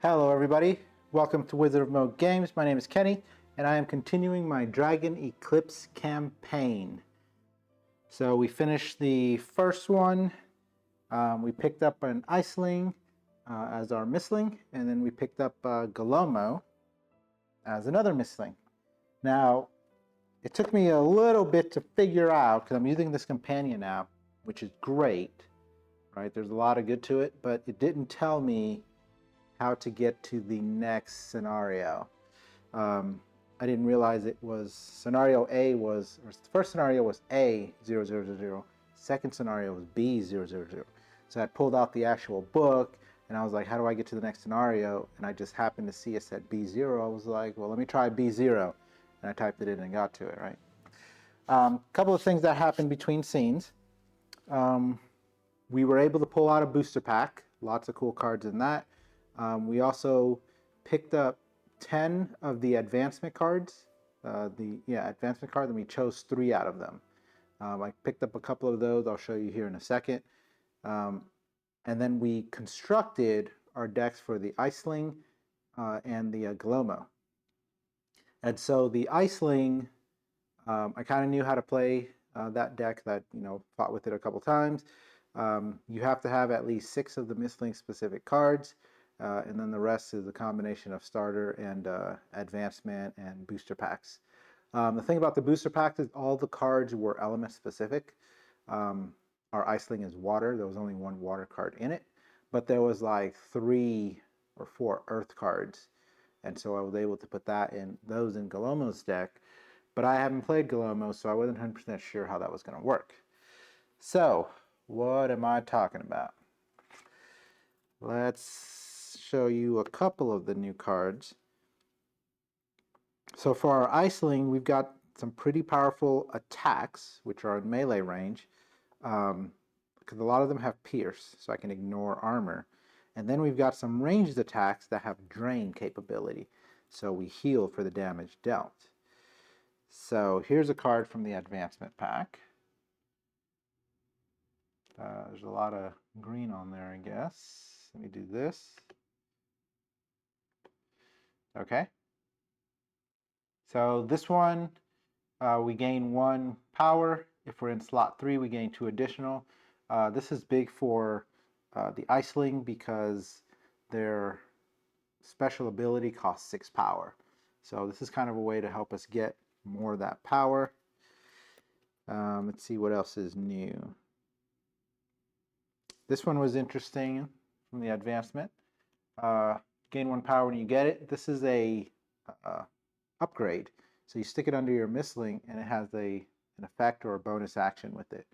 Hello everybody, welcome to Wizard of Mode Games. My name is Kenny, and I am continuing my Dragon Eclipse campaign. So we finished the first one. We picked up an Iceling as our Mistling, and then we picked up Galomo as another Mistling. Now, it took me a little bit to figure out, because I'm using this companion app, which is great, right? There's a lot of good to it, but it didn't tell me how to get to the next scenario. I didn't realize it was scenario A was, or the first scenario was A0000, second scenario was B000. So I pulled out the actual book and I was like, how do I get to the next scenario? And I just happened to see it said B0. I was like, well, let me try B0. And I typed it in and got to it, right? A couple of things that happened between scenes. We were able to pull out a booster pack, lots of cool cards in that. We also picked up 10 of the advancement cards, advancement cards, and we chose 3 out of them. I picked up a couple of those, I'll show you here in a second. And then we constructed our decks for the Iceling and the Galomo. And so the Iceling, I kind of knew how to play that deck, that, fought with it a couple times. You have to have at least 6 of the Mistling specific cards. And then the rest is a combination of starter and advancement and booster packs. The thing about the booster packs is all the cards were element specific. Our Iceling is water. There was only 1 water card in it, but there was like 3 or 4 earth cards. And so I was able to put those in Galomo's deck, but I haven't played Galomo, so I wasn't 100% sure how that was going to work. So what am I talking about? Let's show you a couple of the new cards. So for our Iceling, we've got some pretty powerful attacks, which are in melee range, because a lot of them have pierce, so I can ignore armor. And then we've got some ranged attacks that have drain capability, so we heal for the damage dealt. So here's a card from the advancement pack. There's a lot of green on there, I guess. Let me do this. Okay. So this one, we gain 1 power. If we're in slot 3, we gain 2 additional. This is big for the Iceling because their special ability costs 6 power. So this is kind of a way to help us get more of that power. Let's see what else is new. This one was interesting from the advancement. Gain 1 power when you get it. This is a upgrade. So you stick it under your Mistling and it has an effect or a bonus action with it.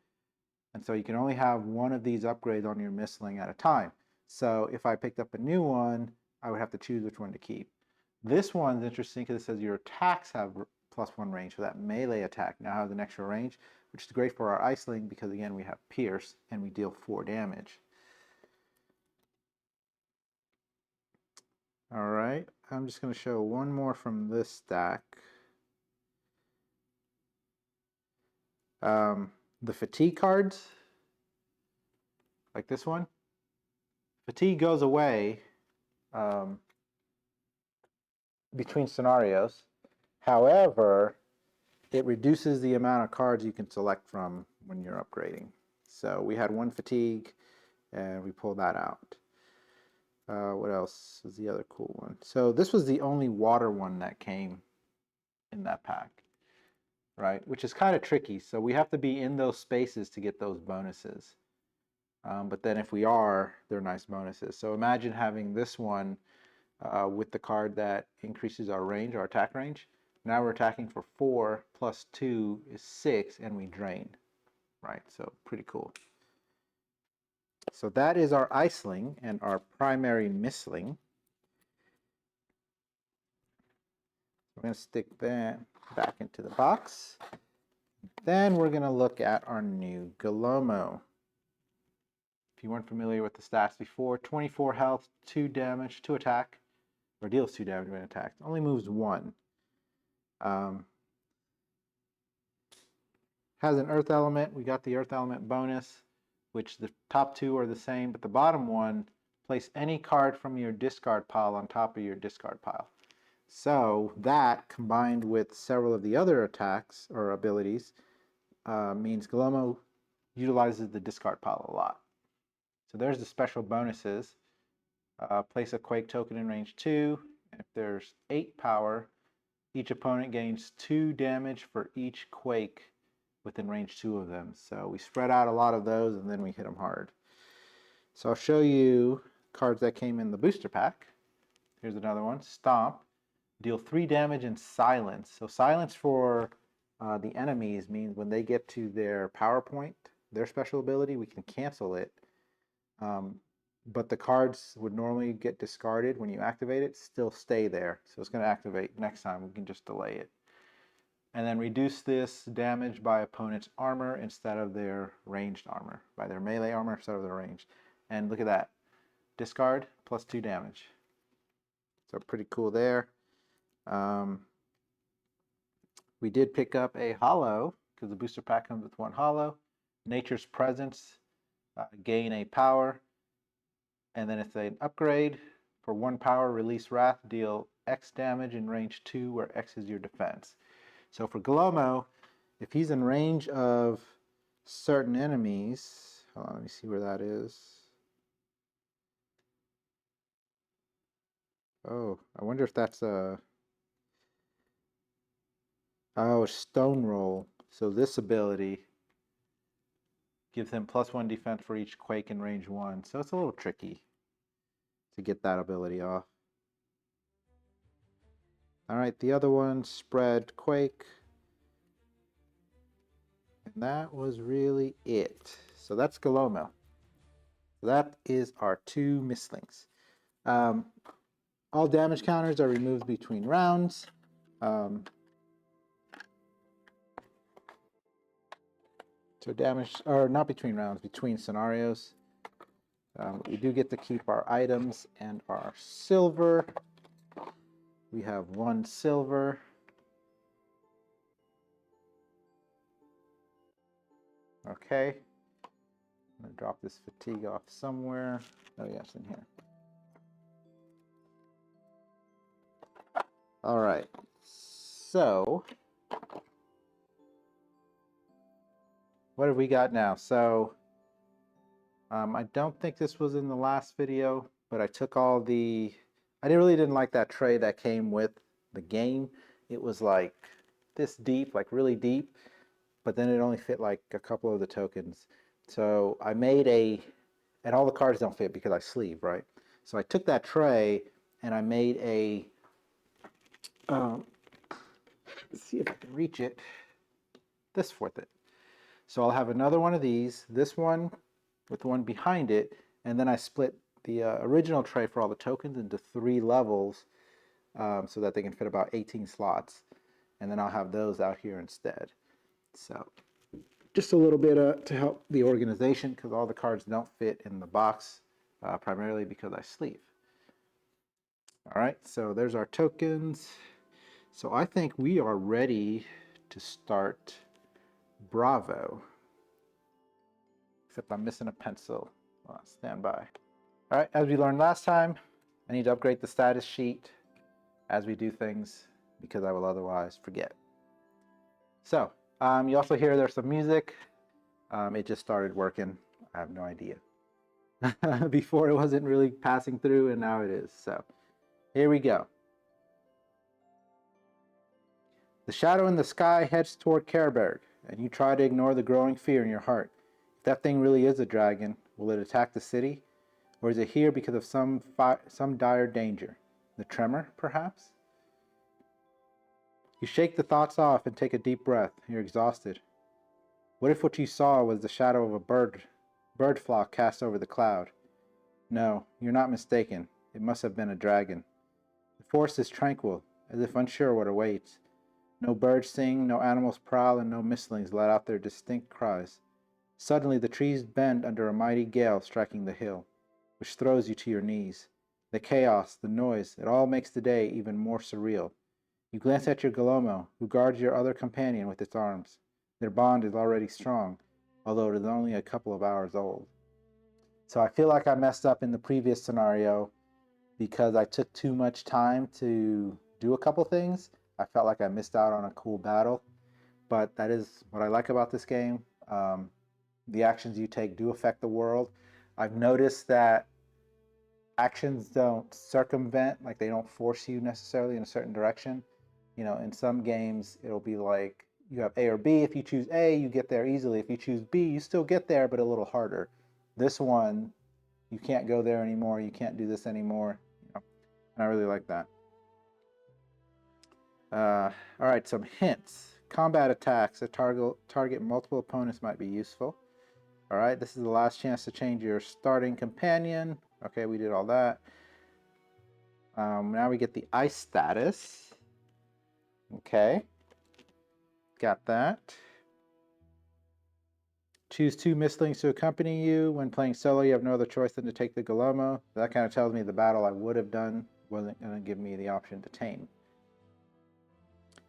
And so you can only have 1 of these upgrades on your Mistling at a time. So if I picked up a new one, I would have to choose which one to keep. This one's interesting because it says your attacks have +1 range, so that melee attack now has an extra range, which is great for our Iceling because again we have pierce and we deal 4 damage. All right, I'm just going to show one more from this stack. The fatigue cards, like this one, fatigue goes away between scenarios. However, it reduces the amount of cards you can select from when you're upgrading. So we had 1 fatigue and we pulled that out. What else is the other cool one? So this was the only water one that came in that pack, right? Which is kind of tricky. So we have to be in those spaces to get those bonuses. But then if we are, they're nice bonuses. So imagine having this one with the card that increases our range, our attack range. Now we're attacking for 4 plus 2 is 6 and we drain, right? So pretty cool. So that is our Iceling and our primary Mistling. We're going to stick that back into the box. Then we're going to look at our new Galomo. If you weren't familiar with the stats before, 24 health, 2 damage, 2 attack, or deals 2 damage when attacked. Only moves 1. Has an earth element. We got the earth element bonus, which the top 2 are the same, but the bottom one Place any card from your discard pile on top of your discard pile. So that, combined with several of the other attacks or abilities, means Galomo utilizes the discard pile a lot. So there's the special bonuses. Place a Quake token in range 2. If there's 8 power, each opponent gains 2 damage for each Quake within range 2 of them. So we spread out a lot of those and then we hit them hard. So I'll show you cards that came in the booster pack. Here's another one, Stomp. Deal 3 damage and silence. So silence for the enemies means when they get to their power point, their special ability, we can cancel it. But the cards would normally get discarded when you activate it, still stay there. So it's going to activate next time. We can just delay it. And then reduce this damage by opponent's armor instead of their ranged armor. By their melee armor instead of their ranged. And look at that. Discard plus 2 damage. So pretty cool there. We did pick up a holo because the booster pack comes with 1 holo. Nature's Presence, gain a power. And then it's an upgrade. For 1 power, release Wrath, deal X damage in range 2 where X is your defense. So for Galomo, if he's in range of certain enemies, hold on, let me see where that is. Oh, I wonder if that's a... Oh, Stone Roll. So this ability gives him +1 defense for each Quake in range 1. So it's a little tricky to get that ability off. Alright, the other one, Spread Quake. And that was really it. So that's Galomo. That is our 2 Mistlings. All damage counters are removed between rounds. So damage, or not between rounds, between scenarios. We do get to keep our items and our silver. We have 1 silver. Okay. I'm going to drop this fatigue off somewhere. Oh, yes, in here. All right. So, what have we got now? So, I don't think this was in the last video, but I took all the... I really didn't like that tray that came with the game. It was like this deep, like really deep, but then it only fit like a couple of the tokens. So I made a... And all the cards don't fit because I sleeve, right? So I took that tray and I made a... let's see if I can reach it. This with it. So I'll have another one of these, this one with the one behind it, and then I split the original tray for all the tokens into 3 levels so that they can fit about 18 slots. And then I'll have those out here instead. So just a little bit to help the organization because all the cards don't fit in the box, primarily because I sleeve. All right, so there's our tokens. So I think we are ready to start Bravo. Except I'm missing a pencil. Well, stand by. All right, as we learned last time, I need to upgrade the status sheet as we do things because I will otherwise forget. So, you also hear there's some music. It just started working. I have no idea. Before it wasn't really passing through and now it is. So, here we go. The shadow in the sky heads toward Kerberg, and you try to ignore the growing fear in your heart. If that thing really is a dragon, will it attack the city? Or is it here because of some dire danger? The tremor, perhaps? You shake the thoughts off and take a deep breath. You're exhausted. What if what you saw was the shadow of a bird flock cast over the cloud? No, you're not mistaken. It must have been a dragon. The forest is tranquil, as if unsure what awaits. No birds sing, no animals prowl, and no mistlings let out their distinct cries. Suddenly the trees bend under a mighty gale striking the hill, which throws you to your knees. The chaos, the noise, it all makes the day even more surreal. You glance at your Galomo, who guards your other companion with its arms. Their bond is already strong, although it is only a couple of hours old. So I feel like I messed up in the previous scenario because I took too much time to do a couple things. I felt like I missed out on a cool battle, but that is what I like about this game. The actions you take do affect the world. I've noticed that actions don't circumvent, like they don't force you necessarily in a certain direction. You know, in some games, it'll be like you have A or B. If you choose A, you get there easily. If you choose B, you still get there, but a little harder. This one, you can't go there anymore. You can't do this anymore. You know, and I really like that. All right, some hints. Combat attacks that target multiple opponents might be useful. All right, this is the last chance to change your starting companion. Okay, we did all that. Now we get the ice status. Okay, got that. Choose 2 mistlings to accompany you. When playing solo, you have no other choice than to take the Galomo. That kind of tells me the battle I would have done wasn't going to give me the option to tame.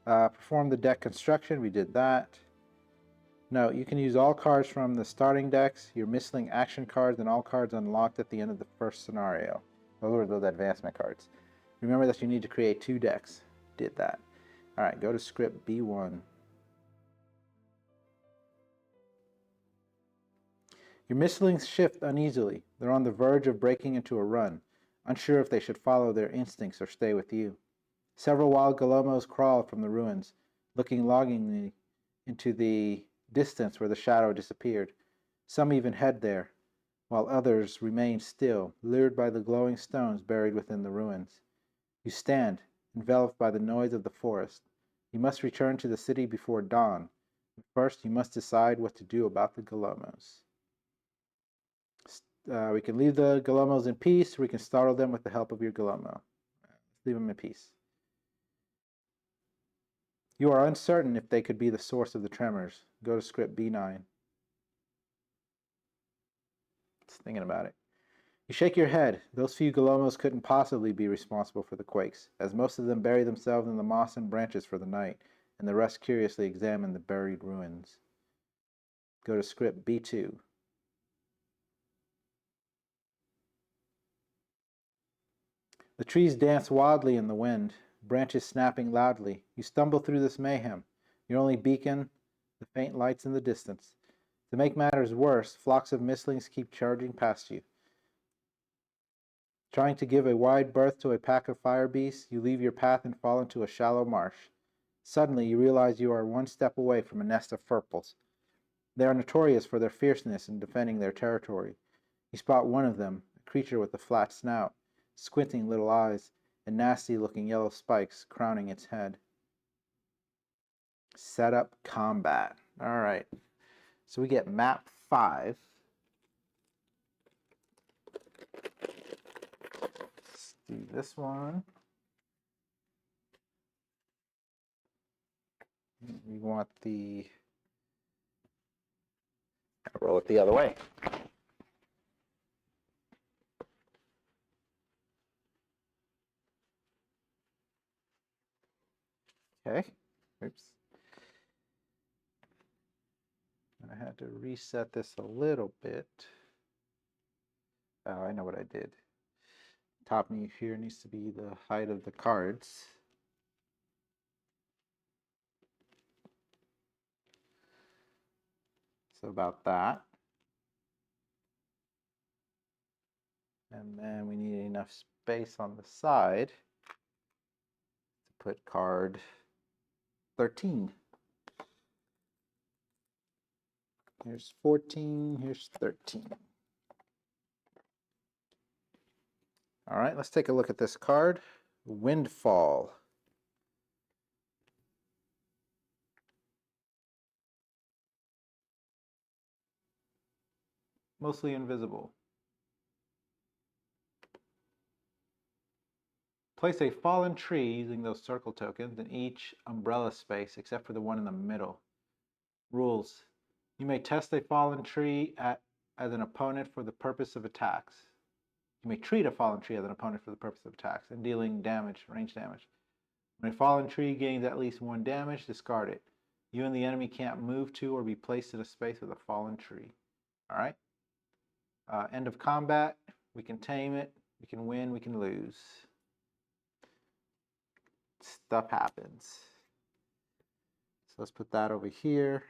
Perform the deck construction. We did that. No, you can use all cards from the starting decks, your mistling action cards, and all cards unlocked at the end of the first scenario. Those were those advancement cards. Remember that you need to create 2 decks. Did that. All right, go to script B1. Your mistlings shift uneasily. They're on the verge of breaking into a run, unsure if they should follow their instincts or stay with you. Several wild Galomos crawl from the ruins, looking longingly into the distance where the shadow disappeared. Some even head there, while others remain still, lured by the glowing stones buried within the ruins. You stand, enveloped by the noise of the forest. You must return to the city before dawn. First, you must decide what to do about the Galomos. We can leave the Galomos in peace, or we can startle them with the help of your Galomo. Leave them in peace. You are uncertain if they could be the source of the tremors. Go to script B9. Just thinking about it. You shake your head. Those few Galomos couldn't possibly be responsible for the quakes, as most of them bury themselves in the moss and branches for the night, and the rest curiously examine the buried ruins. Go to script B2. The trees dance wildly in the wind, branches snapping loudly. You stumble through this mayhem, your only beacon, the faint lights in the distance. To make matters worse, flocks of mistlings keep charging past you. Trying to give a wide berth to a pack of fire beasts, you leave your path and fall into a shallow marsh. Suddenly, you realize you are one step away from a nest of furples. They are notorious for their fierceness in defending their territory. You spot one of them, a creature with a flat snout, squinting little eyes, and nasty-looking yellow spikes crowning its head. Set up combat. All right. So we get map 5. Let's do this one. We want the... I'll roll it the other way. Okay. Oops. I had to reset this a little bit. Oh, I know what I did. Top knee here needs to be the height of the cards. So about that. And then we need enough space on the side to put card 13. Here's 14, here's 13. All right, let's take a look at this card. Windfall. Mostly invisible. Place a fallen tree using those circle tokens in each umbrella space except for the one in the middle. Rules. You may test a fallen tree as an opponent for the purpose of attacks. You may treat a fallen tree as an opponent for the purpose of attacks and dealing damage, range damage. When a fallen tree gains at least 1 damage, discard it. You and the enemy can't move to or be placed in a space with a fallen tree. All right? End of combat, we can tame it, we can win, we can lose. Stuff happens. So let's put that over here.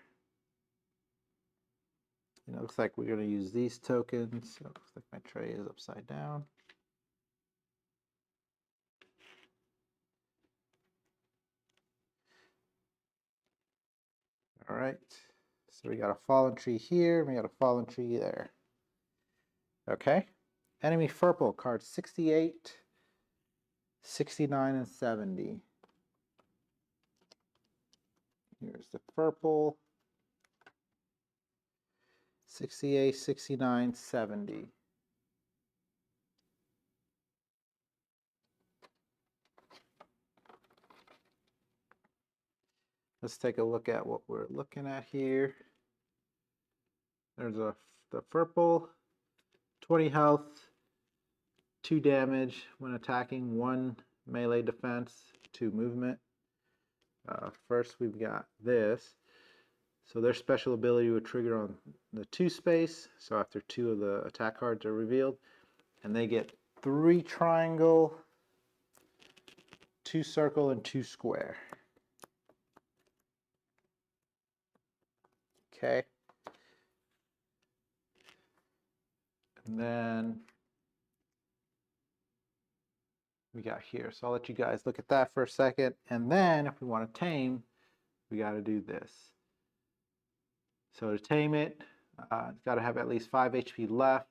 And it looks like we're going to use these tokens. So it looks like my tray is upside down. All right. So we got a fallen tree here, we got a fallen tree there. Okay. Enemy Furple, cards 68, 69, and 70. Here's the Furple. 68, 69, 70. Let's take a look at what we're looking at here. There's the Furple, 20 health, 2 damage when attacking, 1 melee defense, 2 movement. First we've got this. So their special ability would trigger on the 2 space. So after 2 of the attack cards are revealed. And they get 3 triangle, 2 circle, and 2 square. Okay. And then we got here. So I'll let you guys look at that for a second. And then if we want to tame, we got to do this. So to tame it, it's got to have at least 5 HP left.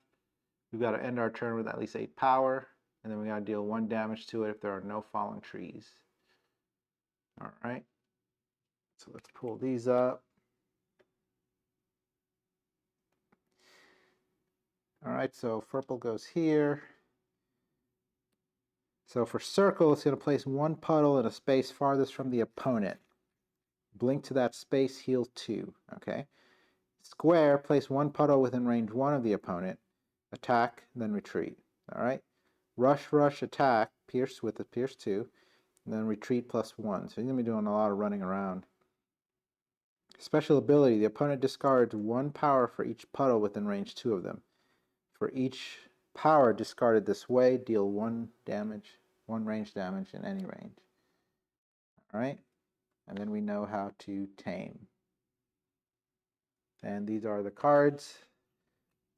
We've got to end our turn with at least 8 power. And then we got to deal 1 damage to it if there are no fallen trees. All right. So let's pull these up. All right, so Furple goes here. So for circle, it's going to place 1 puddle in a space farthest from the opponent. Blink to that space, heal 2. Okay. Square, place 1 puddle within range 1 of the opponent. Attack, then retreat. All right. Rush, rush, attack, pierce with a pierce 2, and then retreat +1. So you're going to be doing a lot of running around. Special ability, the opponent discards 1 power for each puddle within range 2 of them. For each power discarded this way, deal 1 damage, 1 range damage in any range. All right, and then we know how to tame. And these are the cards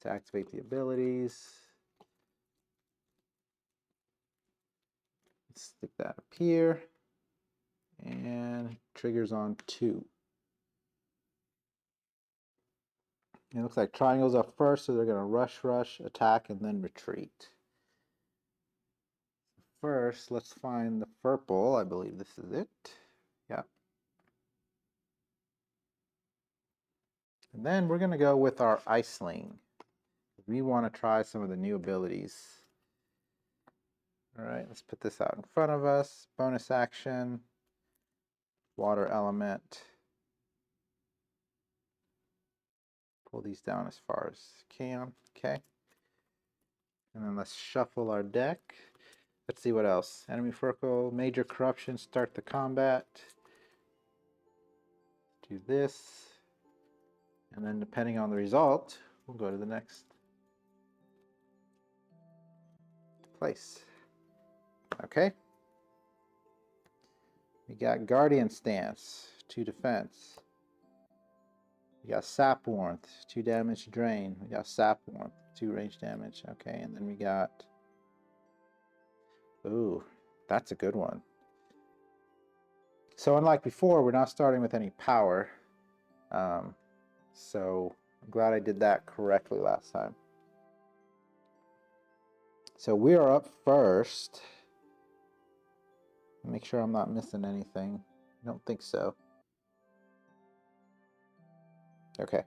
to activate the abilities. Let's stick that up here. And triggers on 2. It looks like triangles up first, so they're going to rush, rush, attack, and then retreat. First, let's find the Furple. I believe this is it. Yeah. And then we're going to go with our Iceling. We want to try some of the new abilities. All right, let's put this out in front of us. Bonus action, water element. Pull these down as far as can. Okay. And then let's shuffle our deck. Let's see what else. Enemy Furple, major corruption, start the combat. Do this. And then depending on the result, we'll go to the next place. Okay. We got Guardian Stance, 2 defense. We got Sap Warmth, 2 damage drain. We got Sap Warmth, 2 range damage. Okay, and then we got... Ooh, that's a good one. So unlike before, we're not starting with any power. So I'm glad I did that correctly last time. So we are up first. Make sure I'm not missing anything. I don't think so. Okay.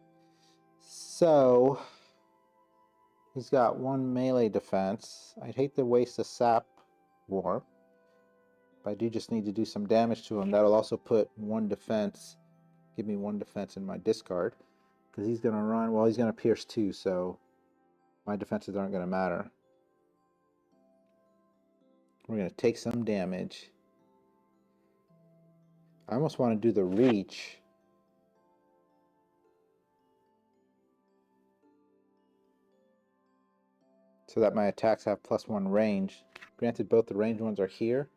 So he's got 1 melee defense. I'd hate to waste a Sap Warmth, but I do just need to do some damage to him. That'll also put 1 defense, give me 1 defense in my discard, because he's going to run, well, he's going to pierce 2, so my defenses aren't going to matter. We're going to take some damage. I almost want to do the reach. so that my attacks have +1 range. Granted, both the ranged ones are here.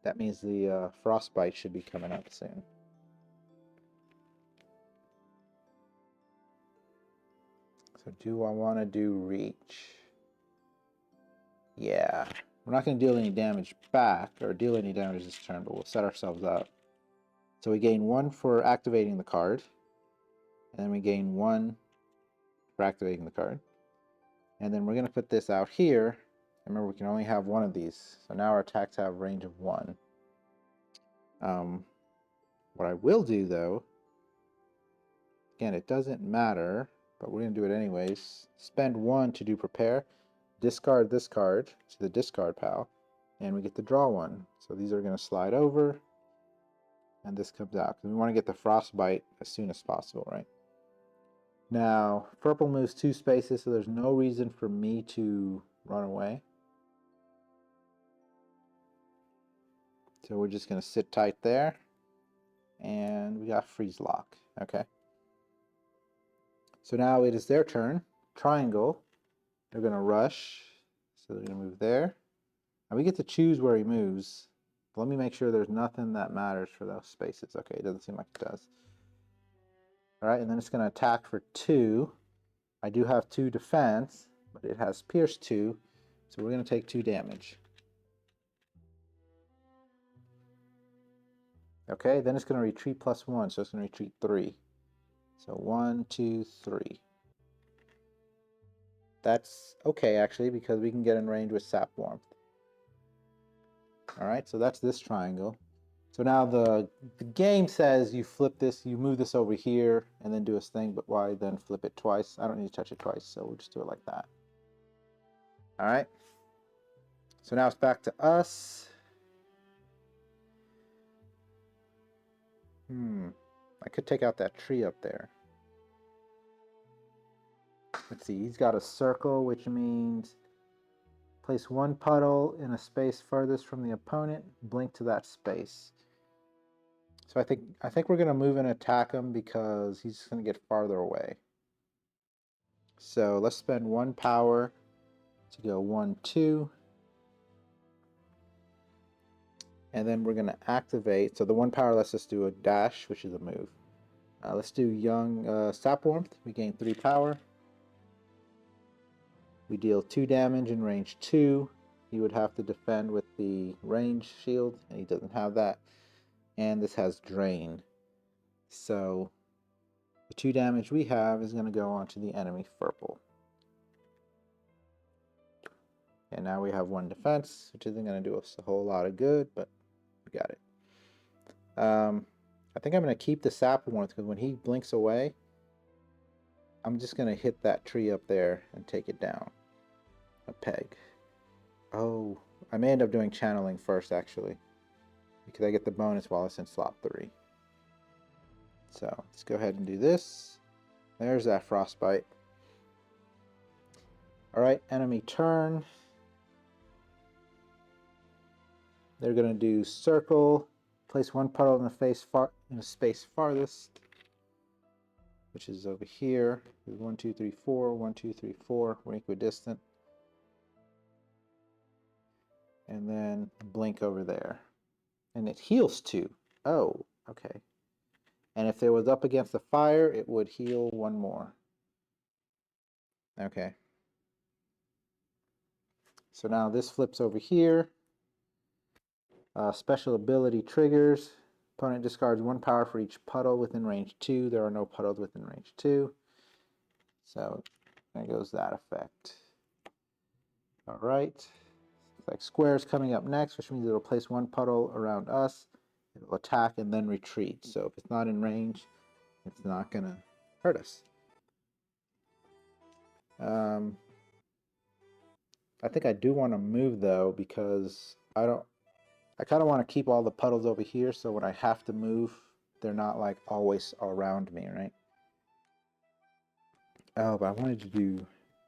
That means the frostbite should be coming up soon. So do I want to do reach? Yeah. We're not going to deal any damage back, or deal any damage this turn, but we'll set ourselves up. So we gain 1 for activating the card. And then we gain 1 for activating the card. And then we're going to put this out here. Remember, we can only have 1 of these. So now our attacks have range of 1. What I will do, though, again, it doesn't matter, but we're going to do it anyways. Spend 1 to do prepare. Discard this card to the discard pile. And we get to draw 1. So these are going to slide over. And this comes out. Because we want to get the frostbite as soon as possible, right? Now, purple moves 2 spaces, so there's no reason for me to run away. So we're just going to sit tight there. And we got freeze lock. Okay. So now it is their turn. Triangle. They're going to rush. So they're going to move there. And we get to choose where he moves. Let me make sure there's nothing that matters for those spaces. Okay, it doesn't seem like it does. All right, and then it's going to attack for 2. I do have 2 defense, but it has pierce 2. So we're going to take 2 damage. Okay, then it's going to retreat +1, so it's going to retreat 3. So 1, 2, 3. That's okay, actually, because we can get in range with sap warmth. All right, so that's this triangle. So now the game says you flip this, you move this over here, and then do this thing, but why then flip it twice? I don't need to touch it twice, so we'll just do it like that. All right. So now it's back to us. I could take out that tree up there. Let's see, he's got a circle, which means place 1 puddle in a space furthest from the opponent, blink to that space. So I think we're going to move and attack him because he's going to get farther away. So let's spend 1 power to go 1, 2. And then we're going to activate. So the 1 power lets us do a dash, which is a move. Let's do young sap warmth. We gain 3 power. We deal 2 damage in range 2. He would have to defend with the range shield, and he doesn't have that. And this has drain. So the 2 damage we have is going to go onto the enemy purple. And now we have 1 defense, which isn't going to do us a whole lot of good, but we got it. I think I'm going to keep the sap warmth because when he blinks away, I'm just going to hit that tree up there and take it down. A peg. Oh, I may end up doing channeling first, actually, because I get the bonus while it's in slot 3. So let's go ahead and do this. There's that frostbite. All right, enemy turn. They're going to do circle, place 1 puddle in the space farthest, which is over here. 1, 2, 3, 4. 1, 2, 3, 4. We're equidistant. And then blink over there. And it heals 2. Oh, okay. And if it was up against the fire, it would heal 1 more. Okay. So now this flips over here. Special ability triggers. Opponent discards 1 power for each puddle within range 2. There are no puddles within range 2. So there goes that effect. All right. It's like squares coming up next, which means it'll place 1 puddle around us. It'll attack and then retreat. So if it's not in range, it's not going to hurt us. I think I do want to move, though, because I kind of want to keep all the puddles over here, so when I have to move, they're not like always around me, right? Oh, but I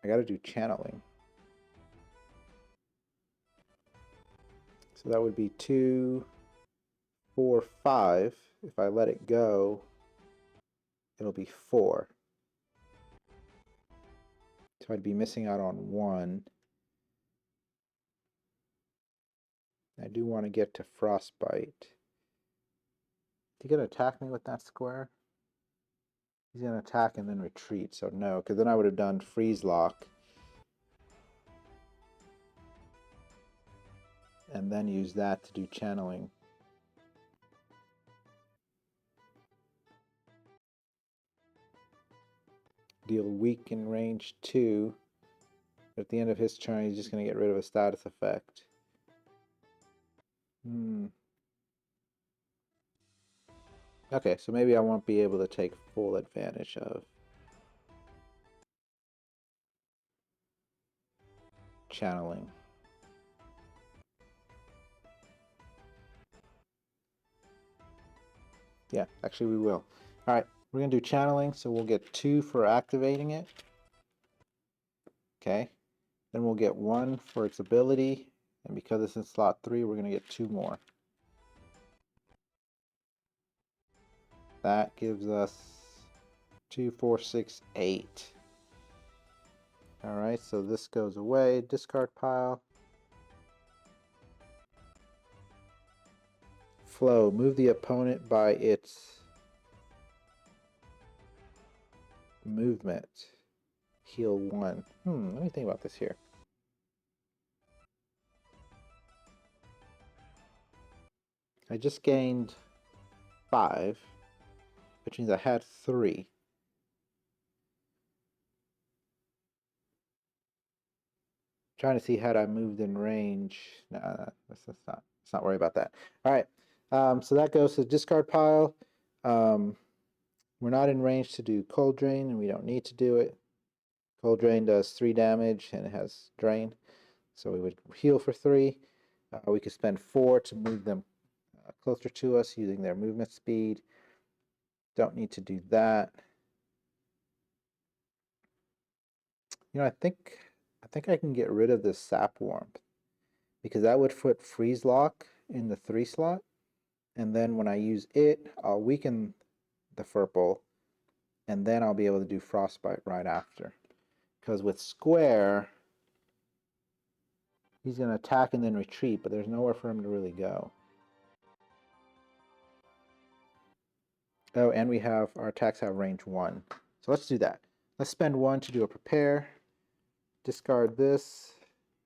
got to do channeling. So that would be 2, 4, 5. If I let it go, it'll be 4. So I'd be missing out on one. I do want to get to Frostbite. Is he going to attack me with that square? He's going to attack and then retreat, so no, because then I would have done Freeze Lock. And then use that to do channeling. Deal weak in range 2. At the end of his turn, he's just going to get rid of a status effect. Okay, so maybe I won't be able to take full advantage of channeling. Yeah, actually we will. All right, we're going to do channeling, so we'll get 2 for activating it. Okay, then we'll get 1 for its ability, and because it's in slot 3, we're going to get 2 more. That gives us 2, 4, 6, 8. All right, so this goes away. Discard pile. Flow. Move the opponent by its movement. Heal 1. Let me think about this here. I just gained 5, which means I had 3. Trying to see had I moved in range. Nah, let's not worry about that. All right, so that goes to the discard pile. We're not in range to do Cold Drain, and we don't need to do it. Cold Drain does 3 damage, and it has Drain. So we would heal for 3. We could spend 4 to move them closer to us using their movement speed. Don't need to do that. You know, I think I can get rid of this Sap Warmth, because that would put Freeze Lock in the 3 slot, and then when I use it, I'll weaken the Furple, and then I'll be able to do Frostbite right after. Because with Square, he's going to attack and then retreat, but there's nowhere for him to really go. Oh, and we have our attacks have range 1. So let's do that. Let's spend 1 to do a prepare. Discard this.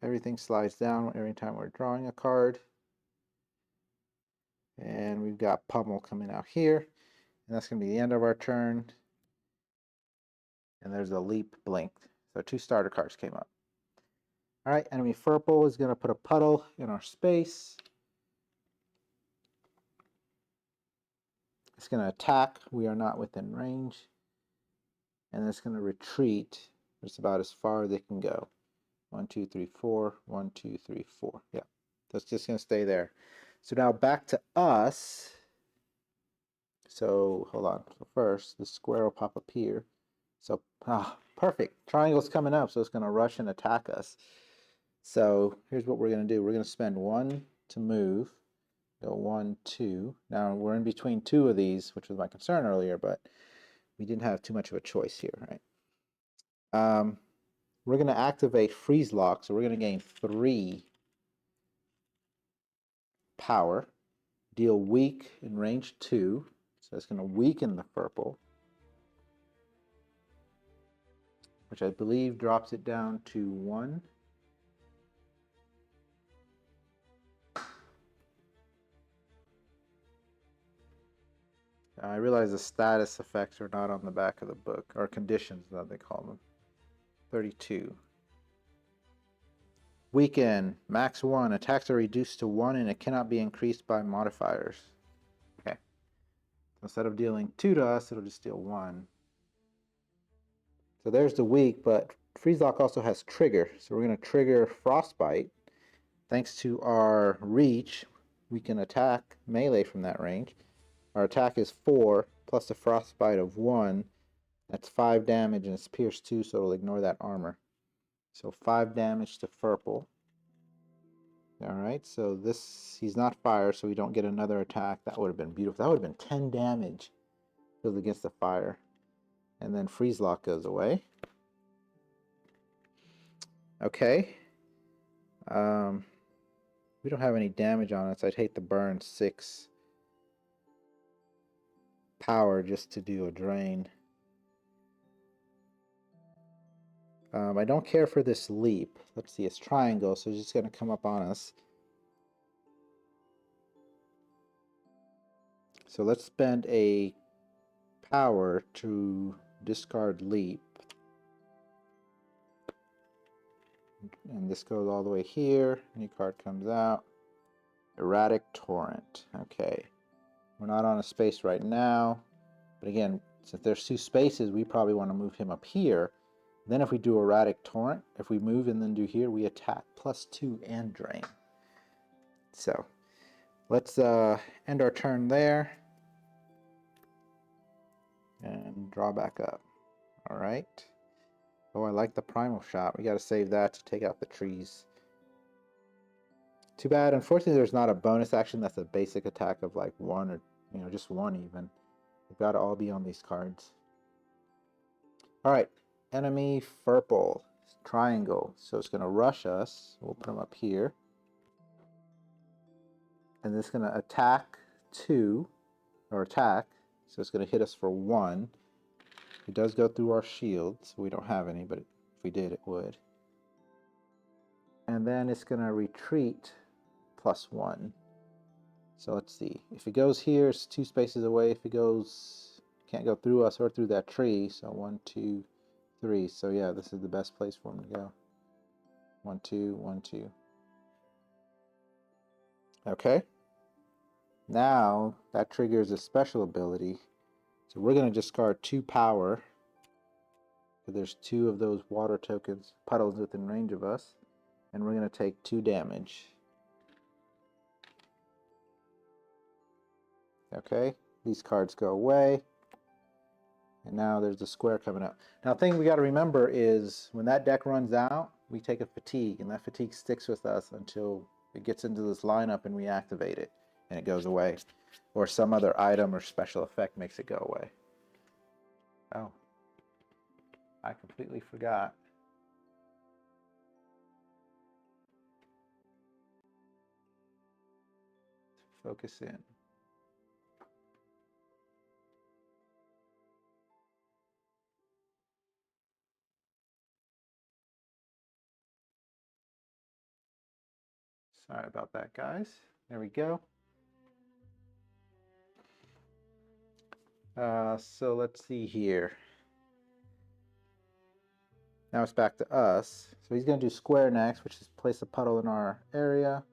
Everything slides down every time we're drawing a card. And we've got Pummel coming out here. And that's going to be the end of our turn. And there's a leap blinked. So 2 starter cards came up. All right, enemy Furple is going to put a puddle in our space. It's going to attack. We are not within range. And it's going to retreat. It's about as far as it can go. 1, 2, 3, 4. 1, 2, 3, 4. Yeah, that's just going to stay there. So now back to us. So hold on. So first, the square will pop up here. So, perfect. Triangle's coming up, so it's going to rush and attack us. So here's what we're going to do. We're going to spend 1 to move. Go 1, 2. Now we're in between 2 of these, which was my concern earlier, but we didn't have too much of a choice here, right? We're going to activate Freeze Lock, so we're going to gain 3 power. Deal weak in range 2, so it's going to weaken the Furple, which I believe drops it down to 1. I realize the status effects are not on the back of the book, or conditions that they call them. 32. Weaken, max 1. Attacks are reduced to 1 and it cannot be increased by modifiers. Okay. Instead of dealing 2 to us, it'll just deal 1. So there's the weak, but Freeze Lock also has trigger. So we're going to trigger Frostbite. Thanks to our reach, we can attack melee from that range. Our attack is 4 plus a Frostbite of 1. That's 5 damage and it's Pierce 2, so it'll ignore that armor. So 5 damage to Furple. Alright, so this, he's not fire, so we don't get another attack. That would have been beautiful. That would have been 10 damage against the fire. And then Freeze Lock goes away. Okay. We don't have any damage on it, so I'd hate to burn 6 power just to do a drain. I don't care for this leap. Let's see, it's triangle, so it's just going to come up on us. So let's spend a power to discard leap. And this goes all the way here. New card comes out. Erratic Torrent. Okay. We're not on a space right now. But again, since there's 2 spaces, we probably want to move him up here. Then if we do Erratic Torrent, if we move and then do here, we attack +2 and drain. So let's end our turn there. And draw back up. All right. Oh, I like the primal shot. We got to save that to take out the trees. Too bad. Unfortunately, there's not a bonus action that's a basic attack of like 1 or, just 1 even. They've got to all be on these cards. All right. Enemy Furple. Triangle. So it's going to rush us. We'll put them up here. And this is going to attack 2, or attack. So it's going to hit us for 1. It does go through our shields. We don't have any, but if we did, it would. And then it's going to retreat +1. So let's see. If it goes here, it's 2 spaces away. If it goes, can't go through us or through that tree. So 1, 2, 3. So yeah, this is the best place for him to go. 1, 2, 1, 2. Okay. Now that triggers a special ability. So we're going to discard 2 power. So there's 2 of those water tokens, puddles within range of us. And we're going to take 2 damage. Okay. These cards go away. And now there's a square coming up. Now, the thing we got to remember is when that deck runs out, we take a fatigue, and that fatigue sticks with us until it gets into this lineup and we activate it, and it goes away. Or some other item or special effect makes it go away. Oh, I completely forgot. Focus in. Sorry about that, guys. There we go. So let's see here. Now it's back to us. So he's going to do square next, which is place a puddle in our area,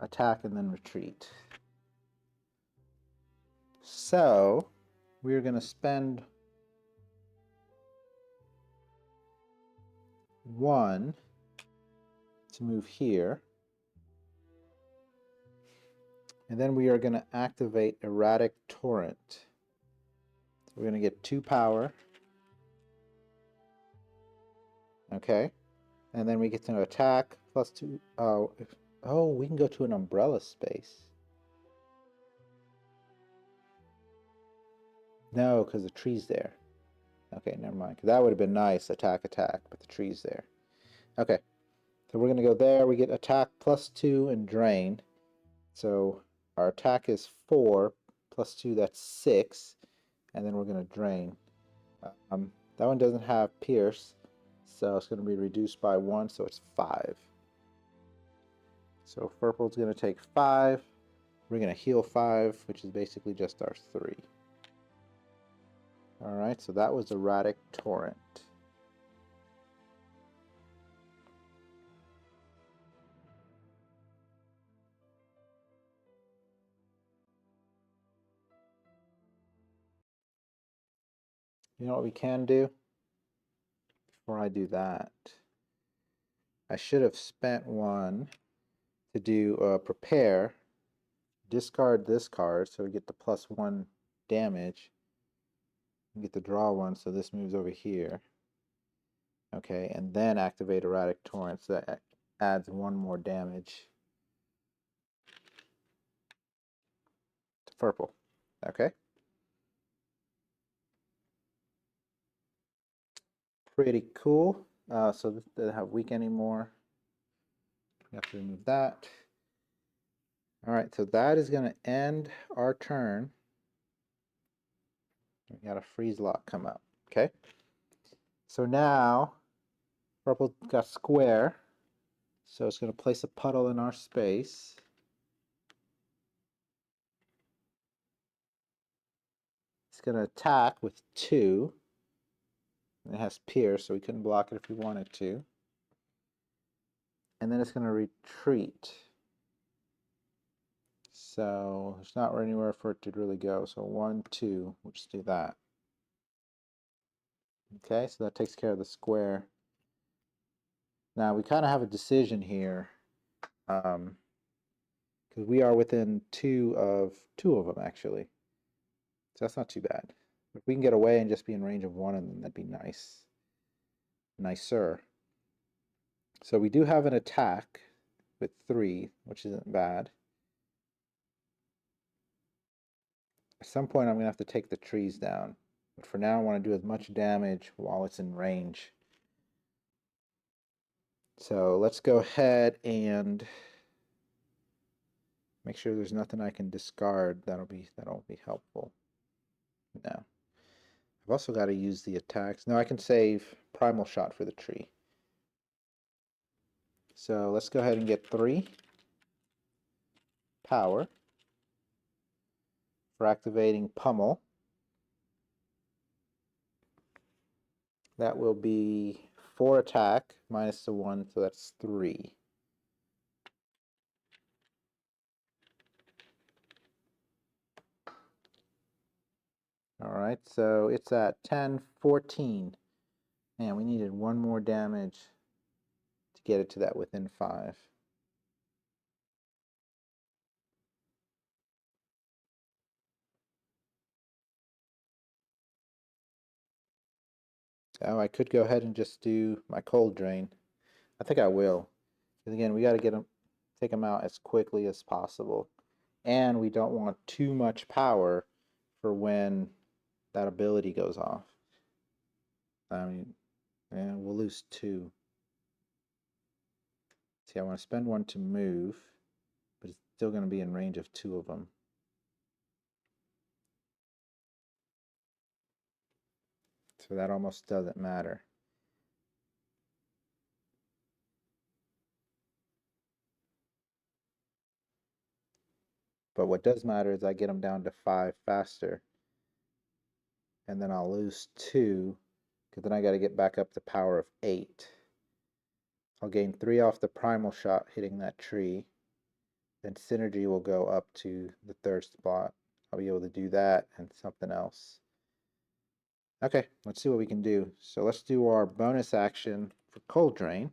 attack, and then retreat. So we're going to spend 1 to move here. And then we are going to activate Erratic Torrent. So we're going to get 2 power. Okay. And then we get to attack +2. Oh, we can go to an umbrella space. No, because the tree's there. Okay, never mind. Because that would have been nice, attack, but the tree's there. Okay. So we're going to go there. We get attack +2 and drain. So our attack is 4 +2, that's 6. And then we're going to drain. That one doesn't have pierce, so it's going to be reduced by 1, so it's 5. So Purple's going to take 5. We're going to heal 5, which is basically just our 3. Alright, so that was Erratic Torrent. You know what we can do? Before I do that, I should have spent 1 to do prepare, discard this card so we get the +1 damage, and get to draw 1, so this moves over here. Okay, and then activate Erratic Torrent, so that adds 1 more damage to Purple. Okay. Pretty cool. So this doesn't have weak anymore. We have to remove that. All right, so that is going to end our turn. We got a freeze lock come up. Okay. So now purple got square. So it's going to place a puddle in our space. It's going to attack with 2. It has pierce, so we couldn't block it if we wanted to. And then it's going to retreat. So there's not anywhere for it to really go. So 1, 2, we'll just do that. Okay, so that takes care of the square. Now we kind of have a decision here, because we are within two of them actually. So that's not too bad. If we can get away and just be in range of 1 of them, that'd be nice. Nicer. So we do have an attack with 3, which isn't bad. At some point I'm going to have to take the trees down. But for now I want to do as much damage while it's in range. So let's go ahead and make sure there's nothing I can discard. That'll be helpful. No. I've also got to use the attacks. No, I can save Primal Shot for the tree. So let's go ahead and get 3 power for activating Pummel. That will be 4 attack minus the 1, so that's 3. Alright, so it's at 10, 14. Man, we needed 1 more damage to get it to that within 5. Oh, I could go ahead and just do my Cold Drain. I think I will. Because again, we got to take them out as quickly as possible. And we don't want too much power for when that ability goes off. I mean, and we'll lose 2. See, I want to spend 1 to move, but it's still going to be in range of 2 of them. So that almost doesn't matter. But what does matter is I get them down to 5 faster. And then I'll lose 2, because then I got to get back up to power of 8. I'll gain 3 off the Primal Shot hitting that tree. Then Synergy will go up to the 3rd spot. I'll be able to do that and something else. Okay, let's see what we can do. So let's do our bonus action for Cold Drain.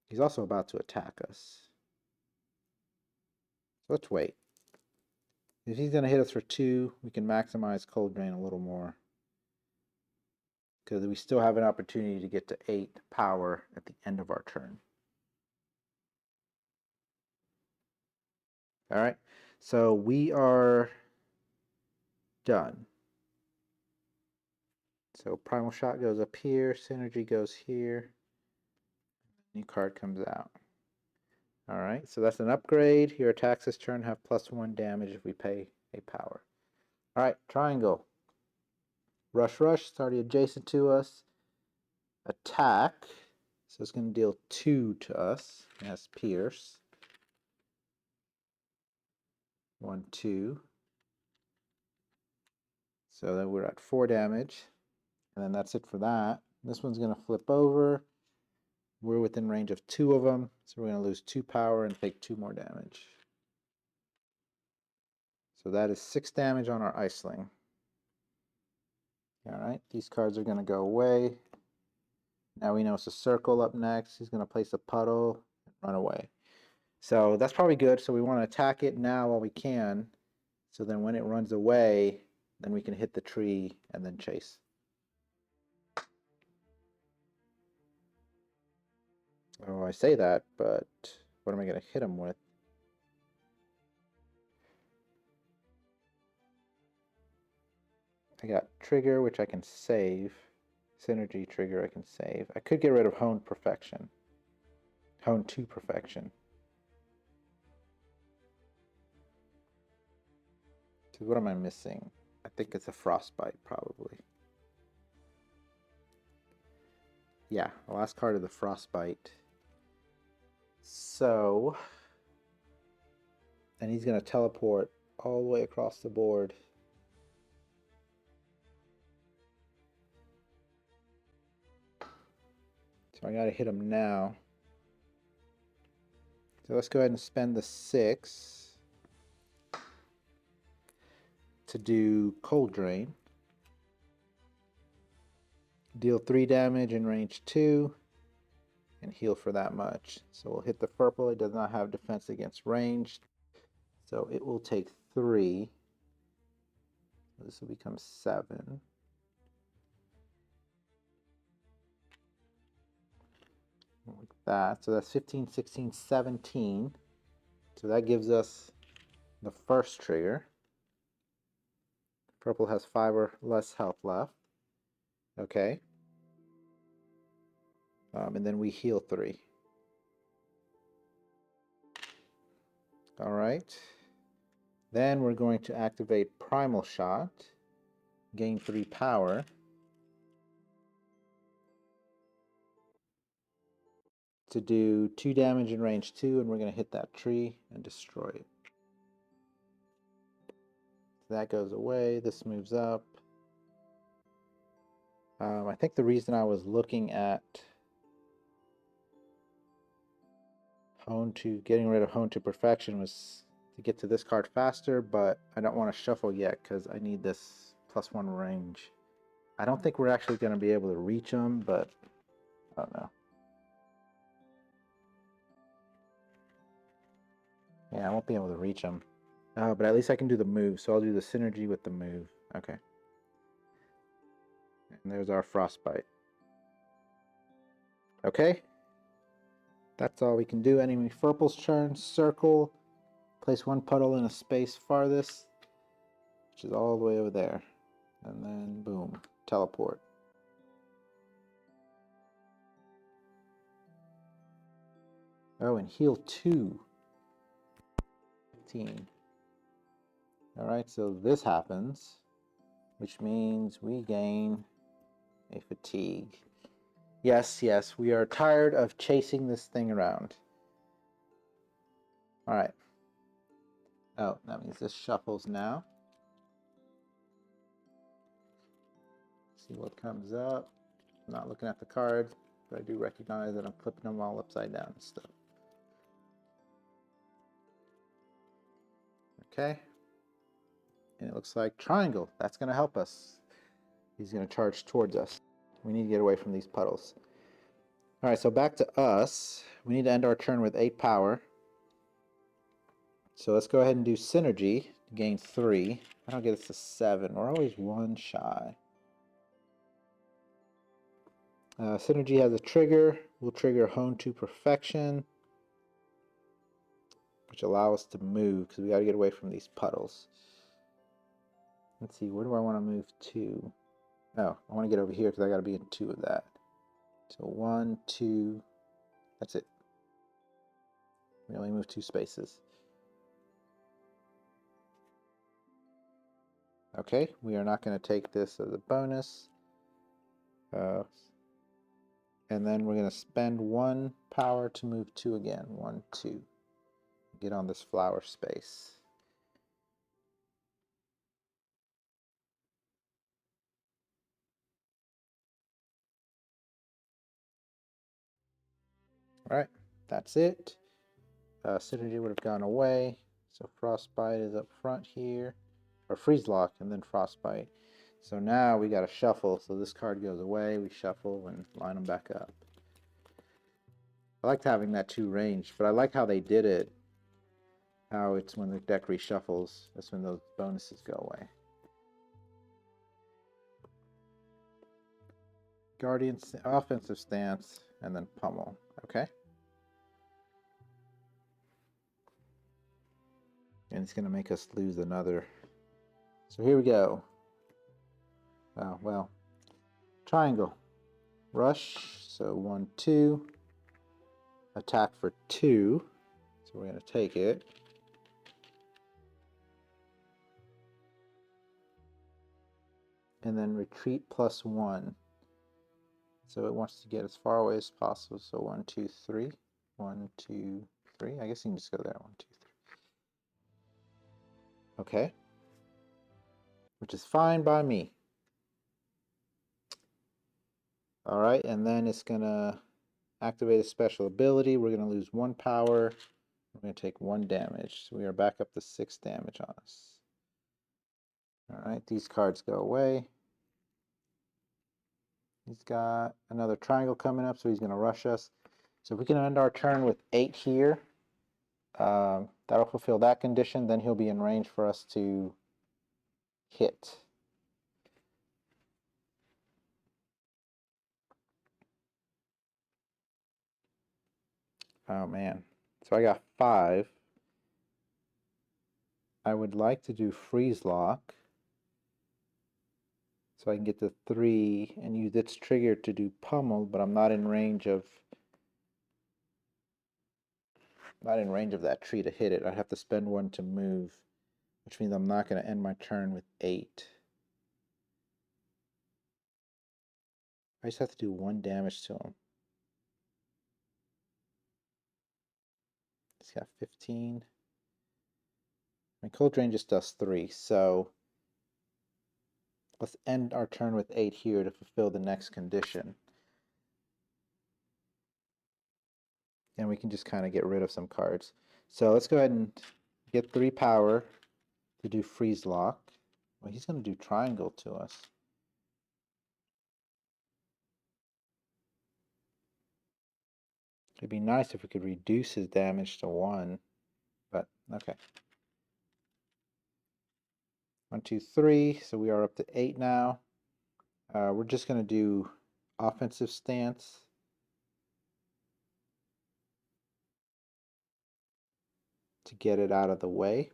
He's also about to attack us. So let's wait. If he's going to hit us for 2, we can maximize Cold Drain a little more. Because we still have an opportunity to get to 8 power at the end of our turn. Alright, so we are done. So Primal Shot goes up here, Synergy goes here, new card comes out. Alright, so that's an upgrade. Your attacks this turn have +1 damage if we pay a power. Alright, Triangle. Rush, it's already adjacent to us. Attack. So it's going to deal 2 to us. It has Pierce. 1, 2. So then we're at 4 damage. And then that's it for that. This one's going to flip over. We're within range of 2 of them. So we're going to lose 2 power and take 2 more damage. So that is 6 damage on our Iceling. Alright, these cards are going to go away. Now we know it's a circle up next. He's going to place a puddle and run away. So that's probably good. So we want to attack it now while we can. So then when it runs away, then we can hit the tree and then chase. Oh, I say that, but what am I going to hit him with? I got Trigger, which I can save. Synergy trigger I can save. I could get rid of Hone Perfection. Hone to Perfection. So what am I missing? I think it's a Frostbite, probably. Yeah, the last card of the Frostbite. So, and he's going to teleport all the way across the board. So I got to hit him now. So let's go ahead and spend the 6 to do Cold Drain. Deal 3 damage in range 2 and heal for that much. So we'll hit the purple. It does not have defense against ranged. So it will take 3. This will become 7. Like that. So that's 15, 16, 17. So that gives us the first trigger. Purple has 5 or less health left. Okay. And then we heal 3. All right. Then we're going to activate Primal Shot. Gain 3 power. To do 2 damage in range 2, and we're going to hit that tree and destroy it. So that goes away. This moves up. I think the reason I was looking at getting rid of Hone to Perfection was to get to this card faster, but I don't want to shuffle yet because I need this +1 range. I don't think we're actually going to be able to reach them, but I don't know. Yeah, I won't be able to reach them. But at least I can do the move, so I'll do the synergy with the move. Okay. And there's our Frostbite. Okay. That's all we can do. Enemy Purple's turn. Circle. Place 1 puddle in a space farthest, which is all the way over there. And then, boom. Teleport. Oh, and heal 2. 15. Alright, so this happens, which means we gain a fatigue. Yes, yes, we are tired of chasing this thing around. Alright. Oh, that means this shuffles now. See what comes up. I'm not looking at the cards, but I do recognize that I'm flipping them all upside down and stuff. Okay. And it looks like triangle. That's going to help us. He's going to charge towards us. We need to get away from these puddles. Alright, so back to us. We need to end our turn with 8 power. So let's go ahead and do synergy to gain 3. I don't get us to 7. We're always 1 shy. Synergy has a trigger. We'll trigger Hone to Perfection, which allows us to move because we got to get away from these puddles. Let's see, where do I want to move to? Oh, I want to get over here because I got to be in 2 of that. So 1, 2, that's it. We only move 2 spaces. Okay, we are not going to take this as a bonus. And then we're going to spend 1 power to move 2 again. 1, 2. Get on this flower space. All right, that's it. Synergy would have gone away. So Frostbite is up front here. Or Freeze Lock and then Frostbite. So now we got to shuffle. So this card goes away. We shuffle and line them back up. I liked having that 2 range, but I like how they did it. How it's when the deck reshuffles, that's when those bonuses go away. Guardian offensive stance and then pummel. Okay. And it's going to make us lose another. So here we go. Oh, well. Triangle. rush. So 1, 2. Attack for 2. So we're going to take it. And then retreat +1. So it wants to get as far away as possible. So 1, 2, 3. 1, 2, 3. I guess you can just go there. 1, 2, 3. Okay. Which is fine by me. Alright, and then it's going to activate a special ability. We're going to lose 1 power. We're going to take 1 damage. So we are back up to 6 damage on us. Alright, these cards go away. He's got another triangle coming up, so he's going to rush us. So if we can end our turn with 8 here, that'll fulfill that condition. Then he'll be in range for us to hit. Oh man. So I got 5. I would like to do freeze lock, so I can get to 3 and use its trigger to do pummel, but I'm not in range of that tree to hit it. I'd have to spend 1 to move, which means I'm not going to end my turn with 8. I just have to do 1 damage to him. He's got 15. My cold drain just does 3, so let's end our turn with 8 here to fulfill the next condition. And we can just kind of get rid of some cards. So let's go ahead and get 3 power to do freeze lock. Well, he's going to do triangle to us. It'd be nice if we could reduce his damage to 1, but okay. 1, 2, 3. So we are up to 8 now. We're just going to do offensive stance. To get it out of the way.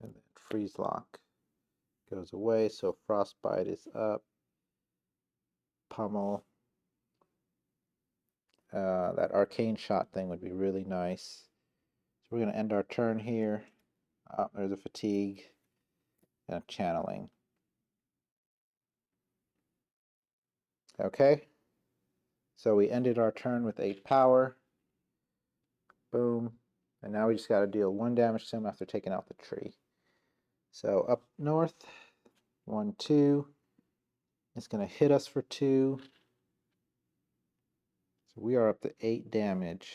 And then freeze lock goes away, so frostbite is up. Pummel. That arcane shot thing would be really nice. So we're going to end our turn here. There's a fatigue and a channeling. Okay. So we ended our turn with 8 power. Boom. And now we just got to deal 1 damage to him after taking out the tree. So up north, 1, 2. It's going to hit us for 2. So we are up to 8 damage.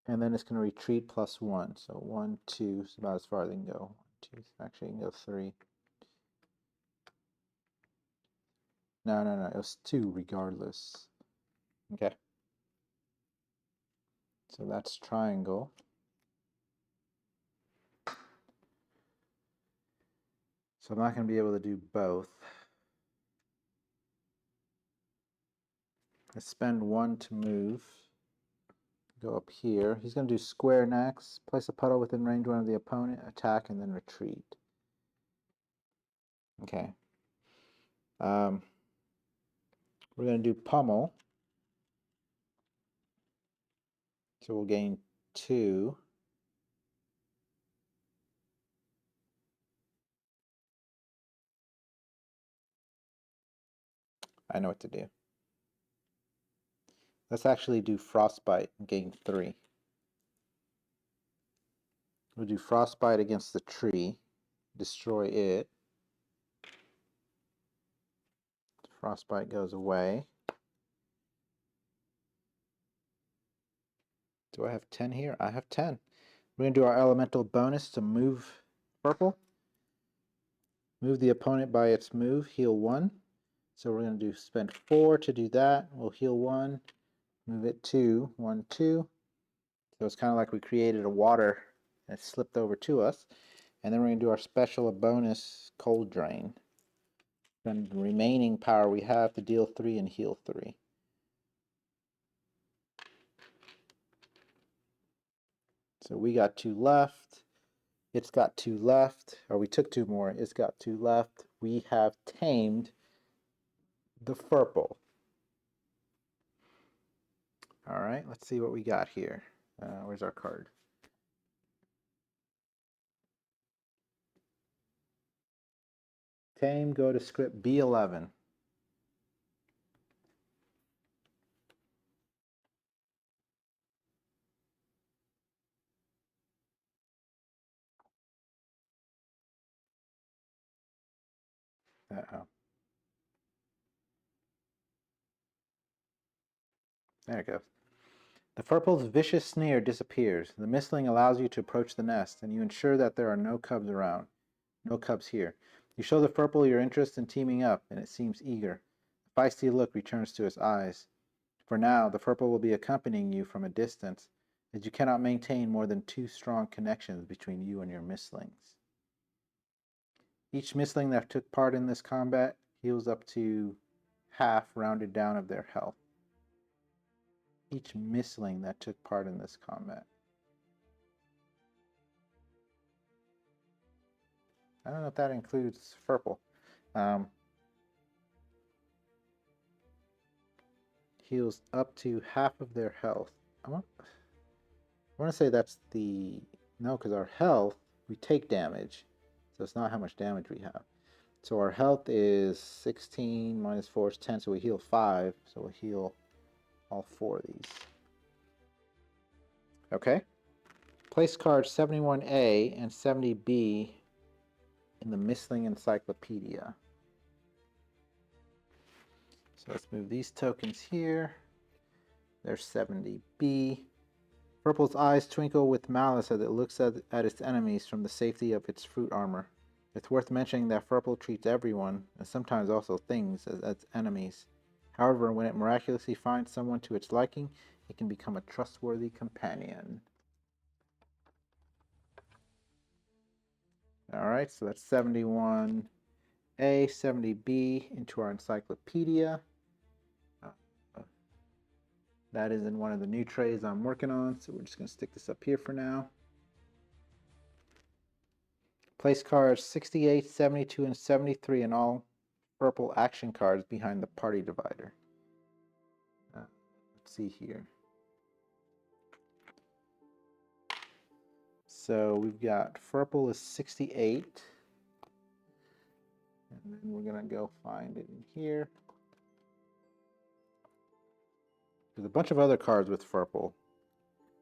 And then it's going to retreat +1. So 1, 2 is about as far as they can go. 1, 2, actually, you can go 3. No, it was 2 regardless. Okay. So that's triangle. So I'm not going to be able to do both. I spend 1 to move. Go up here. He's going to do square next. Place a puddle within range 1 of the opponent. Attack and then retreat. Okay. We're going to do pummel. So we'll gain 2. I know what to do. Let's actually do frostbite and gain 3. We'll do frostbite against the tree. Destroy it. Frostbite goes away. Do I have 10 here? I have 10. We're going to do our elemental bonus to move purple. Move the opponent by its move. Heal 1. So we're going to spend 4 to do that. We'll heal 1. Move it 2. 1, 2. So it's kind of like we created a water and it slipped over to us. And then we're going to do our special bonus cold drain. Spend the remaining power we have to deal 3 and heal 3. So we got 2 left. It's got 2 left. Or we took 2 more. It's got 2 left. We have tamed the Furple. All right, let's see what we got here. Where's our card? Tame, go to script B11. Uh-oh. There it goes. The Furple's vicious sneer disappears. The mistling allows you to approach the nest, and you ensure that there are no cubs around. No cubs here. You show the Furple your interest in teaming up, and it seems eager. A feisty look returns to its eyes. For now, the Furple will be accompanying you from a distance, as you cannot maintain more than 2 strong connections between you and your mistlings. Each mistling that took part in this combat heals up to half rounded down of their health. Each mistling that took part in this combat. I don't know if that includes Furple. Heals up to half of their health. I want to say that's the... No, because our health, we take damage. So it's not how much damage we have. So our health is 16 minus 4 is 10, so we heal 5. So we'll heal all 4 of these. Okay. Place cards 71A and 70B in the Mistling Encyclopedia. So let's move these tokens here. There's 70B. Purple's eyes twinkle with malice as it looks at its enemies from the safety of its fruit armor. It's worth mentioning that Purple treats everyone, and sometimes also things, as enemies. However, when it miraculously finds someone to its liking, it can become a trustworthy companion. Alright, so that's 71A, 70B into our encyclopedia. That is in one of the new trays I'm working on, so we're just going to stick this up here for now. Place cards 68, 72, and 73 in all purple action cards behind the party divider. Let's see here. So we've got Purple is 68. And then we're going to go find it in here. There's a bunch of other cards with Purple.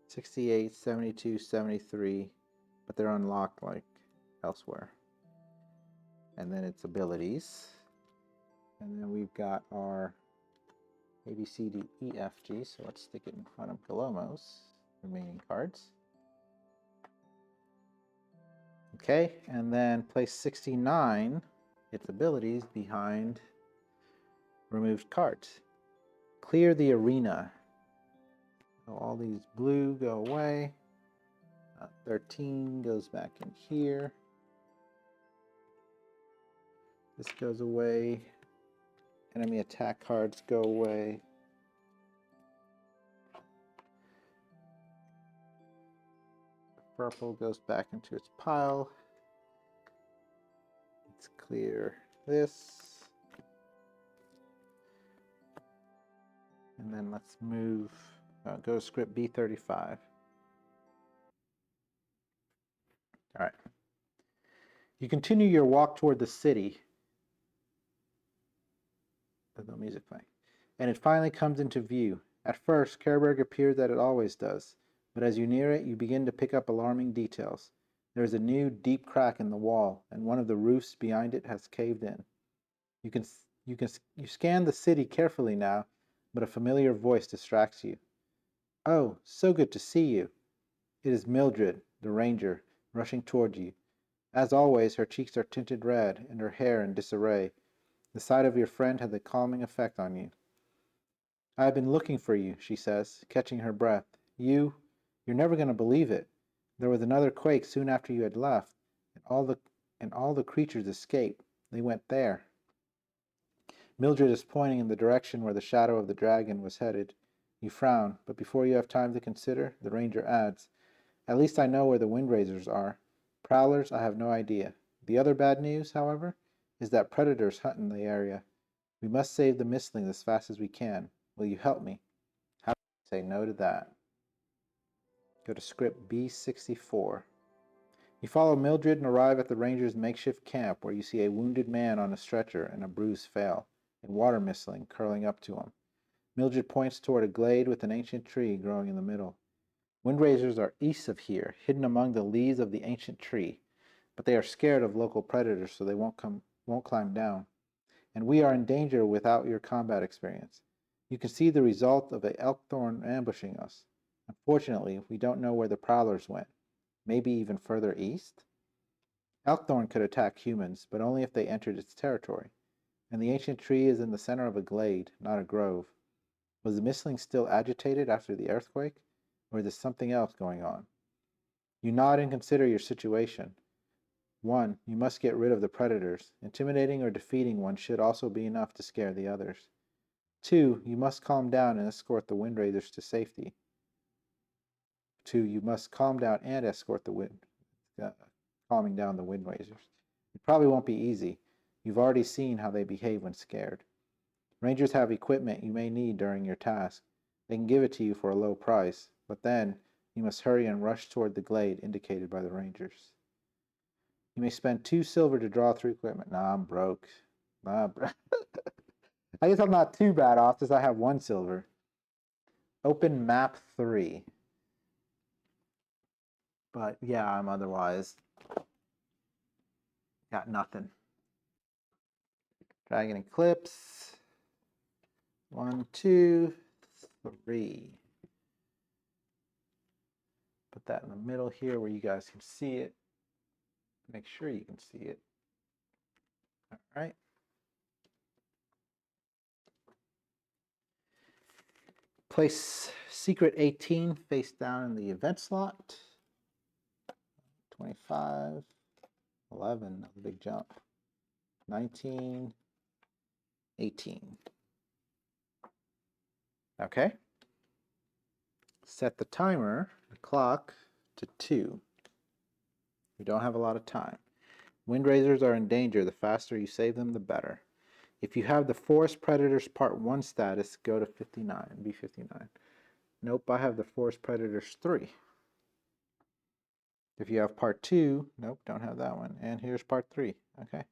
68, 72, 73. But they're unlocked like elsewhere. And then its abilities. And then we've got our A, B, C, D, E, F, G. So let's stick it in front of Galomo's remaining cards. Okay, and then place 69, its abilities, behind removed cards. Clear the arena. So all these blue go away. 13 goes back in here. This goes away. Enemy attack cards go away. Purple goes back into its pile. Let's clear this. And then let's move, go to script B35. All right. You continue your walk toward the city. There's no music playing. And it finally comes into view. At first, Kerberg appears as it always does, but as you near it, you begin to pick up alarming details. There is a new, deep crack in the wall, and one of the roofs behind it has caved in. You scan the city carefully now, but a familiar voice distracts you. Oh, so good to see you. It is Mildred, the ranger, rushing toward you. As always, her cheeks are tinted red, and her hair in disarray. The sight of your friend has a calming effect on you. I have been looking for you, she says, catching her breath. You're never going to believe it. There was another quake soon after you had left, and all the creatures escaped. They went there. Mildred is pointing in the direction where the shadow of the dragon was headed. You frown, but before you have time to consider, the ranger adds, At least I know where the wind razors are. Prowlers, I have no idea. The other bad news, however, is that predators hunt in the area. We must save the mistlings as fast as we can. Will you help me? How do I say no to that? Go to script B64. You follow Mildred and arrive at the Rangers' makeshift camp where you see a wounded man on a stretcher and a bruised Fail, and water mistling curling up to him. Mildred points toward a glade with an ancient tree growing in the middle. Windrazors are east of here, hidden among the leaves of the ancient tree, but they are scared of local predators, so they won't climb down. And we are in danger without your combat experience. You can see the result of a elkthorn ambushing us. Unfortunately, we don't know where the prowlers went. Maybe even further east? Elkthorn could attack humans, but only if they entered its territory. And the ancient tree is in the center of a glade, not a grove. Was the mistling still agitated after the earthquake? Or is there something else going on? You nod and consider your situation. 1. You must get rid of the predators. Intimidating or defeating one should also be enough to scare the others. 2. You must calm down and escort the windrazors to safety. 2. You must calm down and escort the calming down the windrazors. It probably won't be easy. You've already seen how they behave when scared. Rangers have equipment you may need during your task. They can give it to you for a low price, but then you must hurry and rush toward the glade indicated by the Rangers. You may spend 2 silver to draw 3 equipment. Nah, I'm broke. I guess I'm not too bad off since I have 1 silver. Open map 3. But yeah, I'm otherwise got nothing. Dragon Eclipse. 1, 2, 3. Put that in the middle here where you guys can see it. Make sure you can see it. All right. Place secret 18 face down in the event slot. 25, 11, that was a big jump. 19, 18. Okay. Set the timer, the clock, to 2. We don't have a lot of time. Windrazors are in danger. The faster you save them, the better. If you have the Forest Predators Part 1 status, go to 59, B59. Nope, I have the Forest Predators 3. If you have Part 2, nope, don't have that one. And here's Part 3, okay.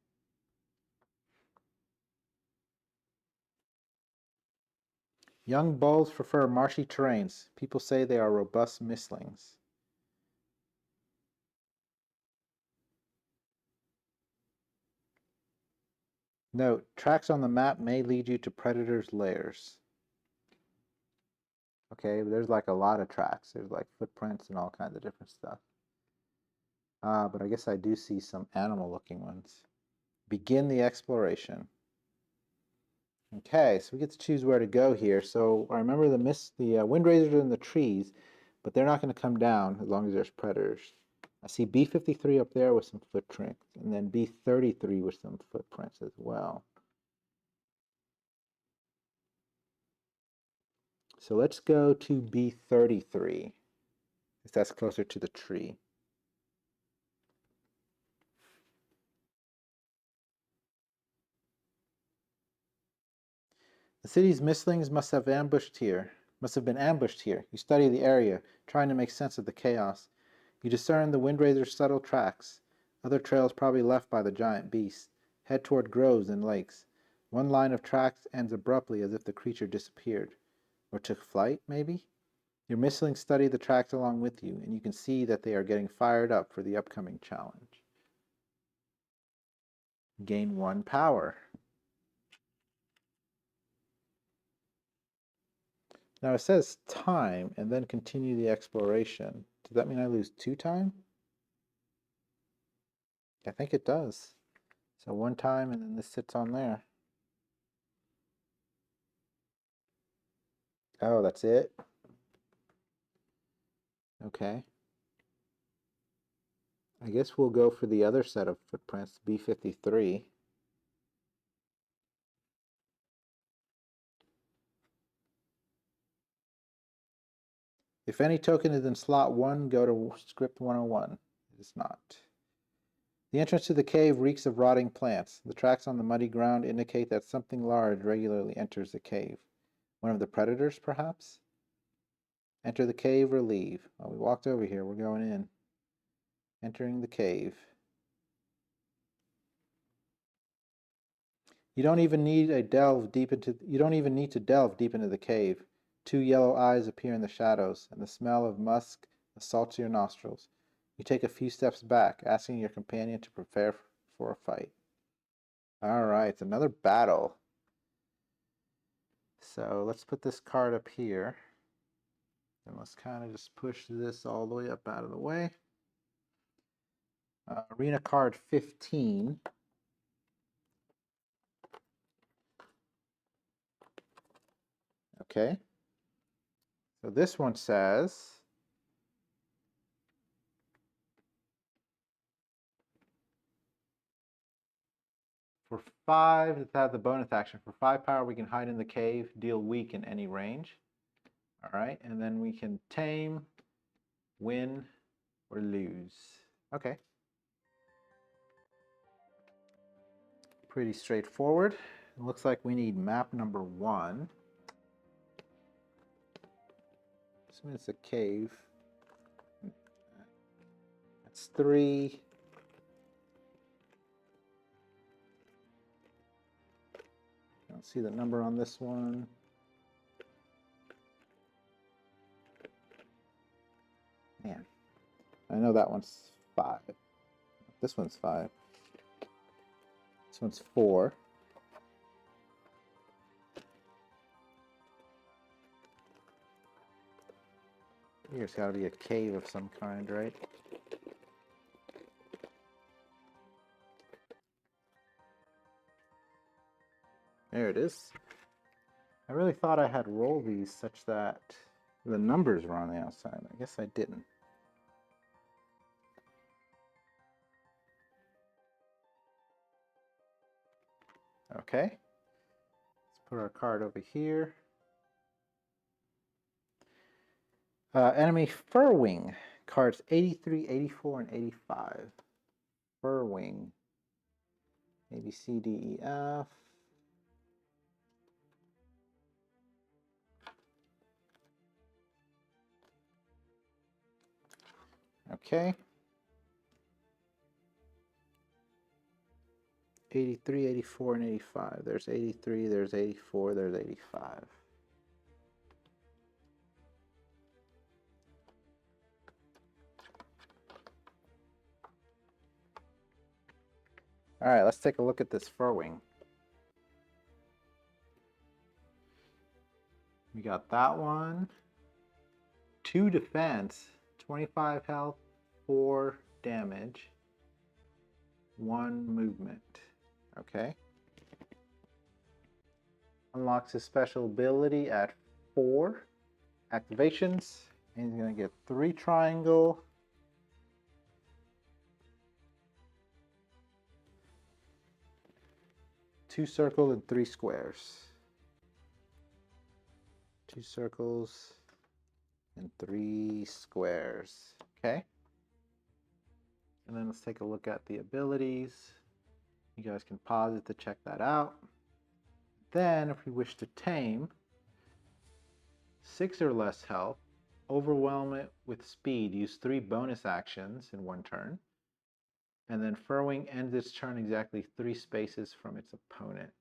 Young bulls prefer marshy terrains. People say they are robust mistlings. Note, tracks on the map may lead you to predators' lairs. Okay, there's like a lot of tracks. There's like footprints and all kinds of different stuff. But I guess I do see some animal-looking ones. Begin the exploration. Okay, so we get to choose where to go here. So I remember the windrazors are in the trees, but they're not going to come down as long as there's predators. I see B53 up there with some footprints, and then B33 with some footprints as well. So let's go to B33, if that's closer to the tree. The city's mistlings must have been ambushed here. You study the area, trying to make sense of the chaos. You discern the windrazor's subtle tracks. Other trails probably left by the giant beast. Head toward groves and lakes. One line of tracks ends abruptly as if the creature disappeared. Or took flight, maybe? Your mistlings study the tracks along with you, and you can see that they are getting fired up for the upcoming challenge. Gain 1 power. Now it says time and then continue the exploration. Does that mean I lose 2 time? I think it does. So 1 time and then this sits on there. Oh, that's it? Okay. I guess we'll go for the other set of footprints, B53. If any token is in slot 1, go to script 101. It is not. The entrance to the cave reeks of rotting plants. The tracks on the muddy ground indicate that something large regularly enters the cave. One of the predators, perhaps? Enter the cave or leave. Oh, we walked over here. We're going in. Entering the cave. You don't even need to delve deep into the cave. 2 yellow eyes appear in the shadows, and the smell of musk assaults your nostrils. You take a few steps back, asking your companion to prepare for a fight. Alright, it's another battle. So let's put this card up here. And let's kind of just push this all the way up out of the way. Arena card 15. Okay. So this one says, for 5, to have the bonus action. For 5 power, we can hide in the cave, deal weak in any range. Alright, and then we can tame, win, or lose. Okay. Pretty straightforward. It looks like we need map number 1. This means it's a cave. That's 3. I don't see the number on this one. Man, I know that one's 5. This one's 5. This one's 4. Here's got to be a cave of some kind, right? There it is. I really thought I had rolled these such that the numbers were on the outside. I guess I didn't. Okay. Let's put our card over here. Enemy Furwing. Cards 83, 84, and 85. Furwing. A, B, C, D, E, F. Okay. 83, 84, and 85. There's 83, there's 84, there's 85. All right, let's take a look at this Furwing. We got that one. 2 defense, 25 health, 4 damage, 1 movement. Okay. Unlocks his special ability at 4 activations. And he's going to get 3 triangle. 2 circle and 3 squares. 2 circles and 3 squares. Okay. And then let's take a look at the abilities. You guys can pause it to check that out. Then, if we wish to tame, 6 or less health, overwhelm it with speed, use 3 bonus actions in 1 turn. And then Furwing ends its turn exactly 3 spaces from its opponent.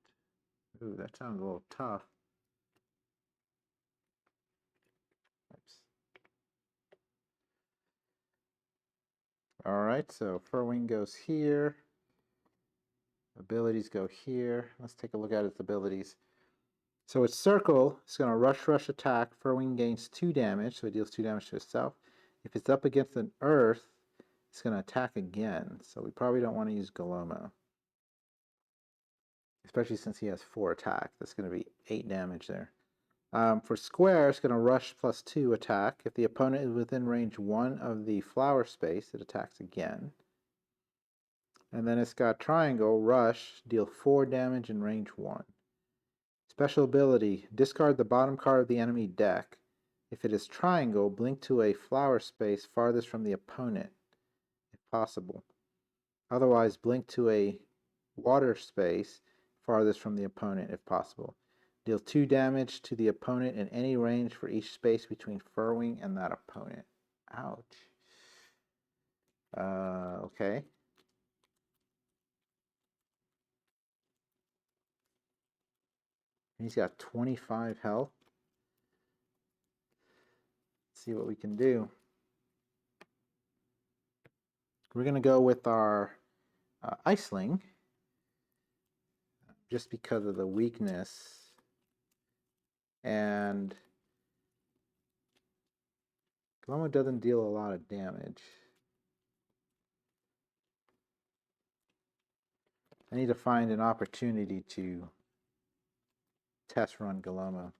Ooh, that sounds a little tough. Oops. Alright, so Furwing goes here. Abilities go here. Let's take a look at its abilities. So its circle is going to rush attack. Furwing gains 2 damage, so it deals 2 damage to itself. If it's up against an earth, it's going to attack again. So we probably don't want to use Galomo. Especially since he has 4 attack. That's going to be 8 damage there. For square, it's going to rush plus 2 attack. If the opponent is within range 1 of the flower space, it attacks again. And then it's got triangle, rush, deal 4 damage in range 1. Special ability, discard the bottom card of the enemy deck. If it is triangle, blink to a flower space farthest from the opponent, if possible. Otherwise, blink to a water space farthest from the opponent, if possible. Deal 2 damage to the opponent in any range for each space between Furwing and that opponent. Ouch. Okay. He's got 25 health. Let's see what we can do. We're going to go with our Iceling, just because of the weakness. And Gloma doesn't deal a lot of damage. I need to find an opportunity to test run Gloma.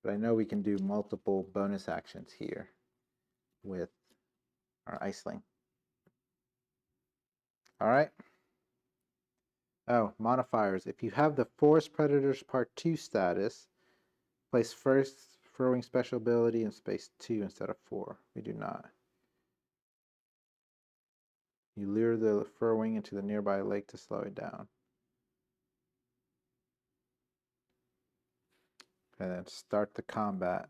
But I know we can do multiple bonus actions here with our Iceling. Alright. Oh, modifiers. If you have the Forest Predators Part 2 status, place first Furrowing special ability in space 2 instead of 4. We do not. You lure the Furrowing into the nearby lake to slow it down. And then start the combat.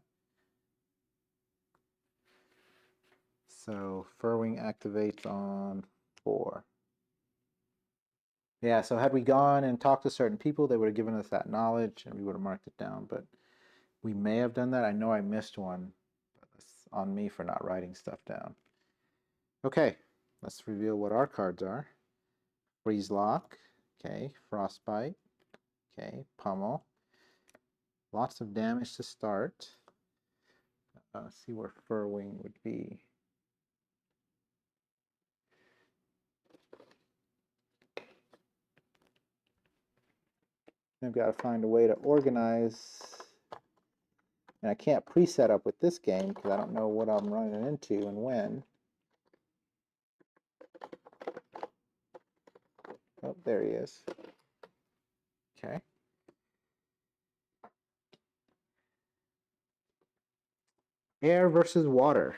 So Furrowing activates on 4. Yeah, so had we gone and talked to certain people, they would have given us that knowledge and we would have marked it down, but we may have done that. I know I missed one. But it's on me for not writing stuff down. Okay, let's reveal what our cards are. Freeze Lock, okay, Frostbite, okay, Pummel. Lots of damage to start. See where Furwing would be. I've got to find a way to organize. And I can't preset up with this game because I don't know what I'm running into and when. Oh, there he is. Okay. Air versus water.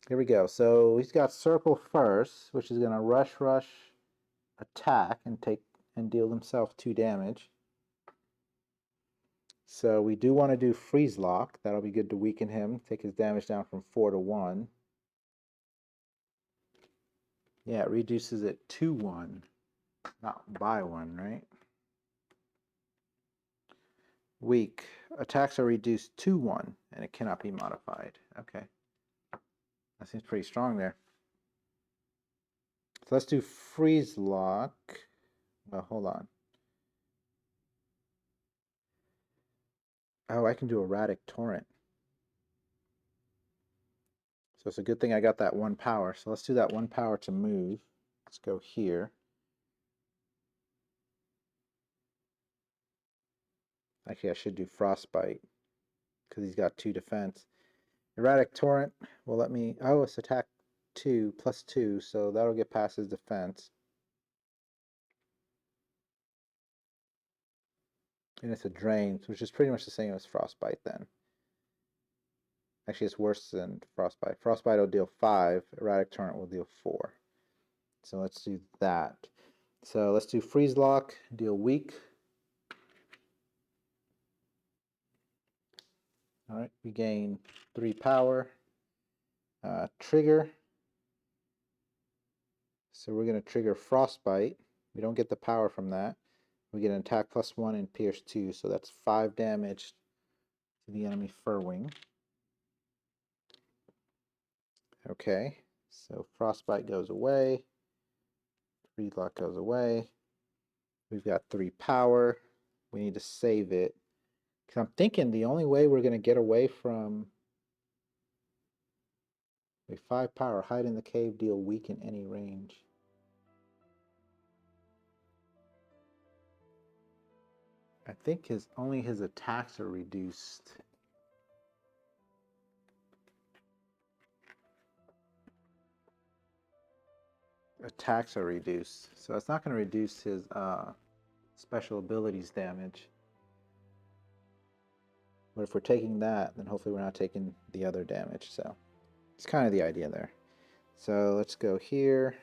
Here we go. So he's got circle first, which is going to rush, attack, and deal himself 2 damage. So we do want to do freeze lock. That'll be good to weaken him, take his damage down from 4 to 1. Yeah, it reduces it to 1, not by 1, right? Weak. Attacks are reduced to 1, and it cannot be modified. Okay. That seems pretty strong there. So let's do freeze lock. Well, hold on. Oh, I can do erratic torrent. So it's a good thing I got that 1 power. So let's do that 1 power to move. Let's go here. Actually, I should do frostbite because he's got 2 defense. Erratic torrent will let me. Oh, it's attack 2 plus 2, so that'll get past his defense. And it's a drain, which is pretty much the same as frostbite then. Actually, it's worse than frostbite. Frostbite will deal 5. Erratic torrent will deal 4. So let's do that. So let's do freeze lock, deal weak. All right, we gain 3 power. Trigger. So we're going to trigger frostbite. We don't get the power from that. We get an attack plus 1 and pierce 2, so that's 5 damage to the enemy Furwing. Okay, so frostbite goes away. Freeze lock goes away. We've got 3 power. We need to save it. Because I'm thinking the only way we're going to get away from a 5 power, hide in the cave, deal weak in any range. I think only his attacks are reduced. Attacks are reduced, so it's not going to reduce his special abilities damage. But if we're taking that, then hopefully we're not taking the other damage. So it's kind of the idea there. So let's go here,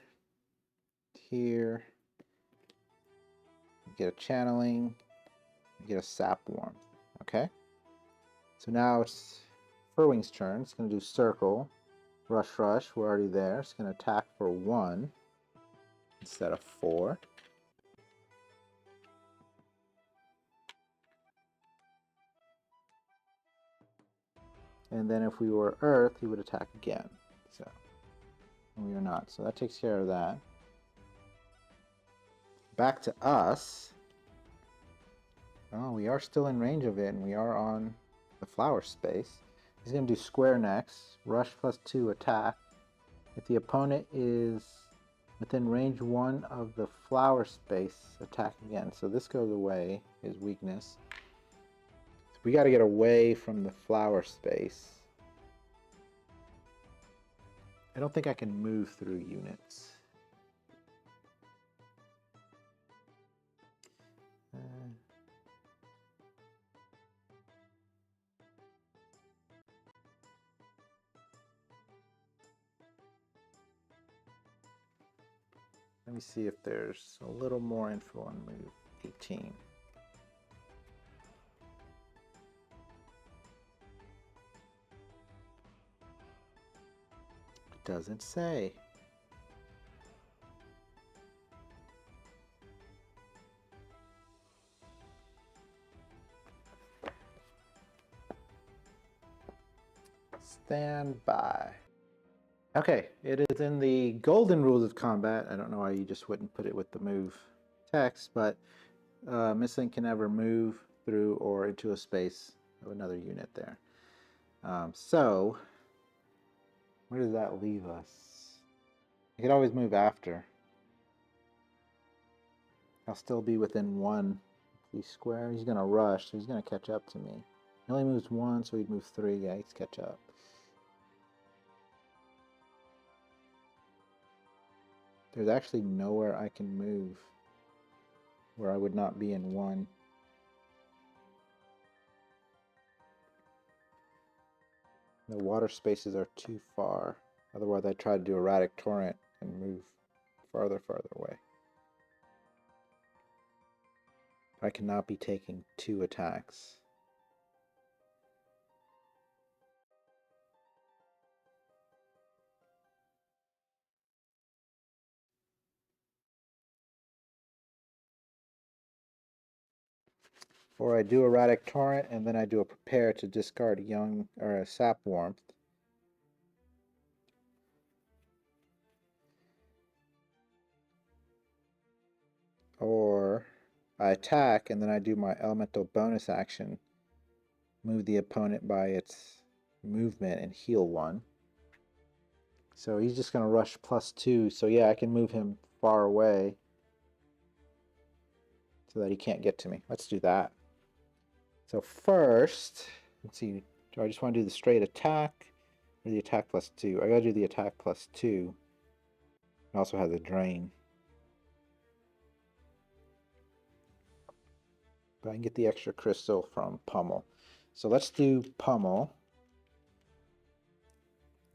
here, get a channeling, get a sap warmth. Okay. So now it's Furwing's turn. It's going to do circle, rush, rush. We're already there. It's going to attack for 1 instead of 4. And then if we were Earth, he would attack again. So we are not. So that takes care of that. Back to us. Oh, we are still in range of it, and we are on the flower space. He's going to do square next. Rush +2 attack. If the opponent is within range 1 of the flower space, attack again. So this goes away, his weakness. So we got to get away from the flower space. I don't think I can move through units. Let me see if there's a little more info on move 18. It doesn't say. Stand by. Okay, it is in the golden rules of combat. I don't know why you just wouldn't put it with the move text, but Missling can never move through or into a space of another unit there. So, where does that leave us? I could always move after. I'll still be within 1. He's square. He's going to rush, so he's going to catch up to me. He only moves 1, so he'd move 3. Yeah, he's catch up. There's actually nowhere I can move where I would not be in 1. The water spaces are too far. Otherwise, I'd try to do erratic torrent and move farther away. I cannot be taking 2 attacks. Or I do erratic torrent and then I do a prepare to discard young or a sap warmth. Or I attack and then I do my elemental bonus action, move the opponent by its movement and heal 1. So he's just going to rush +2. So yeah, I can move him far away so that he can't get to me. Let's do that. So first, let's see, do I just want to do the straight attack or the attack +2? I gotta do the attack +2. It also has a drain. But I can get the extra crystal from Pummel. So let's do Pummel.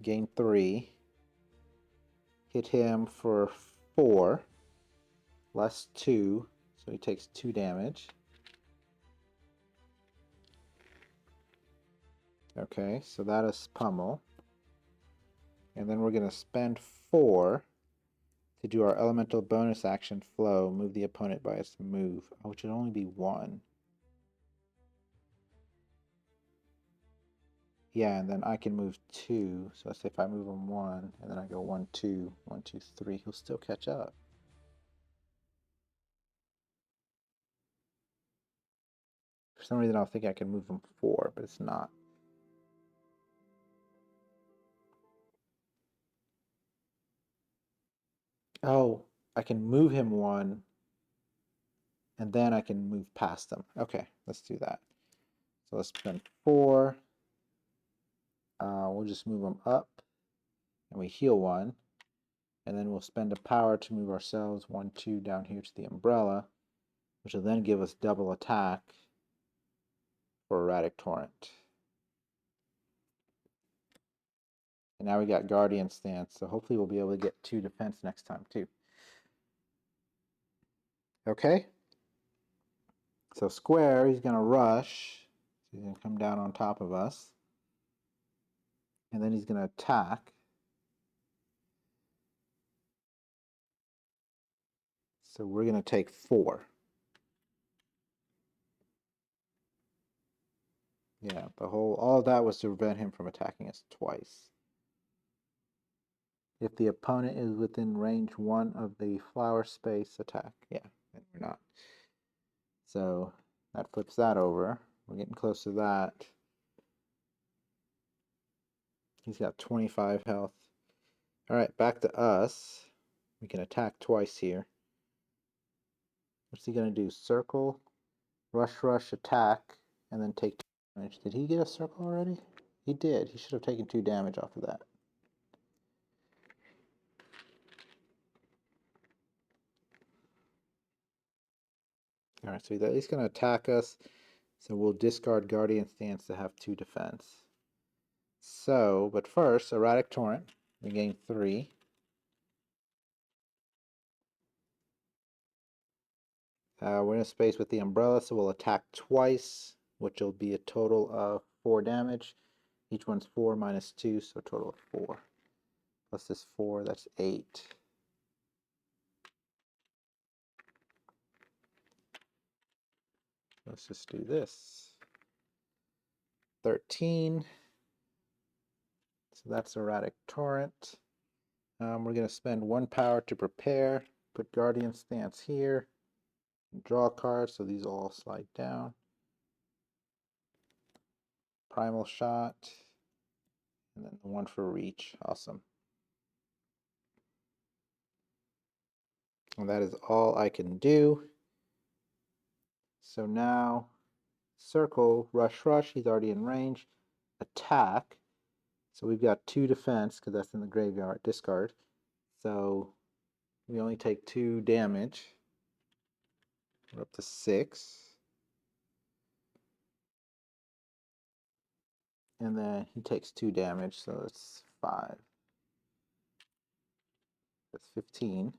Gain 3. Hit him for 4. Less 2. So he takes 2 damage. Okay, so that is Pummel. And then we're going to spend 4 to do our elemental bonus action flow, move the opponent by its move, which would only be 1. Yeah, and then I can move 2. So let's say if I move him 1, and then I go 1, 2, 1, 2, 3, he'll still catch up. For some reason, I think I can move him 4, but it's not. Oh, I can move him 1, and then I can move past them. Okay, let's do that. So let's spend 4. We'll just move him up, and we heal 1. And then we'll spend a power to move ourselves 1, 2 down here to the umbrella, which will then give us double attack for Erratic Torrent. And now we got Guardian Stance, so hopefully we'll be able to get 2 defense next time too. Okay. So square, he's going to rush. So he's going to come down on top of us. And then he's going to attack. So we're going to take 4. Yeah, all of that was to prevent him from attacking us twice. If the opponent is within range 1 of the flower space, attack. Yeah, and we're not. So that flips that over. We're getting close to that. He's got 25 health. All right, back to us. We can attack twice here. What's he going to do? Circle, rush, attack, and then take 2 damage. Did he get a circle already? He did. He should have taken 2 damage off of that. All right, so he's at least going to attack us. So we'll discard Guardian Stance to have 2 defense. So, but first, Erratic Torrent. We gain 3. We're in a space with the umbrella, so we'll attack twice, which will be a total of 4 damage. Each one's 4 minus 2, so a total of 4. Plus this 4, that's 8. Let's just do this. 13. So that's Erratic Torrent. We're going to spend 1 power to prepare. Put Guardian Stance here. Draw a card, so these all slide down. Primal Shot. And then the 1 for reach. Awesome. And that is all I can do. So now, circle, rush, he's already in range. Attack. So we've got 2 defense, because that's in the graveyard, discard. So we only take 2 damage. We're up to 6. And then he takes 2 damage, so that's 5. That's 15.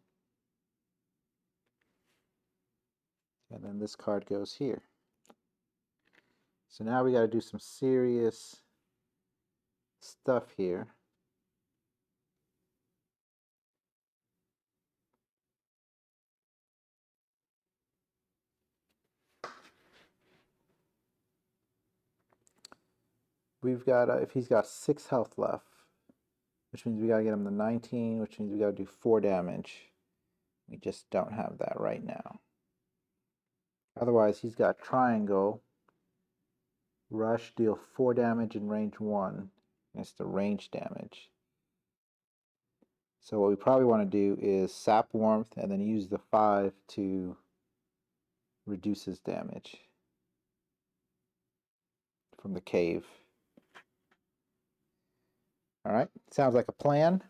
And then this card goes here. So now we got to do some serious stuff here. We've got, if he's got 6 health left, which means we got to get him to 19, which means we got to do 4 damage. We just don't have that right now. Otherwise, he's got triangle, rush, deal 4 damage in range 1. It's the range damage. So what we probably want to do is sap warmth and then use the 5 to reduce his damage from the cave. All right, sounds like a plan.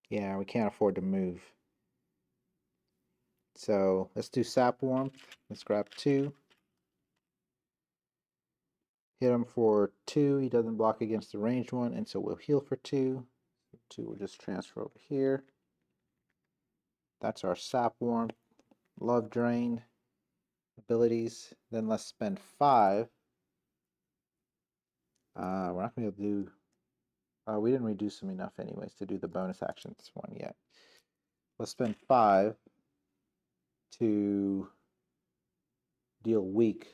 Yeah, we can't afford to move. So let's do sap warmth. Let's grab 2. Hit him for 2. He doesn't block against the ranged one, and so we'll heal for 2. 2 will just transfer over here. That's our sap warmth. Love drain abilities. Then let's spend 5. We're not going to be able to do. We didn't reduce them enough anyways to do the bonus actions one yet. Let's spend 5 to deal weak.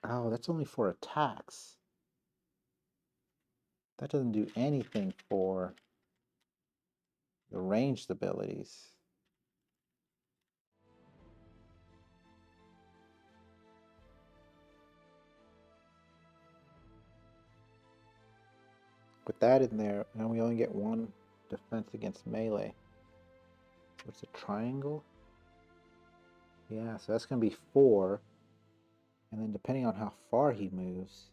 Oh, that's only for attacks. That doesn't do anything for the ranged abilities. Put that in there, and we only get 1 defense against melee. So it's a triangle? Yeah, so that's going to be 4. And then depending on how far he moves.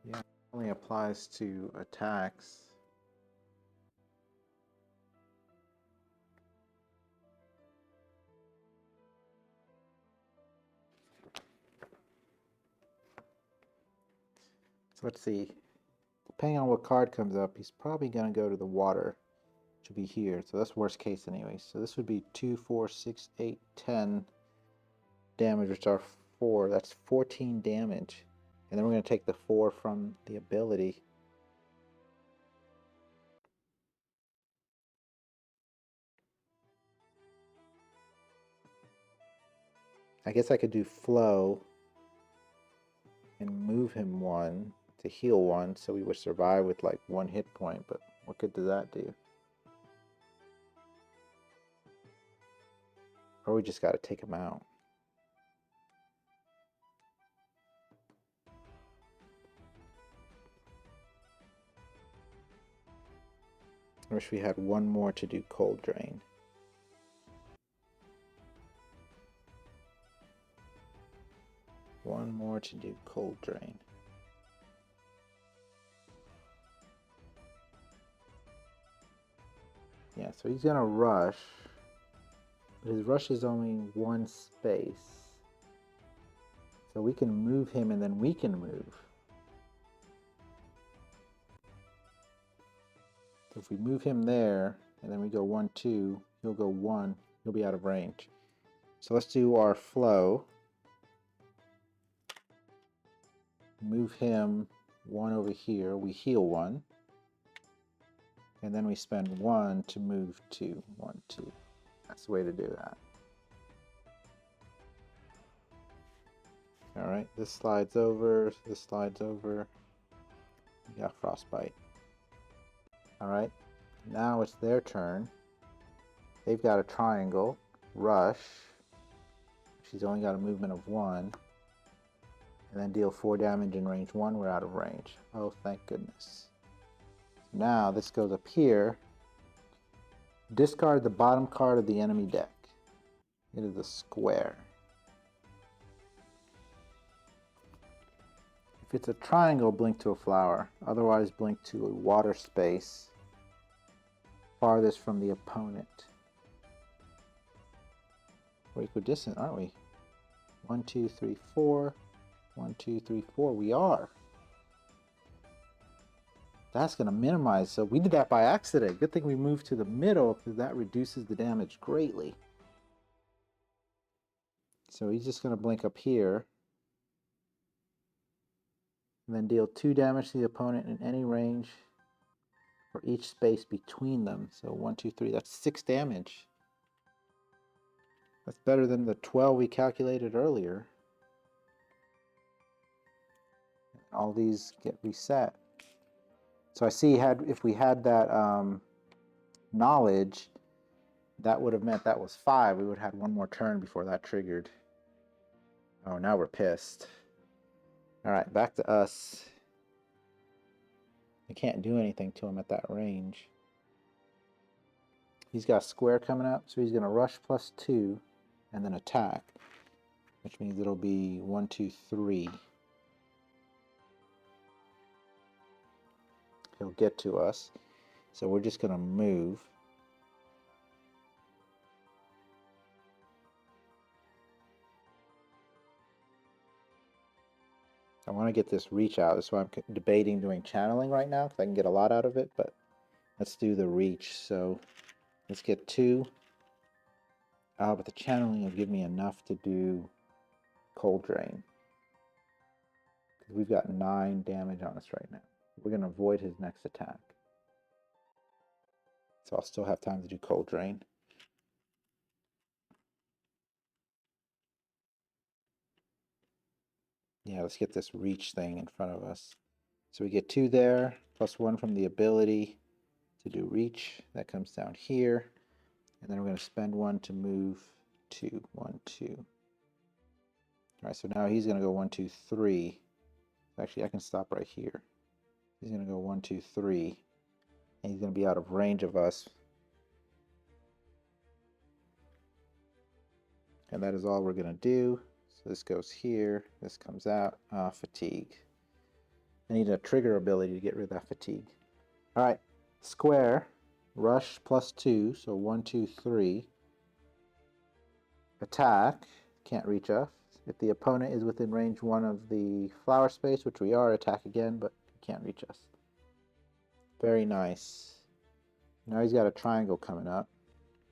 Yeah, it only applies to attacks. Let's see. Depending on what card comes up, he's probably going to go to the water, which will be here. So that's worst case anyway. So this would be 2, 4, 6, 8, 10 damage, which are 4. That's 14 damage. And then we're going to take the 4 from the ability. I guess I could do flow and move him 1 to heal 1, so we would survive with like 1 hit point, but what good does that do? Or we just got to take him out. I wish we had 1 more to do cold drain. One more to do cold drain. Yeah, so he's gonna rush. But his rush is only 1 space. So we can move him and then we can move. So if we move him there and then we go 1, 2, he'll go 1, he'll be out of range. So let's do our flow. Move him 1 over here, we heal 1. And then we spend 1 to move 2. 1, 2. That's the way to do that. Alright, this slides over, this slides over. We got frostbite. Alright, now it's their turn. They've got a triangle, rush. She's only got a movement of 1. And then deal 4 damage in range 1. We're out of range. Oh, thank goodness. Now this goes up here. Discard the bottom card of the enemy deck. It is a square. If it's a triangle, blink to a flower. Otherwise, blink to a water space farthest from the opponent. We're equidistant, aren't we? 1, 2, 3, 4. 1, 2, 3, 4. We are. That's going to minimize. So we did that by accident. Good thing we moved to the middle because that reduces the damage greatly. So he's just going to blink up here. And then deal 2 damage to the opponent in any range for each space between them. So 1, 2, 3. That's 6 damage. That's better than the 12 we calculated earlier. All these get reset. So I see if we had that knowledge, that would have meant that was 5. We would have had 1 more turn before that triggered. Oh, now we're pissed. Alright, back to us. I can't do anything to him at that range. He's got a square coming up, so he's going to rush +2 and then attack, which means it'll be 1, 2, 3. He'll get to us, so we're just going to move. I want to get this reach out. That's why I'm debating doing channeling right now, because I can get a lot out of it, but let's do the reach. So let's get 2. But the channeling will give me enough to do cold drain. Because we've got 9 damage on us right now. We're going to avoid his next attack. So I'll still have time to do cold drain. Yeah, let's get this reach thing in front of us. So we get 2 there, +1 from the ability to do reach. That comes down here. And then we're going to spend 1 to move 2. 1, 2. All right, so now he's going to go 1, 2, 3. Actually, I can stop right here. He's going to go 1, 2, 3. And he's going to be out of range of us. And that is all we're going to do. So this goes here. This comes out. Fatigue. I need a trigger ability to get rid of that fatigue. All right, square. Rush +2, so 1, 2, 3. Attack, can't reach us. If the opponent is within range 1 of the flower space, which we are, attack again, but he can't reach us. Very nice. Now he's got a triangle coming up,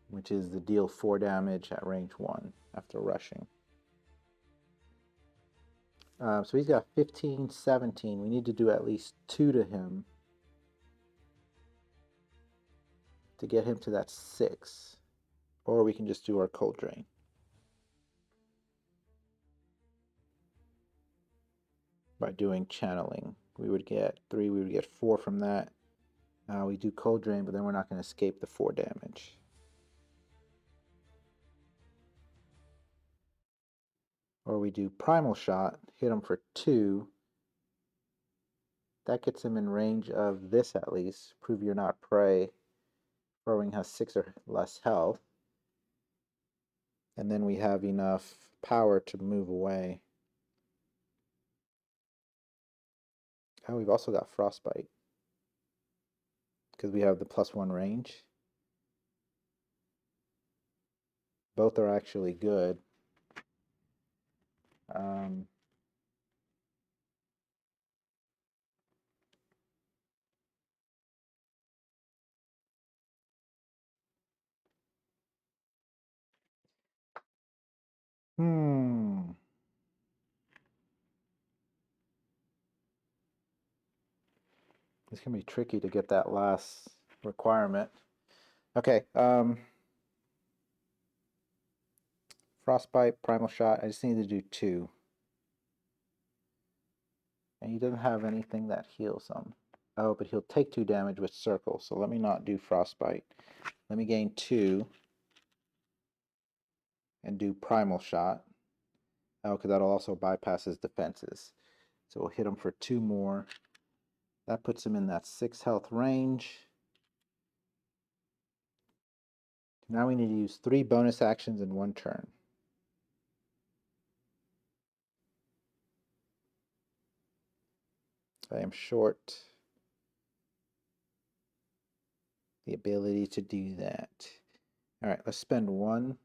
which is the deal 4 damage at range 1 after rushing. So he's got 15, 17. We need to do at least 2 to him to get him to that 6. Or we can just do our Cold Drain. By doing channeling. We would get 3, we would get 4 from that. We do Cold Drain, but then we're not going to escape the 4 damage. Or we do Primal Shot, hit him for 2. That gets him in range of this at least. Prove You're Not Prey. Throwing has 6 or less health. And then we have enough power to move away. Oh, we've also got Frostbite. Because we have the +1 range. Both are actually good. It's going to be tricky to get that last requirement. Okay. Frostbite, Primal Shot. I just need to do 2. And he doesn't have anything that heals him. Oh, but he'll take 2 damage with Circle. So let me not do Frostbite. Let me gain 2. And do Primal Shot. Oh, because that'll also bypass his defenses. So we'll hit him for 2 more. That puts him in that 6 health range. Now we need to use 3 bonus actions in 1 turn. I am short the ability to do that. Alright, let's spend 1.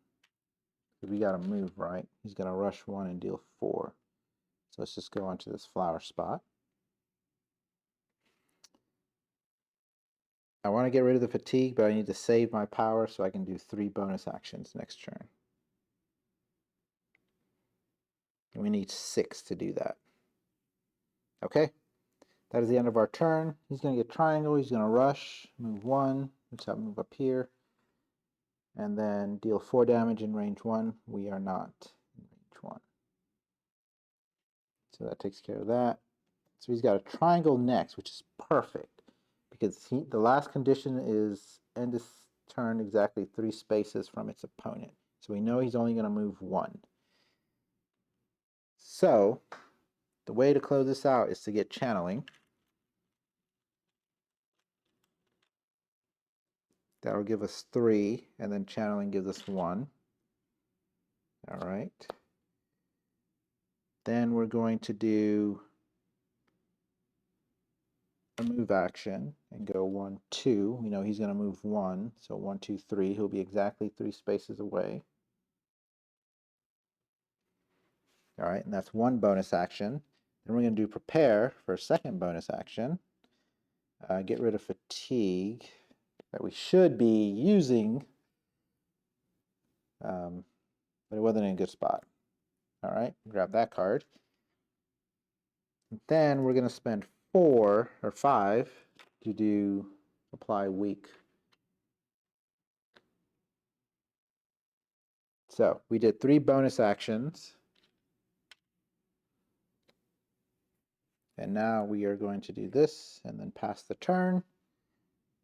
We gotta move, right? He's gonna rush 1 and deal 4. So let's just go onto this flower spot. I want to get rid of the fatigue, but I need to save my power so I can do 3 bonus actions next turn. And we need 6 to do that. Okay, that is the end of our turn. He's going to get triangle, he's going to rush, move 1, let's have him move up here, and then deal 4 damage in range 1. We are not in range 1. So that takes care of that. So he's got a triangle next, which is perfect, because the last condition is end this turn exactly 3 spaces from its opponent. So we know he's only going to move 1. So the way to close this out is to get channeling. That'll give us 3, and then channeling gives us 1. All right. Then we're going to do a move action and go 1, 2. We know he's going to move 1, so 1, 2, 3. He'll be exactly 3 spaces away. All right, and that's 1 bonus action. Then we're going to do prepare for a 2nd bonus action. Get rid of fatigue that we should be using, but it wasn't in a good spot. All right, grab that card. And then we're going to spend 4 or 5 to do apply weak. So we did 3 bonus actions. And now we are going to do this and then pass the turn.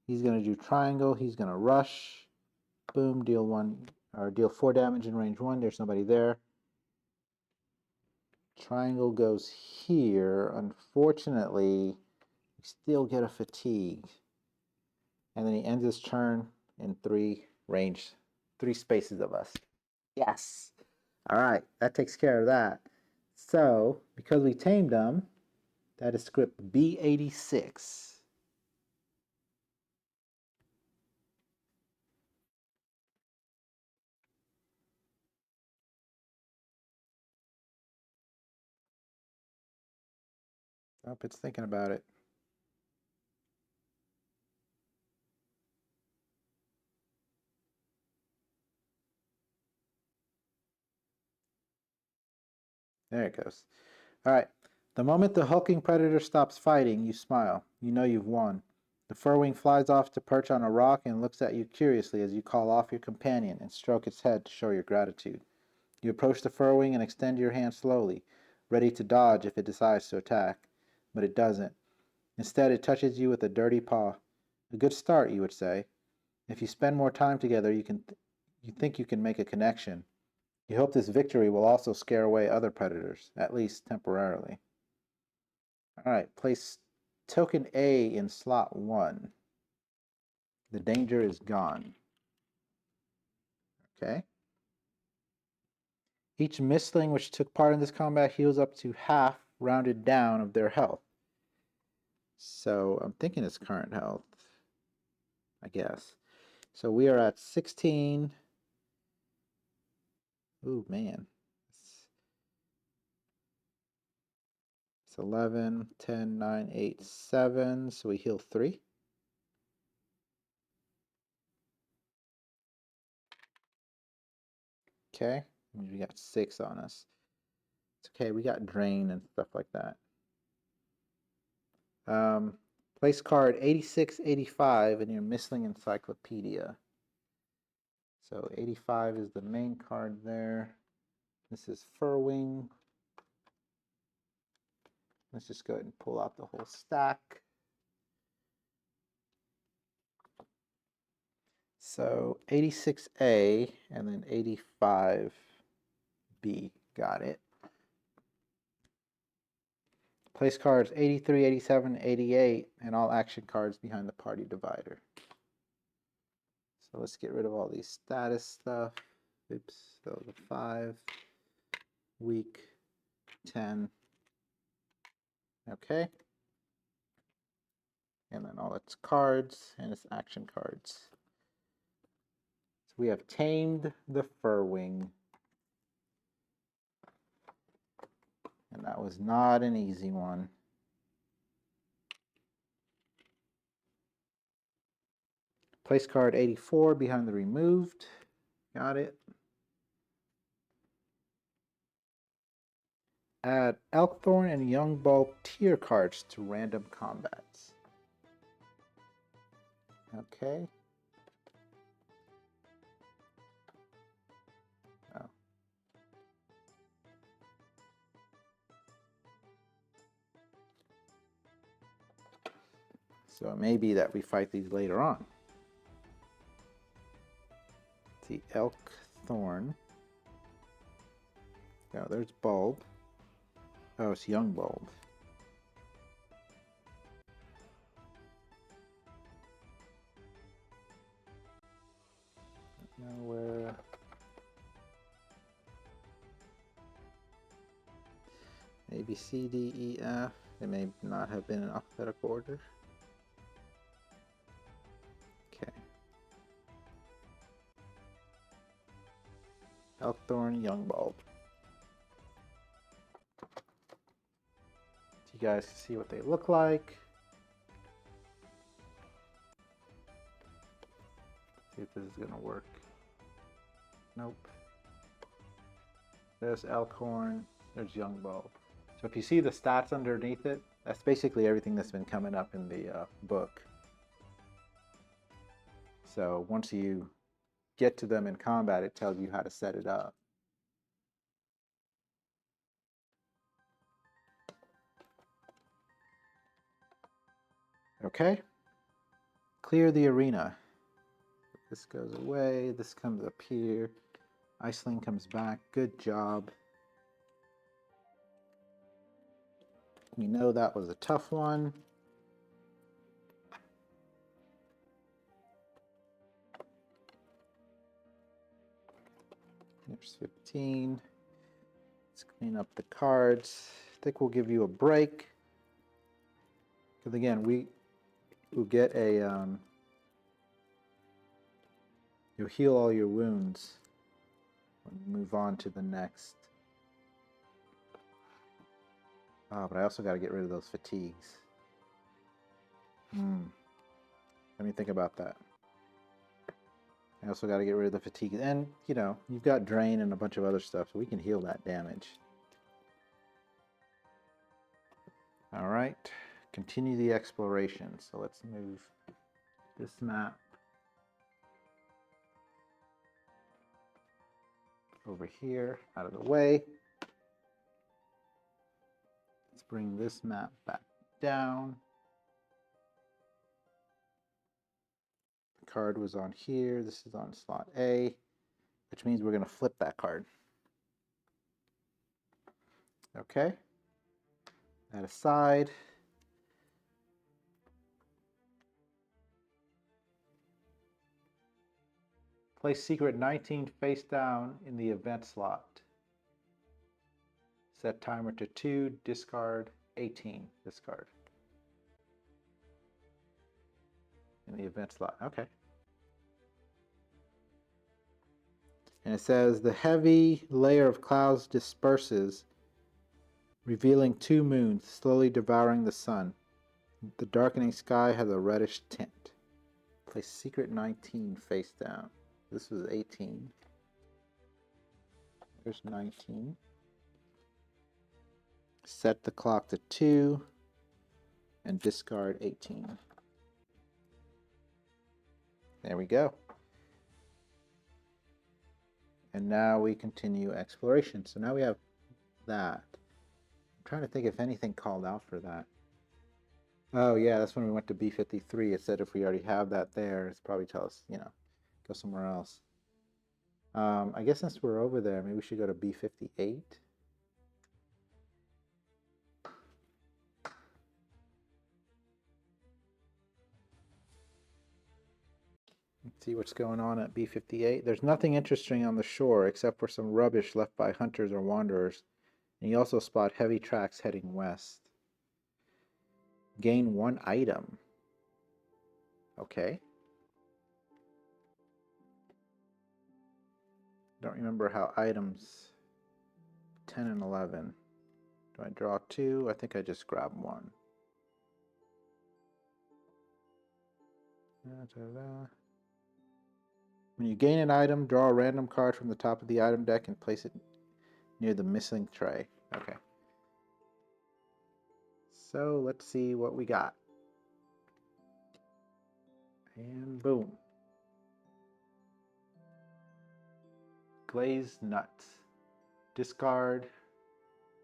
He's going to do triangle. He's going to rush. Boom, deal 4 damage in range 1. There's nobody there. Triangle goes here. Unfortunately, we still get a fatigue. And then he ends his turn in 3 spaces of us. Yes. All right, that takes care of that. So, because we tamed him, that is script B86. Oh, it's thinking about it. There it goes. All right. The moment the hulking predator stops fighting, you smile. You know you've won. The furwing flies off to perch on a rock and looks at you curiously as you call off your companion and stroke its head to show your gratitude. You approach the furwing and extend your hand slowly, ready to dodge if it decides to attack. But it doesn't. Instead, it touches you with a dirty paw. A good start, you would say. If you spend more time together, you think you can make a connection. You hope this victory will also scare away other predators, at least temporarily. All right, place token A in slot 1. The danger is gone. Okay. Each Mistling which took part in this combat heals up to half, rounded down, of their health. So I'm thinking it's current health, I guess. So we are at 16. Ooh, man. It's 11, 10, 9, 8, 7. So we heal 3. Okay. We got 6 on us. It's okay. We got drain and stuff like that. Place card 8685 in your Mistling Encyclopedia. So 85 is the main card there. This is Furwing. Let's just go ahead and pull out the whole stack. So 86A and then 85B. Got it. Place cards 83, 87, 88, and all action cards behind the party divider. So let's get rid of all these status stuff. Oops, so the 5, weak, 10. Okay. And then all its cards and its action cards. So we have tamed the Furwing. And that was not an easy one. Place card 84 behind the removed. Got it. Add Elkthorn and Youngbulb tier cards to random combats. Okay. Oh. So it may be that we fight these later on. The Elkthorn. Oh, there's Bulb. Oh, it's Youngbulb. Nowhere. Maybe C, D, E, F. They may not have been in alphabetical order. Okay. Elkthorn, Youngbulb. So you guys can see what they look like. See if this is gonna work. Nope. There's Elkhorn, there's Youngbulb. So if you see the stats underneath it, that's basically everything that's been coming up in the book. So once you get to them in combat, it tells you how to set it up. Okay. Clear the arena. This goes away, this comes up here. Iceling comes back, good job. We know that was a tough one. There's 15. Let's clean up the cards. I think we'll give you a break. Because again, we will get a, you'll heal all your wounds and move on to the next. Oh, but I also got to get rid of those fatigues. Let me think about that. I also got to get rid of the fatigue. And, you know, you've got drain and a bunch of other stuff, so we can heal that damage. All right. Continue the exploration. So let's move this map over here out of the way. Let's bring this map back down. The card was on here. This is on slot A, which means we're going to flip that card. Okay. That aside. Place secret 19 face down in the event slot. Set timer to 2, discard 18, discard. In the event slot, okay. And it says, the heavy layer of clouds disperses, revealing 2 moons, slowly devouring the sun. The darkening sky has a reddish tint. Place secret 19 face down. This was 18. There's 19. Set the clock to 2 and discard 18. There we go. And now we continue exploration. So now we have that. I'm trying to think if anything called out for that. Oh yeah, that's when we went to B53. It said if we already have that there, it's probably tell us, you know, go somewhere else. I guess since we're over there, maybe we should go to B58. Let's see what's going on at B58. There's nothing interesting on the shore except for some rubbish left by hunters or wanderers. And you also spot heavy tracks heading west. Gain 1 item. Okay. Don't remember how items 10 and 11. Do I draw 2? I think I just grab 1. When you gain an item, draw a random card from the top of the item deck and place it near the missing tray. Okay. So let's see what we got. And boom. Glazed nuts. Discard.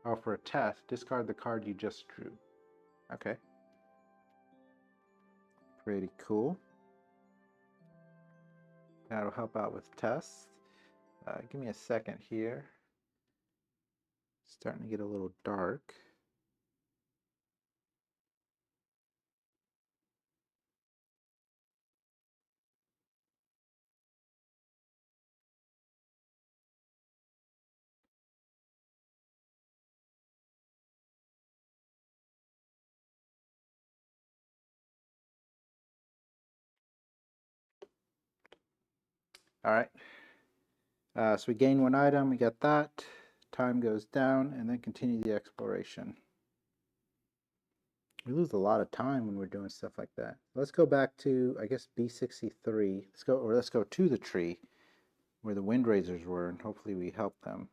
Oh, for a test, discard the card you just drew. Okay. Pretty cool. That'll help out with tests. Give me a second here. It's starting to get a little dark. All right. So we gain 1 item, we got that. Time goes down, and then continue the exploration. We lose a lot of time when we're doing stuff like that. Let's go back to, I guess, B63. Let's go to the tree where the wind razors were, and hopefully we help them.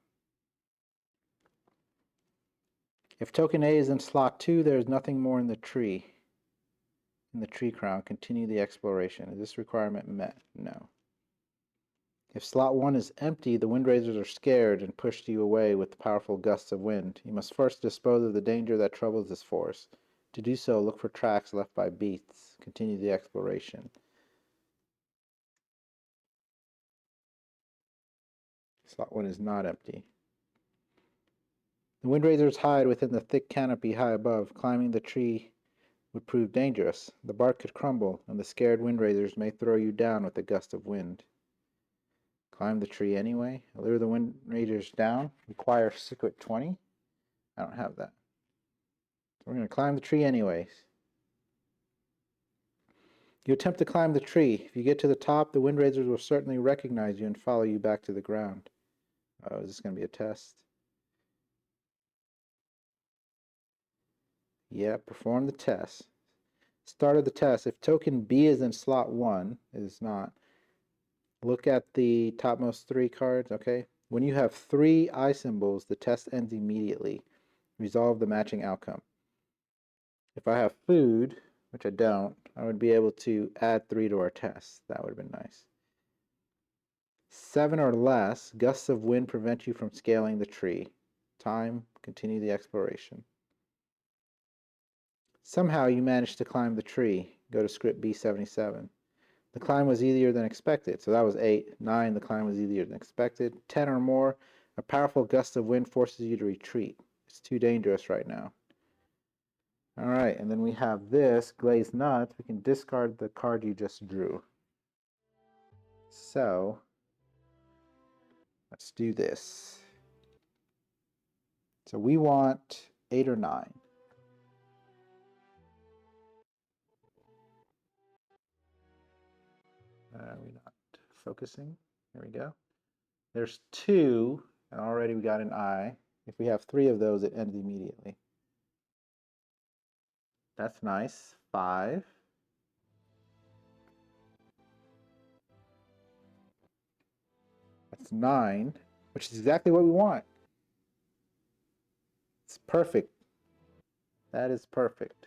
If token A is in slot 2, there is nothing more in the tree. In the tree crown, continue the exploration. Is this requirement met? No. If slot 1 is empty, the wind razors are scared and push you away with powerful gusts of wind. You must first dispose of the danger that troubles this forest. To do so, look for tracks left by beasts. Continue the exploration. Slot 1 is not empty. The wind razors hide within the thick canopy high above. Climbing the tree would prove dangerous. The bark could crumble, and the scared wind razors may throw you down with a gust of wind. Climb the tree anyway. Lure the wind razors down. Require secret 20. I don't have that. So we're going to climb the tree anyways. You attempt to climb the tree. If you get to the top, the wind razors will certainly recognize you and follow you back to the ground. Oh, is this going to be a test? Yeah, perform the test. Start of the test. If token B is in slot 1, it is not. Look at the topmost 3 cards, okay? When you have 3 I symbols, the test ends immediately. Resolve the matching outcome. If I have food, which I don't, I would be able to add 3 to our test. That would have been nice. 7 or less, gusts of wind prevent you from scaling the tree. Time, continue the exploration. Somehow you managed to climb the tree. Go to script B77. The climb was easier than expected. So that was 8. 9, the climb was easier than expected. 10 or more, a powerful gust of wind forces you to retreat. It's too dangerous right now. All right, and then we have this, glazed nuts. We can discard the card you just drew. So, let's do this. So we want 8 or 9. We're not focusing. There we go. There's 2, and already we got an I. If we have 3 of those, it ends immediately. That's nice. 5. That's 9, which is exactly what we want. It's perfect. That is perfect.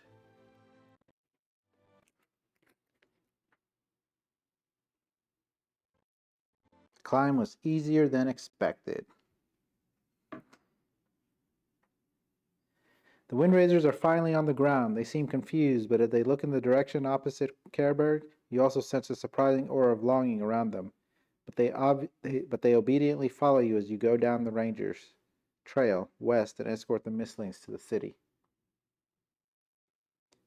Climb was easier than expected. The Windrazers are finally on the ground. They seem confused, but as they look in the direction opposite Kerberg, you also sense a surprising aura of longing around them. But they obediently follow you as you go down the Rangers' trail west and escort the mistlings to the city.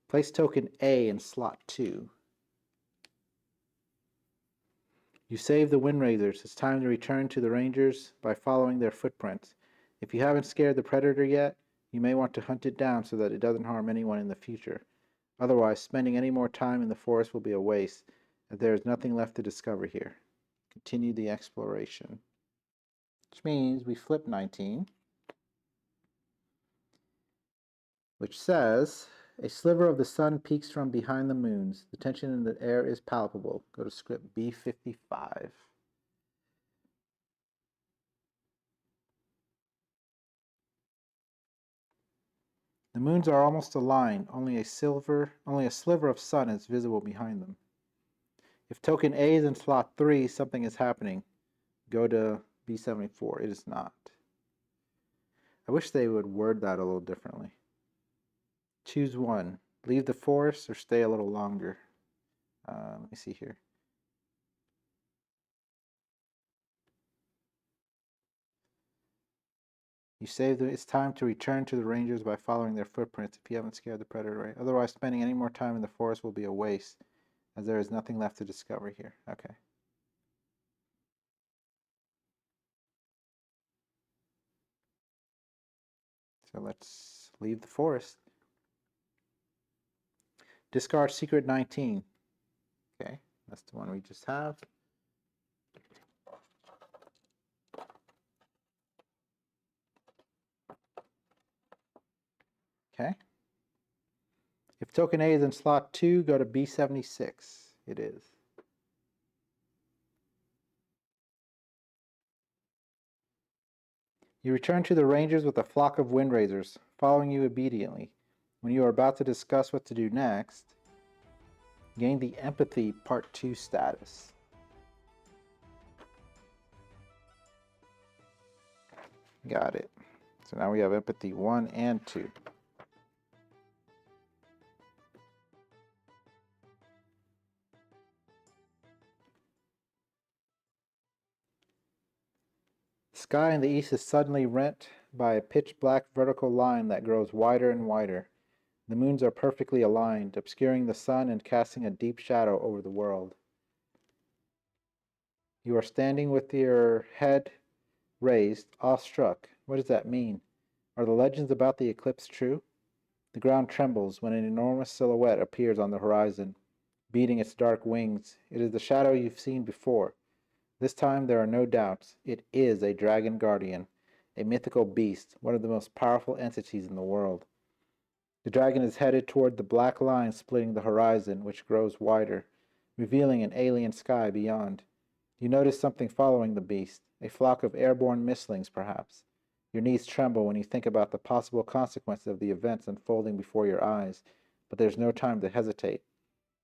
Place token A in slot 2. You save the Windrazers. It's time to return to the Rangers by following their footprints. If you haven't scared the predator yet, you may want to hunt it down so that it doesn't harm anyone in the future. Otherwise, spending any more time in the forest will be a waste, as there is nothing left to discover here. Continue the exploration. Which means we flip 19, which says, a sliver of the sun peeks from behind the moons. The tension in the air is palpable. Go to script B55. The moons are almost aligned. Only a sliver of sun is visible behind them. If token A is in slot 3, something is happening. Go to B74. It is not. I wish they would word that a little differently. Choose one. Leave the forest or stay a little longer. Let me see here. You say that it's time to return to the Rangers by following their footprints if you haven't scared the predator away. Otherwise, spending any more time in the forest will be a waste, as there is nothing left to discover here. Okay. So let's leave the forest. Discard Secret 19. Okay, that's the one we just have. Okay. If token A is in slot 2, go to B76. It is. You return to the Rangers with a flock of Windrazers, following you obediently. When you are about to discuss what to do next, gain the Empathy Part 2 status. Got it. So now we have Empathy 1 and 2. The sky in the east is suddenly rent by a pitch black vertical line that grows wider and wider. The moons are perfectly aligned, obscuring the sun and casting a deep shadow over the world. You are standing with your head raised, awestruck. What does that mean? Are the legends about the eclipse true? The ground trembles when an enormous silhouette appears on the horizon, beating its dark wings. It is the shadow you've seen before. This time there are no doubts. It is a dragon guardian, a mythical beast, one of the most powerful entities in the world. The dragon is headed toward the black line splitting the horizon, which grows wider, revealing an alien sky beyond. You notice something following the beast, a flock of airborne mislings, perhaps. Your knees tremble when you think about the possible consequences of the events unfolding before your eyes, but there's no time to hesitate.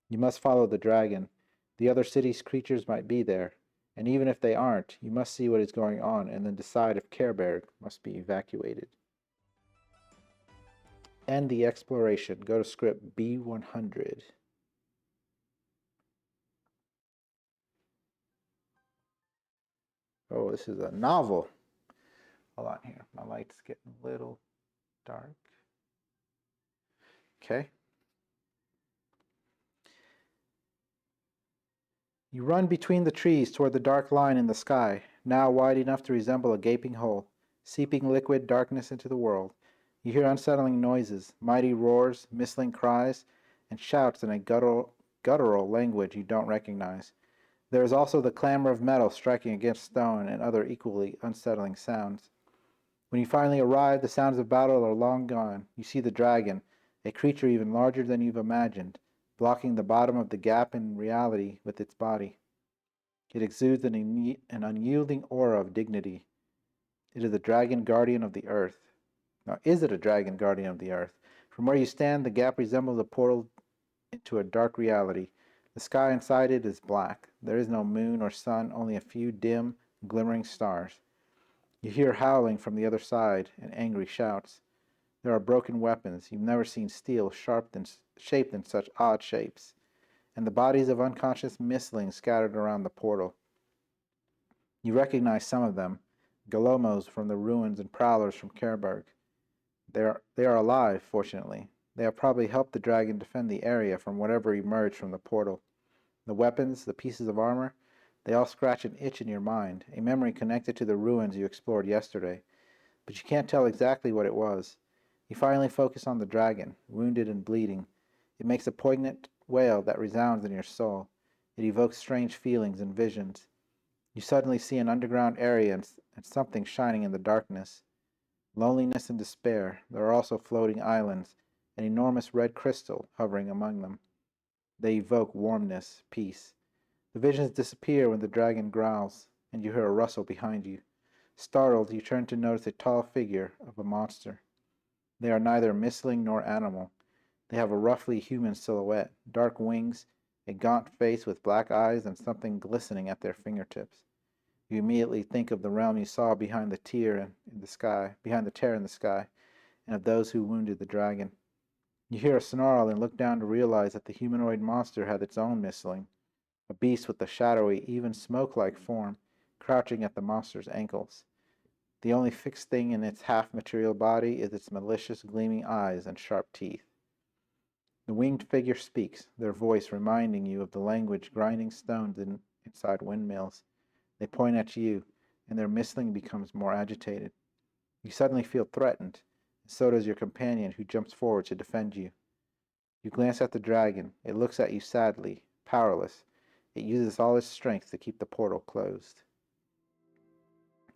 You must follow the dragon. The other city's creatures might be there, and even if they aren't, you must see what is going on and then decide if Careberg must be evacuated. End the exploration. Go to script B100. Oh, this is a novel. Hold on here. My light's getting a little dark. Okay. You run between the trees toward the dark line in the sky, now wide enough to resemble a gaping hole, seeping liquid darkness into the world. You hear unsettling noises, mighty roars, mistling cries, and shouts in a guttural language you don't recognize. There is also the clamor of metal striking against stone and other equally unsettling sounds. When you finally arrive, the sounds of battle are long gone. You see the dragon, a creature even larger than you've imagined, blocking the bottom of the gap in reality with its body. It exudes an unyielding aura of dignity. It is a dragon guardian of the earth. Now, is it a dragon guardian of the earth? From where you stand, the gap resembles a portal into a dark reality. The sky inside it is black. There is no moon or sun, only a few dim, glimmering stars. You hear howling from the other side and angry shouts. There are broken weapons. You've never seen steel shaped in such odd shapes, and the bodies of unconscious mislings scattered around the portal. You recognize some of them, Galomos from the ruins and prowlers from Careberg. They are alive, fortunately. They have probably helped the dragon defend the area from whatever emerged from the portal. The weapons, the pieces of armor, they all scratch an itch in your mind, a memory connected to the ruins you explored yesterday. But you can't tell exactly what it was. You finally focus on the dragon, wounded and bleeding. It makes a poignant wail that resounds in your soul. It evokes strange feelings and visions. You suddenly see an underground area and something shining in the darkness. Loneliness and despair. There are also floating islands, an enormous red crystal hovering among them. They evoke warmness, peace. The visions disappear when the dragon growls, and you hear a rustle behind you. Startled, you turn to notice a tall figure of a monster. They are neither misling nor animal. They have a roughly human silhouette, dark wings, a gaunt face with black eyes, and something glistening at their fingertips. You immediately think of the realm you saw behind the tear in the sky, behind the tear in the sky, and of those who wounded the dragon. You hear a snarl and look down to realize that the humanoid monster had its own misling, a beast with a shadowy, even smoke-like form, crouching at the monster's ankles. The only fixed thing in its half-material body is its malicious, gleaming eyes and sharp teeth. The winged figure speaks, their voice reminding you of the language grinding stones inside windmills. They point at you, and their misling becomes more agitated. You suddenly feel threatened, and so does your companion, who jumps forward to defend you. You glance at the dragon. It looks at you sadly, powerless. It uses all its strength to keep the portal closed.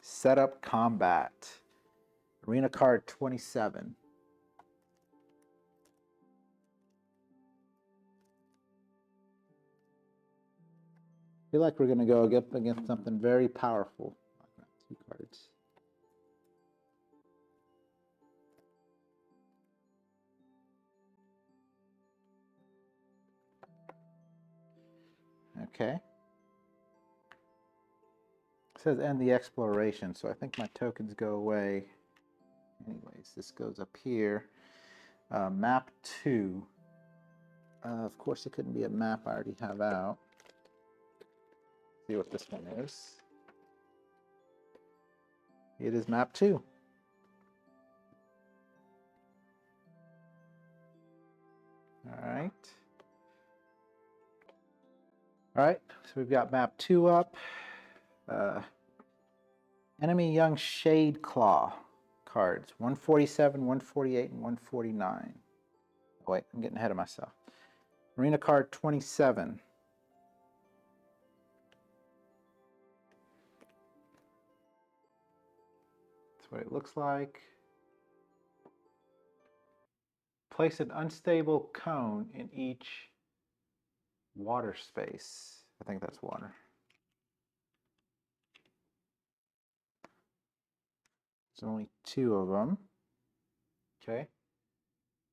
Setup combat. Arena card 27. I feel like we're going to go against something very powerful. 2 cards. Okay. It says end the exploration, so I think my tokens go away. Anyways, this goes up here. Map 2. Of course, it couldn't be a map I already have out. See what this one is. It is map 2. Alright. Alright, so we've got map 2 up. Enemy Young Shade Claw cards. 147, 148, and 149. Oh, wait, I'm getting ahead of myself. Arena card 27. That's what it looks like. place an unstable cone in each water space. I think that's water. There's only 2 of them. Okay.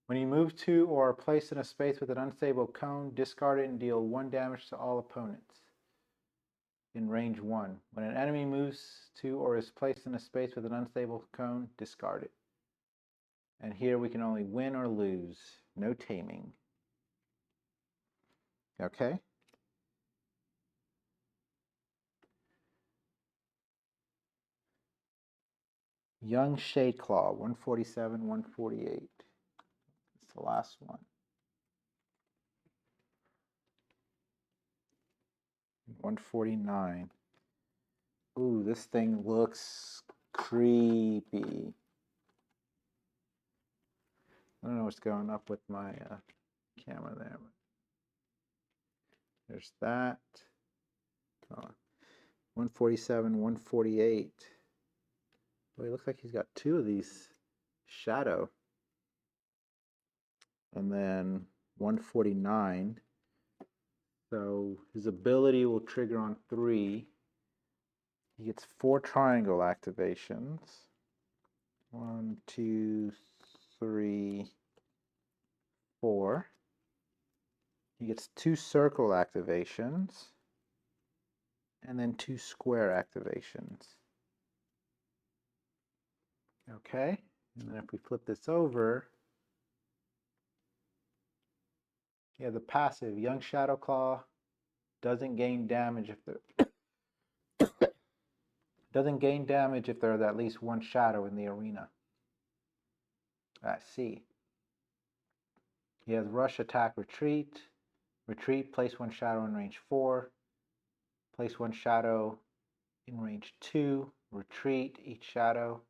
When you move to or are placed in a space with an unstable cone, discard it and deal 1 damage to all opponents in range 1. When an enemy moves to or is placed in a space with an unstable cone, discard it. And here we can only win or lose, no taming. Okay. Young Shadeclaw, 147, 148. It's the last one. 149. Ooh, this thing looks creepy. I don't know what's going up with my camera there. But there's that. 147, 148. Well, he looks like he's got 2 of these shadow. And then 149. So his ability will trigger on 3. He gets 4 triangle activations. 1, 2, 3, 4. He gets 2 circle activations. And then 2 square activations. Okay, and then if we flip this over, yeah, the passive, Young Shadowclaw doesn't gain damage if there doesn't gain damage if there's at least 1 shadow in the arena. I see. He has rush, attack, retreat. Retreat, place 1 shadow in range 4. Place 1 shadow in range 2. Retreat, each shadow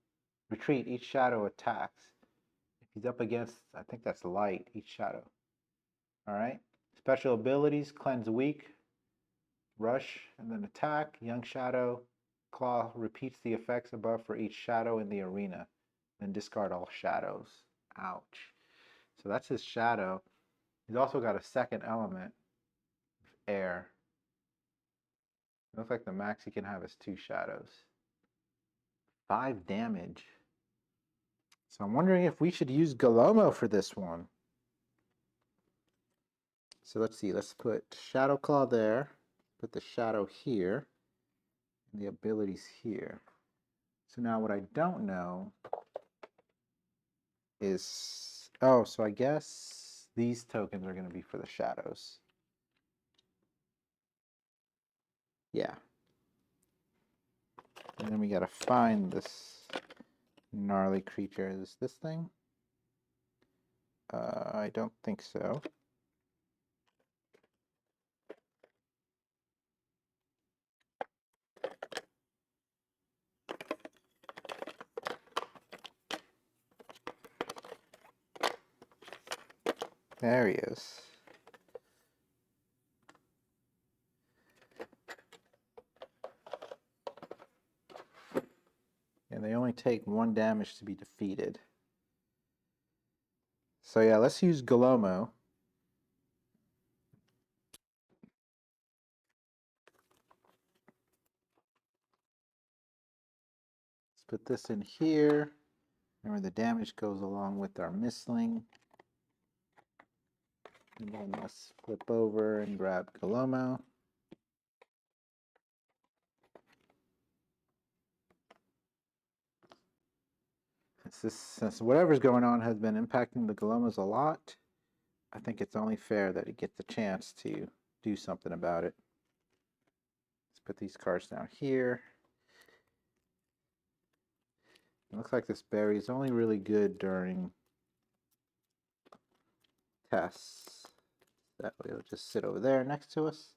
attacks. If he's up against, I think that's light, each shadow. Alright. Special abilities, cleanse weak, rush, and then attack. Young Shadow Claw repeats the effects above for each shadow in the arena. Then discard all shadows. Ouch. So that's his shadow. He's also got a second element, air. It looks like the max he can have is 2 shadows. 5 damage. So I'm wondering if we should use Galomo for this one. So let's see, let's put Shadow Claw there, put the shadow here, and the abilities here. So now what I don't know is, oh, so I guess these tokens are going to be for the shadows. Yeah. And then we got to find this gnarly creature. Is this thing? I don't think so. There he is. And they only take 1 damage to be defeated. So yeah, let's use Galomo. Let's put this in here. Remember, the damage goes along with our Mistling. And then let's flip over and grab Galomo. Since whatever's going on has been impacting the Galomos a lot, I think it's only fair that he gets a chance to do something about it. Let's put these cards down here. It looks like this berry is only really good during tests. That way it'll just sit over there next to us.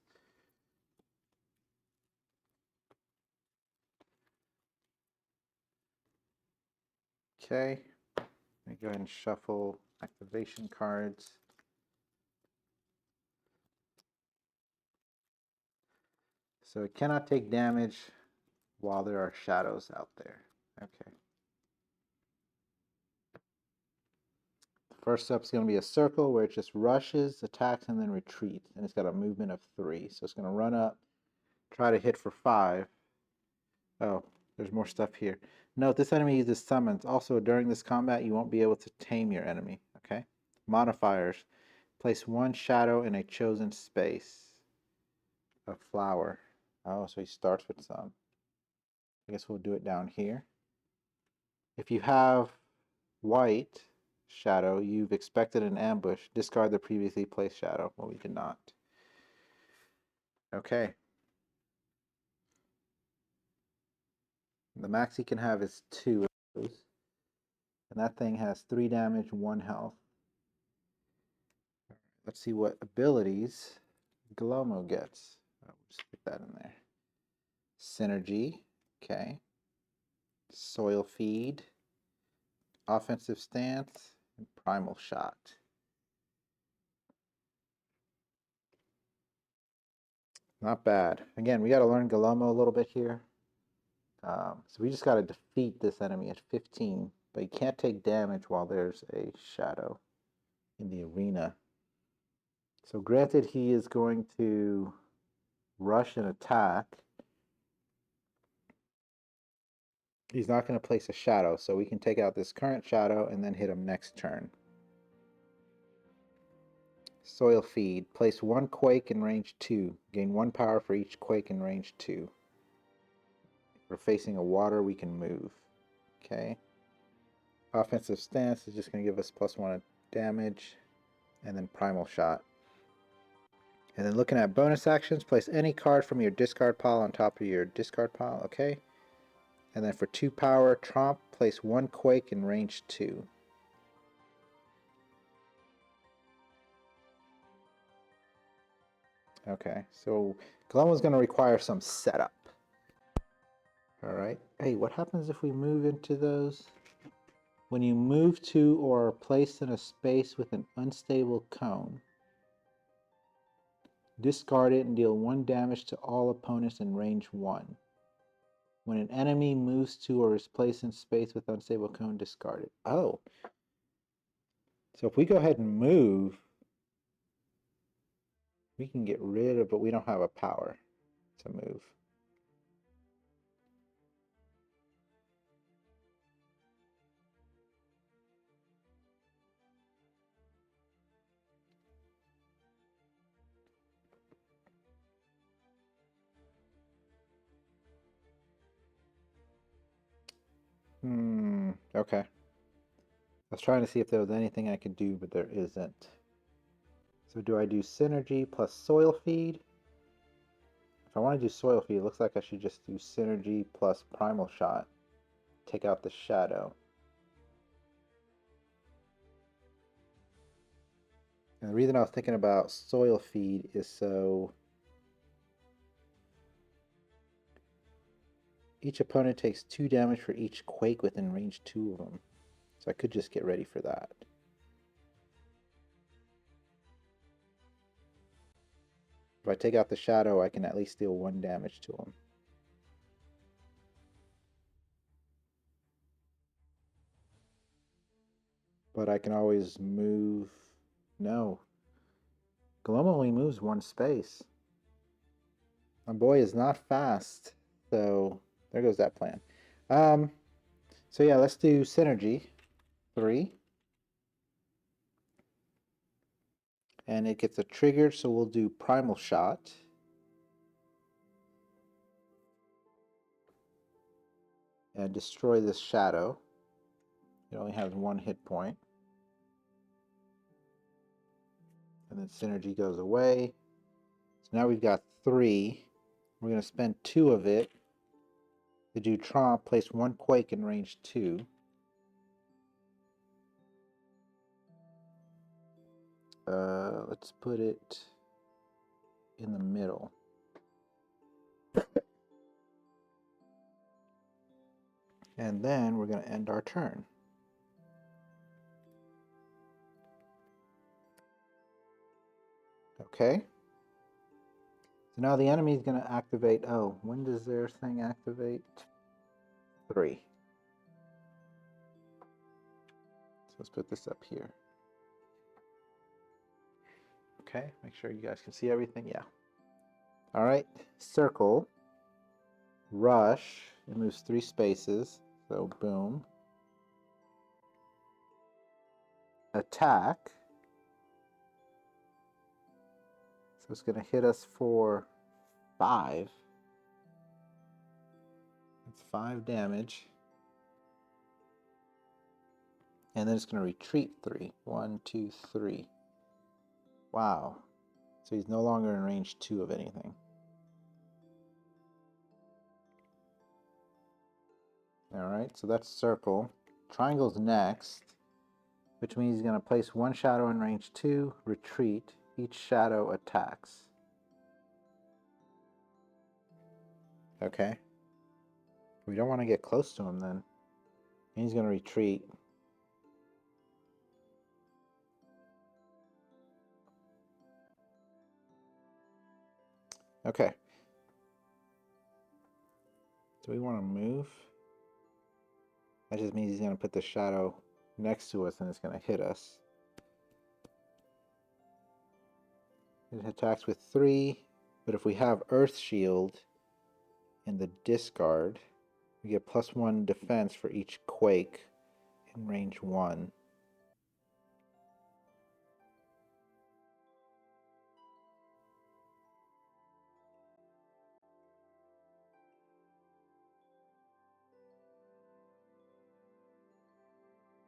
Okay, let me go ahead and shuffle activation cards. So it cannot take damage while there are shadows out there. Okay. First up is going to be a circle where it just rushes, attacks, and then retreats. And it's got a movement of 3. So it's going to run up, try to hit for 5. Oh, there's more stuff here. Note, this enemy uses summons. Also, during this combat, you won't be able to tame your enemy. Okay? Modifiers. Place 1 shadow in a chosen space. A flower. Oh, so he starts with some. I guess we'll do it down here. If you have white shadow, you've expected an ambush. Discard the previously placed shadow. Well, we did not. Okay. The max he can have is 2 of those. And that thing has 3 damage, 1 health. Let's see what abilities Glomo gets. I'll just put that in there. Synergy. Okay. Soil feed. Offensive stance. And primal shot. Not bad. Again, we got to learn Glomo a little bit here. So we just got to defeat this enemy at 15. But he can't take damage while there's a shadow in the arena. So granted, he is going to rush and attack. He's not going to place a shadow, so we can take out this current shadow and then hit him next turn. Soil feed. Place 1 quake in range 2. Gain 1 power for each quake in range 2. If we're facing a water, we can move. Okay. Offensive stance is just going to give us +1 damage. And then primal shot. And then looking at bonus actions, place any card from your discard pile on top of your discard pile. Okay. And then for 2 power, Tromp, place 1 quake in range 2. Okay, so Glomo's going to require some setup. Alright. Hey, what happens if we move into those? When you move to or are placed in a space with an unstable cone, discard it and deal 1 damage to all opponents in range 1. When an enemy moves to or is placed in space with unstable cone, discard it. Oh. So if we go ahead and move, we can get rid of, but we don't have a power to move. Okay. I was trying to see if there was anything I could do, but there isn't. So do I do synergy plus soil feed? If I want to do soil feed, it looks like I should just do synergy plus primal shot. Take out the shadow. And the reason I was thinking about soil feed is so each opponent takes 2 damage for each quake within range 2 of them. So I could just get ready for that. If I take out the shadow, I can at least deal 1 damage to him. But I can always move. No. Glomo only moves 1 space. My boy is not fast. So there goes that plan. So yeah, let's do synergy. 3. And it gets a trigger, so we'll do primal shot. And destroy this shadow. It only has 1 hit point. And then synergy goes away. So now we've got 3. We're going to spend 2 of it to do Tromp, place 1 quake in range 2. Let's put it in the middle. And then we're going to end our turn. Okay. So now the enemy is going to activate. Oh, when does their thing activate? 3. So let's put this up here. Okay, make sure you guys can see everything. Yeah. All right, circle, rush. It moves 3 spaces. So boom. Attack. So it's going to hit us for 5. That's 5 damage. And then it's going to retreat 3. 1, 2, 3. Wow. So he's no longer in range 2 of anything. Alright, so that's circle. Triangle's next, which means he's going to place 1 shadow in range 2, retreat. Each shadow attacks. Okay. We don't want to get close to him then. He's going to retreat. Okay. Do we want to move? That just means he's going to put the shadow next to us and it's going to hit us. It attacks with 3, but if we have Earth Shield in the discard, we get +1 defense for each quake in range 1.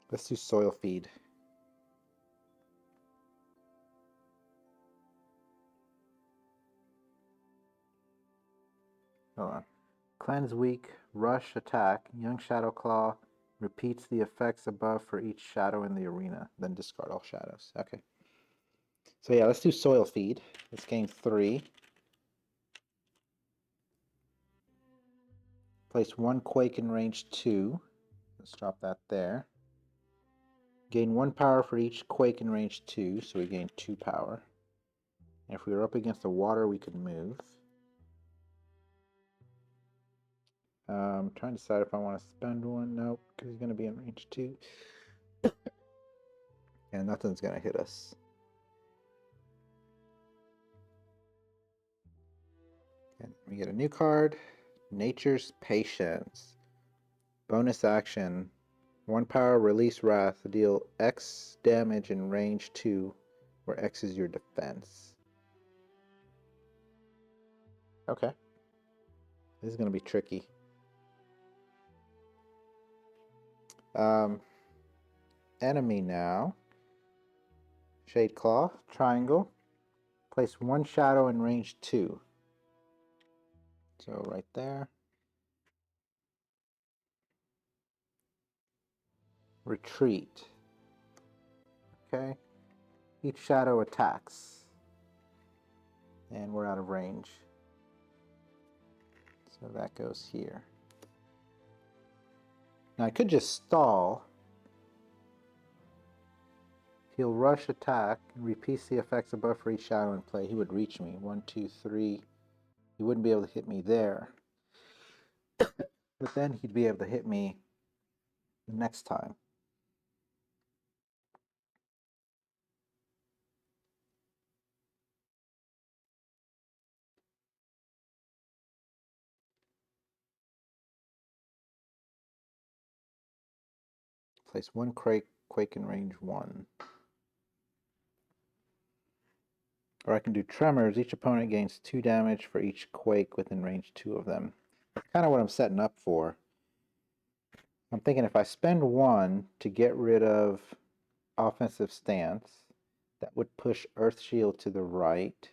Let's do soil feed. Hold on. Cleanse weak, rush, attack, young shadow claw, repeats the effects above for each shadow in the arena, then discard all shadows. Okay. So yeah, let's do soil feed. Let's gain 3. Place 1 quake in range 2. Let's drop that there. Gain 1 power for each quake in range 2, so we gain 2 power. And if we were up against the water, we could move. I'm trying to decide if I want to spend 1. Nope, because he's going to be in range 2. And nothing's going to hit us. And we get a new card, Nature's Patience. Bonus action, 1 power, release Wrath, deal X damage in range 2, where X is your defense. Okay. This is going to be tricky. Enemy now. Shade Claw, triangle. Place 1 shadow in range 2. So right there. Retreat. Okay. Each shadow attacks. And we're out of range. So that goes here. Now I could just stall. He'll rush, attack, and repeats the effects above for each shadow in play. He would reach me. 1, 2, 3. He wouldn't be able to hit me there. But then he'd be able to hit me the next time. Place 1 quake in range 1. Or I can do tremors. Each opponent gains 2 damage for each quake within range 2 of them. That's kind of what I'm setting up for. I'm thinking if I spend 1 to get rid of offensive stance, that would push Earth Shield to the right.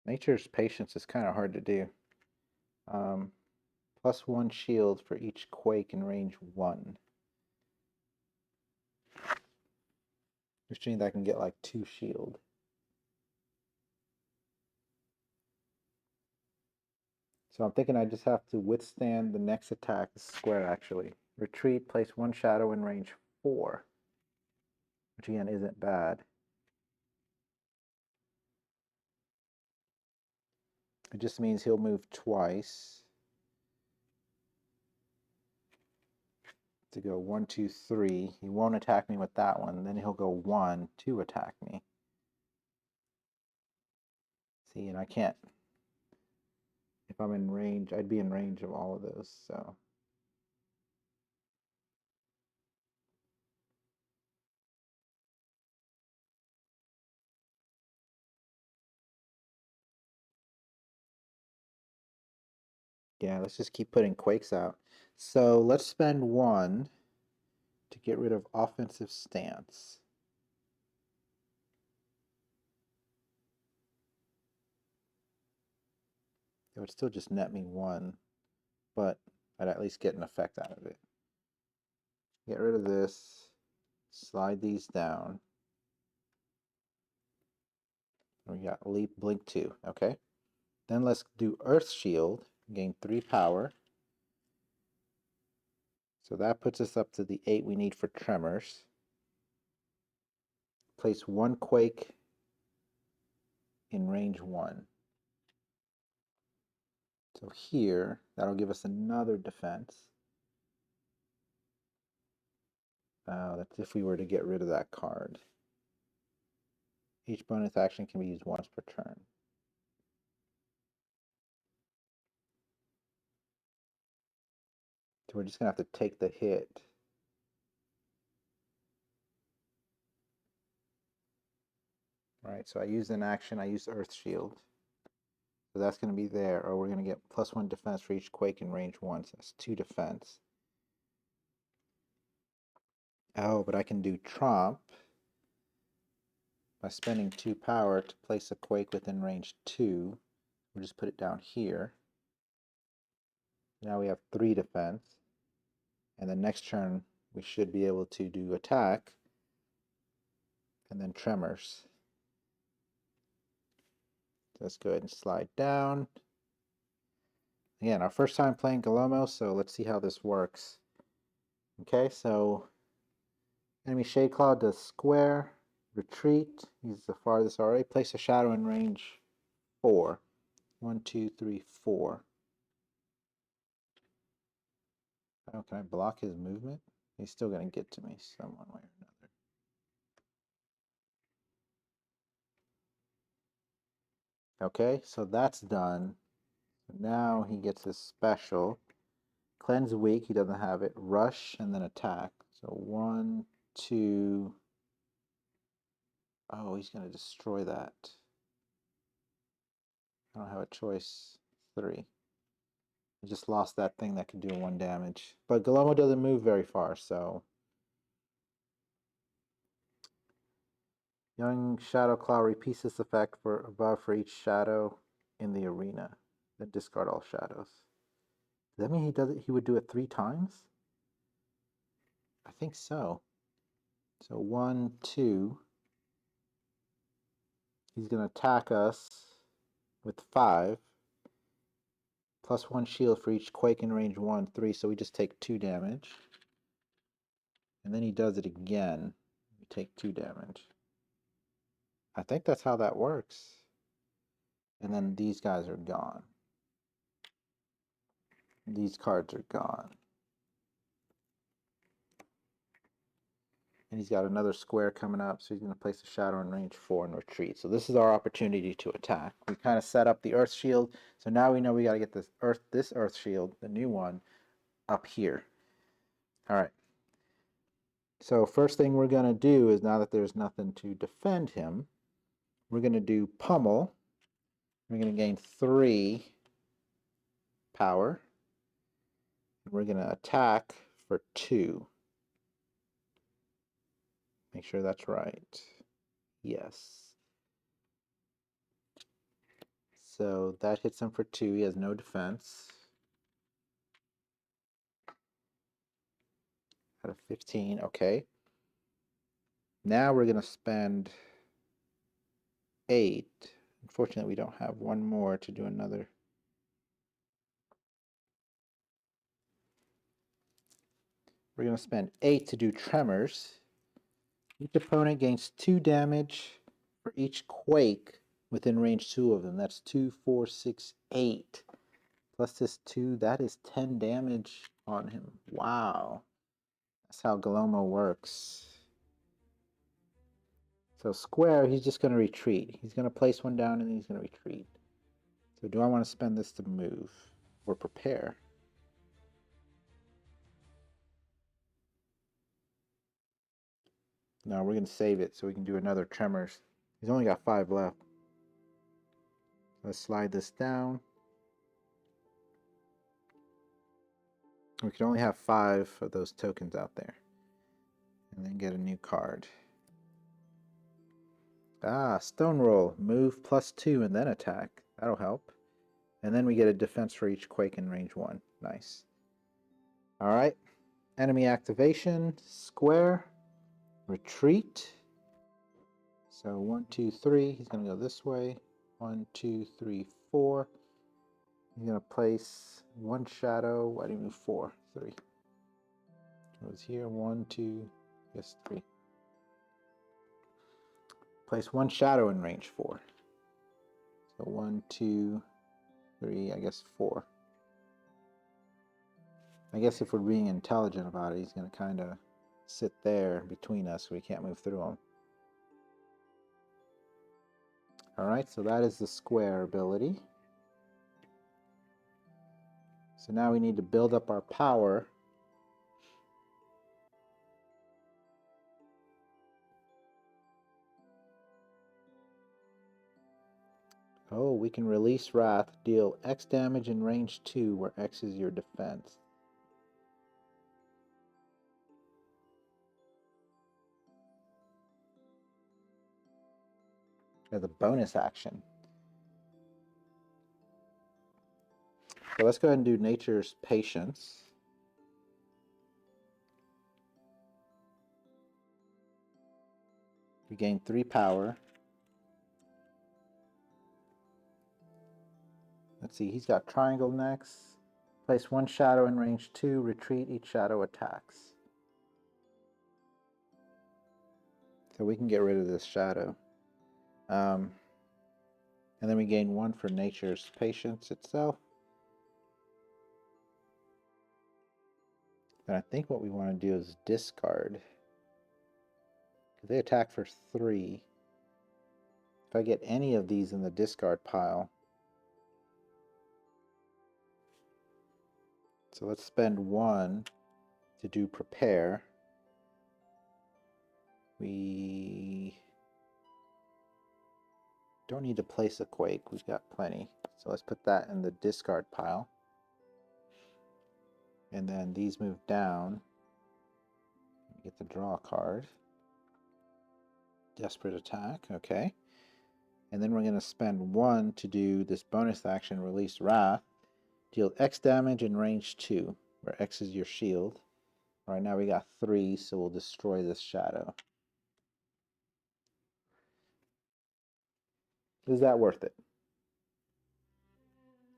Nature's Patience is kind of hard to do. +1 shield for each quake in range 1. Which means I can get like 2 shield. So I'm thinking I just have to withstand the next attack, square actually. Retreat, place 1 shadow in range 4. Which again isn't bad. It just means he'll move twice to go 1, 2, 3. He won't attack me with that one. Then he'll go 1 to attack me. See, and I can't. If I'm in range, I'd be in range of all of those, so. Yeah, let's just keep putting quakes out. So let's spend 1 to get rid of offensive stance. It would still just net me 1, but I'd at least get an effect out of it. Get rid of this, slide these down. We got leap, blink 2, okay? Then let's do Earth Shield, gain 3 power. So that puts us up to the 8 we need for tremors. Place 1 quake in range 1. So here, that'll give us another defense. That's if we were to get rid of that card. Each bonus action can be used once per turn. So we're just going to have to take the hit. Right, so I used an action, I used Earth Shield. So that's going to be there, or we're going to get +1 defense for each quake in range 1, so that's 2 defense. Oh, but I can do Tromp by spending 2 power to place a quake within range 2. We'll just put it down here. Now we have 3 defense. And then next turn, we should be able to do attack. And then tremors. So let's go ahead and slide down. Again, our first time playing Galomo, so let's see how this works. Okay, so enemy Shade Cloud does square, retreat, he's the farthest already, place a shadow in range 4. 1, 2, 3, 4. Oh, can I block his movement? He's still going to get to me some one way or another. Okay, so that's done. Now he gets his special. Cleanse weak, he doesn't have it. Rush and then attack. So 1, 2. Oh, he's going to destroy that. I don't have a choice. 3. I just lost that thing that could do 1 damage. But Galomo doesn't move very far, so. Young Shadow Claw repeats this effect for above for each shadow in the arena. Then discard all shadows. Does that mean he would do it 3 times? I think so. So 1, 2. He's going to attack us with 5. +1 shield for each quake in range 1, 3. So we just take 2 damage. And then he does it again. We take 2 damage. I think that's how that works. And then these guys are gone. These cards are gone. And he's got another square coming up, so he's going to place a shadow in range 4 and retreat. So this is our opportunity to attack. We kind of set up the Earth Shield, so now we know we got to get this Earth Shield, the new one, up here. All right. So first thing we're going to do is, now that there's nothing to defend him, we're going to do Pummel. We're going to gain 3 power. We're going to attack for 2. Make sure that's right. Yes. So that hits him for 2. He has no defense. Out of 15. Okay. Now we're going to spend 8. Unfortunately, we don't have one more to do another. We're going to spend 8 to do Tremors. Each opponent gains 2 damage for each quake within range 2 of them. That's 2, 4, 6, 8. Plus this 2, that is 10 damage on him. Wow. That's how Galomo works. So square, he's just going to retreat. He's going to place one down and then he's going to retreat. So do I want to spend this to move or prepare? No, we're going to save it so we can do another Tremors. He's only got 5 left. Let's slide this down. We can only have 5 of those tokens out there. And then get a new card. Ah, Stone Roll. Move +2 and then attack. That'll help. And then we get a defense for each Quake in range 1. Nice. Alright. Enemy activation. Square. Retreat. So 1, 2, 3. He's going to go this way. 1, 2, 3, 4. He's going to place 1 shadow. Why do you move 4? 3. Goes here. 1, 2, I guess 3. Place 1 shadow in range 4. So 1, 2, 3, I guess 4. I guess if we're being intelligent about it, he's going to kind of sit there between us so we can't move through him. Alright, so that is the square ability. So now we need to build up our power. Oh, we can release Wrath, deal X damage in range 2, where X is your defense. As a bonus action. So let's go ahead and do Nature's Patience. We gain 3 power. Let's see, he's got Triangle next. Place 1 shadow in range 2, retreat, each shadow attacks. So we can get rid of this shadow. And then we gain 1 for Nature's Patience itself. And I think what we want to do is discard. They attack for 3. If I get any of these in the discard pile. So let's spend 1 to do prepare. We don't need to place a Quake. We've got plenty. So let's put that in the discard pile. And then these move down. We get the draw card. Desperate attack. Okay. And then we're going to spend 1 to do this bonus action, release Wrath. Deal X damage in range 2, where X is your shield. Alright, now we got 3, so we'll destroy this shadow. Is that worth it?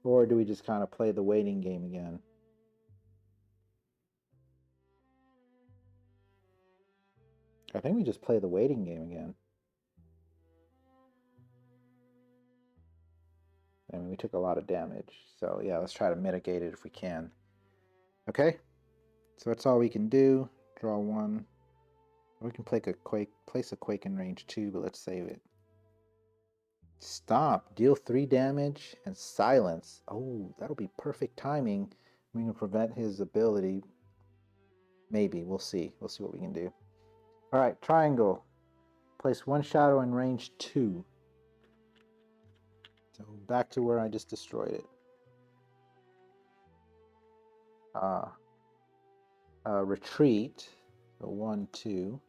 Or do we just kind of play the waiting game again? I think we just play the waiting game again. I mean, we took a lot of damage. So yeah, let's try to mitigate it if we can. Okay, so that's all we can do. Draw 1. We can place a Quake in range 2, but let's save it. Stomp. Deal 3 damage and silence. Oh, that'll be perfect timing. We can prevent his ability. Maybe. We'll see. We'll see what we can do. Alright, triangle. Place 1 shadow in range 2. So back to where I just destroyed it. Retreat. So 1, 2.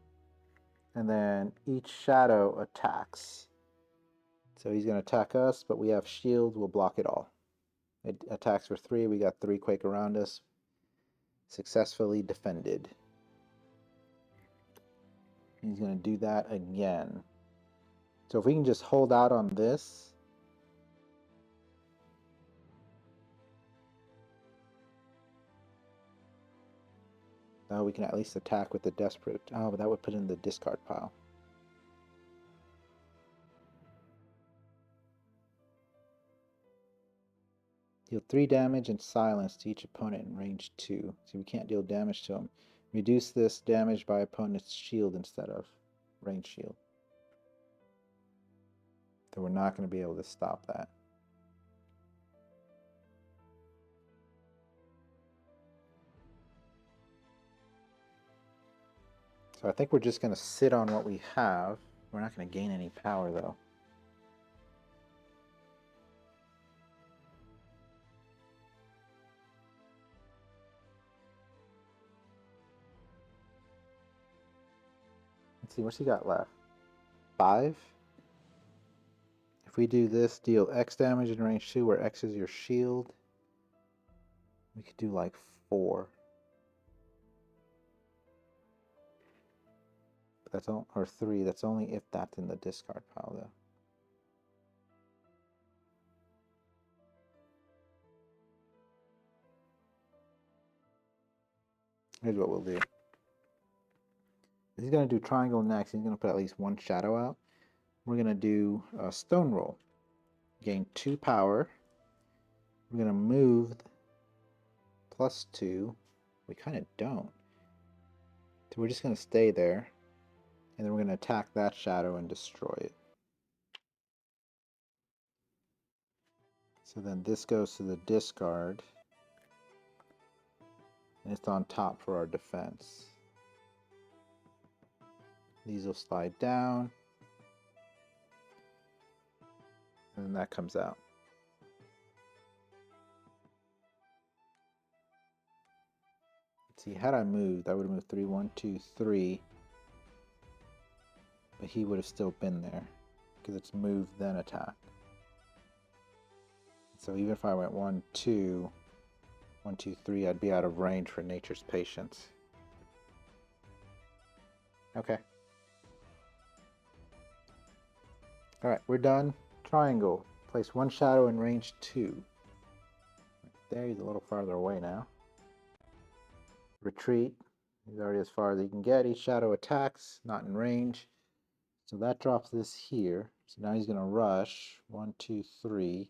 And then each shadow attacks. So he's going to attack us, but we have shield. We'll block it all. It attacks for 3. We got 3 Quake around us. Successfully defended. He's going to do that again. So if we can just hold out on this. Now we can at least attack with the desperate. Oh, but that would put in the discard pile. Deal 3 damage and silence to each opponent in range 2. So we can't deal damage to him. Reduce this damage by opponent's shield instead of range shield. So we're not going to be able to stop that. So I think we're just going to sit on what we have. We're not going to gain any power though. Let's see, what's he got left? 5? If we do this, deal X damage in range 2, where X is your shield, we could do like 4. But that's all, or 3. That's only if that's in the discard pile, though. Here's what we'll do. He's going to do triangle next. He's going to put at least 1 shadow out. We're going to do a stone roll. Gain 2 power. We're going to move +2. We kind of don't. So we're just going to stay there. And then we're going to attack that shadow and destroy it. So then this goes to the discard. And it's on top for our defense. These will slide down. And then that comes out. Let's see, had I moved, I would have moved 3, 1, 2, 3. But he would have still been there. Because it's move, then attack. So even if I went 1, 2, 1, 2, 3, I'd be out of range for Nature's Patience. Okay. Alright, we're done. Triangle. Place 1 shadow in range 2. There, he's a little farther away now. Retreat. He's already as far as he can get. Each shadow attacks, not in range. So that drops this here. So now he's going to rush. 1, 2, 3.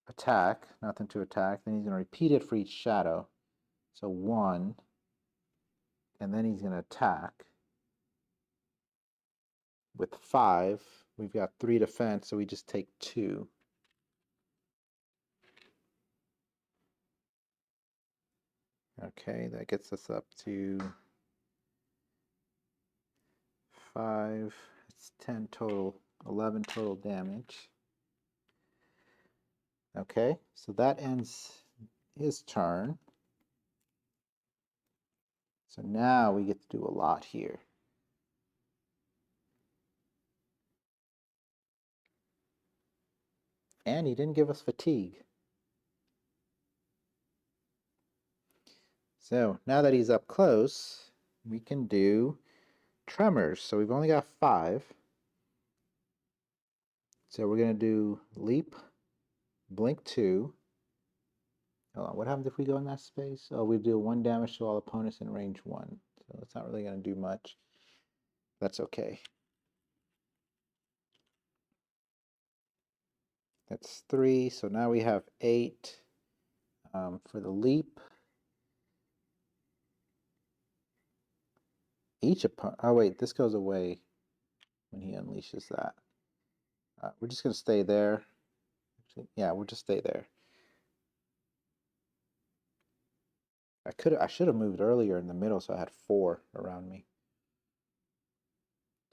Attack. Nothing to attack. Then he's going to repeat it for each shadow. So 1. And then he's going to attack. With 5, we've got 3 defense, so we just take 2. Okay, that gets us up to 5. It's 10 total, 11 total damage. Okay, so that ends his turn. So now we get to do a lot here. And he didn't give us fatigue. So now that he's up close, we can do tremors. So we've only got 5. So we're going to do leap, blink 2. Hold on, what happens if we go in that space? Oh, we do 1 damage to all opponents in range 1. So it's not really going to do much. That's okay. That's 3. So now we have 8 for the leap. Each opponent. Oh wait, this goes away when he unleashes that. We're just going to stay there. Yeah, we'll just stay there. I should have moved earlier in the middle, so I had 4 around me.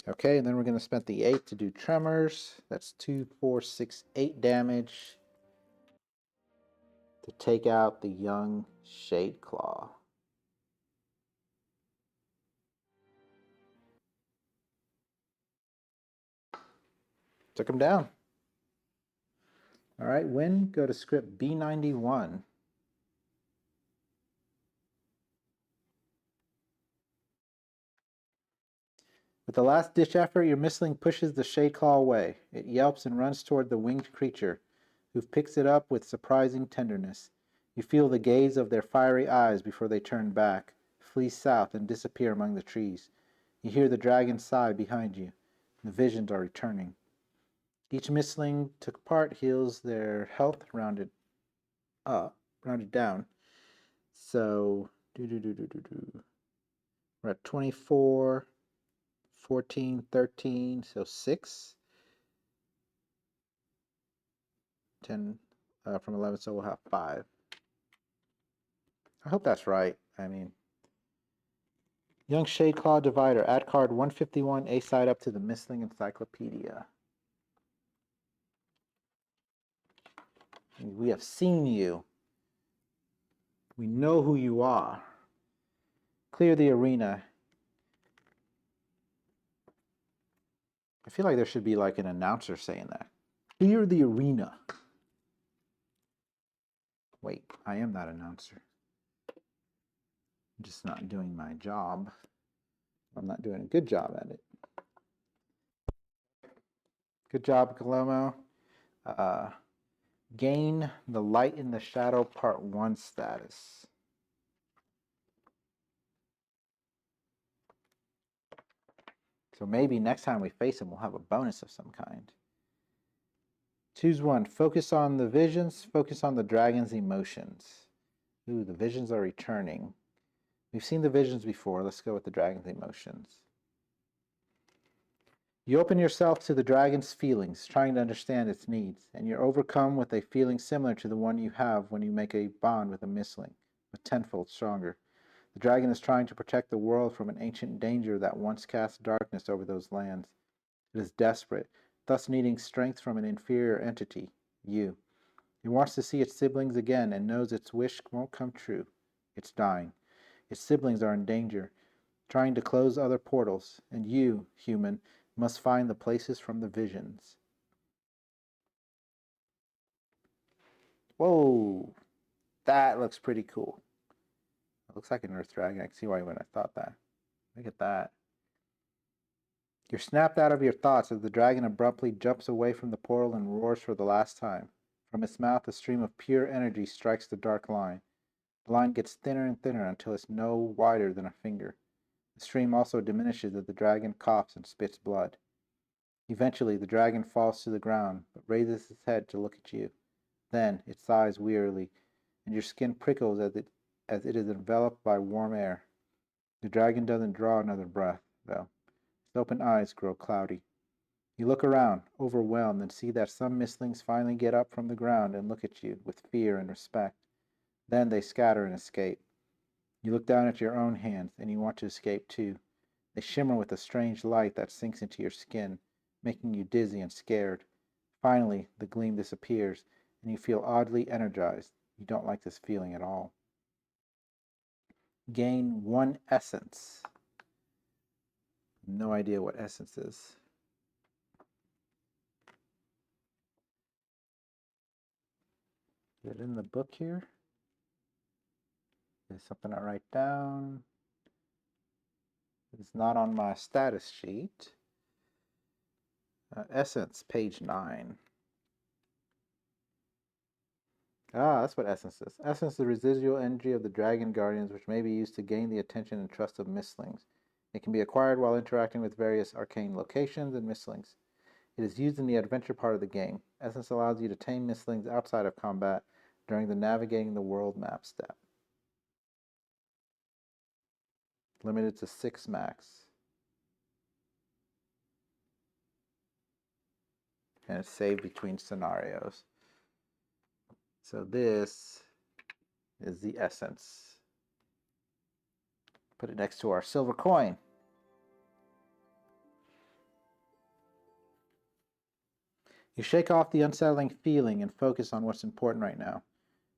Okay, and then we're going to spend the 8 to do tremors. That's 2, 4, 6, 8 damage to take out the young Shadeclaw. Took him down. All right, win. Go to script B91. With the last-ditch effort, your Mistling pushes the Shadeclaw away. It yelps and runs toward the winged creature, who picks it up with surprising tenderness. You feel the gaze of their fiery eyes before they turn back, flee south, and disappear among the trees. You hear the dragon sigh behind you. The visions are returning. Each misling took part heals their health rounded down. So, we're at 24, 14, 13, so 6. 10 from 11, so we'll have 5. I hope that's right. I mean, Young Shadeclaw Divider. Add card 151 A side up to the Misling Encyclopedia. We have seen you. We know who you are. Clear the arena. I feel like there should be like an announcer saying that. Clear the arena. Wait, I am that announcer. I'm just not doing my job. I'm not doing a good job at it. Good job, Colomo. Gain the Light in the Shadow Part 1 status. So maybe next time we face him, we'll have a bonus of some kind. Choose one. Focus on the visions. Focus on the dragon's emotions. Ooh, the visions are returning. We've seen the visions before. Let's go with the dragon's emotions. You open yourself to the dragon's feelings, trying to understand its needs, and you're overcome with a feeling similar to the one you have when you make a bond with a misling, but tenfold stronger. The dragon is trying to protect the world from an ancient danger that once cast darkness over those lands. It is desperate, thus needing strength from an inferior entity, you. It wants to see its siblings again and knows its wish won't come true. It's dying. Its siblings are in danger, trying to close other portals, and you, human, must find the places from the visions. Whoa, that looks pretty cool. It looks like an earth dragon. I can see why you wouldn't have thought that. Look at that. You're snapped out of your thoughts as the dragon abruptly jumps away from the portal and roars for the last time. From its mouth, a stream of pure energy strikes the dark line. The line gets thinner and thinner until it's no wider than a finger. The stream also diminishes as the dragon coughs and spits blood. Eventually, the dragon falls to the ground, but raises its head to look at you. Then, it sighs wearily, and your skin prickles as it is enveloped by warm air. The dragon doesn't draw another breath, though. Its open eyes grow cloudy. You look around, overwhelmed, and see that some mislings finally get up from the ground and look at you with fear and respect. Then they scatter and escape. You look down at your own hands, and you want to escape too. They shimmer with a strange light that sinks into your skin, making you dizzy and scared. Finally, the gleam disappears, and you feel oddly energized. You don't like this feeling at all. Gain 1 essence. No idea what essence is. Is it in the book here? Is something I write down? It's not on my status sheet. Essence, page 9. That's what essence is. Essence is the residual energy of the dragon guardians, which may be used to gain the attention and trust of mislings. It can be acquired while interacting with various arcane locations and mislings. It is used in the adventure part of the game. Essence allows you to tame mislings outside of combat during the navigating the world map step. Limited to 6 max. And it's saved between scenarios. So this is the essence. Put it next to our silver coin. You shake off the unsettling feeling and focus on what's important right now.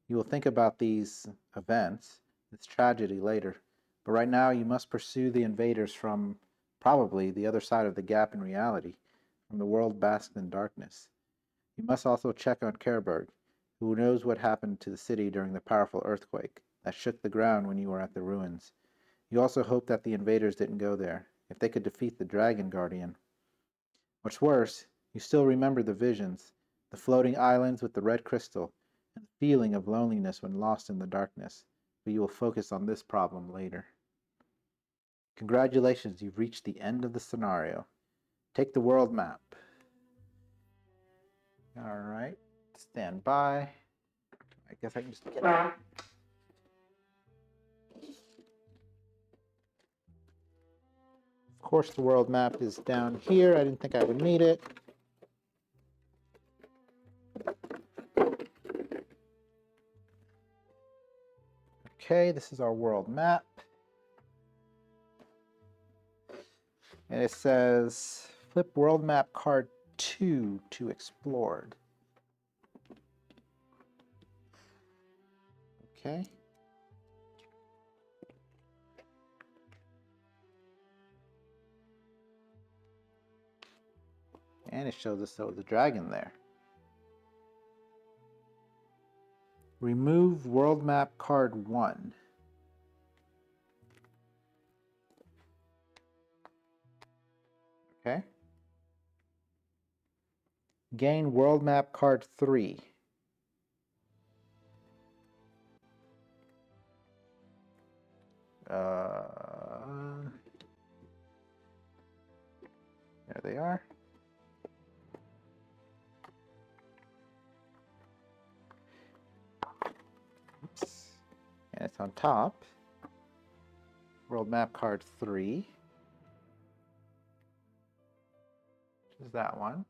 You will think about these events, this tragedy later, but right now you must pursue the invaders from probably the other side of the gap in reality, from the world basked in darkness. You must also check on Kerberg, who knows what happened to the city during the powerful earthquake that shook the ground when you were at the ruins. You also hope that the invaders didn't go there, if they could defeat the Dragon Guardian. What's worse, you still remember the visions, the floating islands with the red crystal, and the feeling of loneliness when lost in the darkness, but you will focus on this problem later. Congratulations, you've reached the end of the scenario. Take the world map. All right, stand by. I guess I can just get out. Of course, the world map is down here. I didn't think I would need it. Okay, this is our world map. And it says flip world map card 2 to explored. Okay. And it shows us there was a dragon there. Remove world map card 1. Okay. Gain world map card 3. There they are. Oops. And it's on top. World map card 3. Which is that one.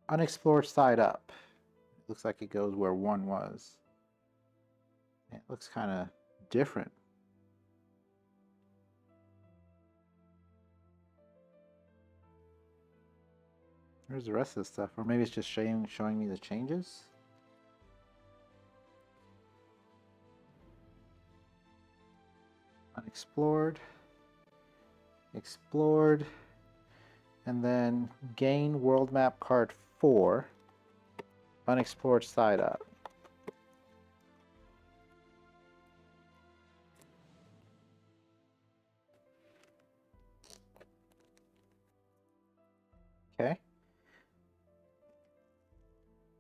Unexplored side up. It looks like it goes where 1 was. It looks kind of different. Where's the rest of the stuff? Or maybe it's just showing me the changes. Unexplored. Explored. And then gain world map card 4. Unexplored side up. Okay.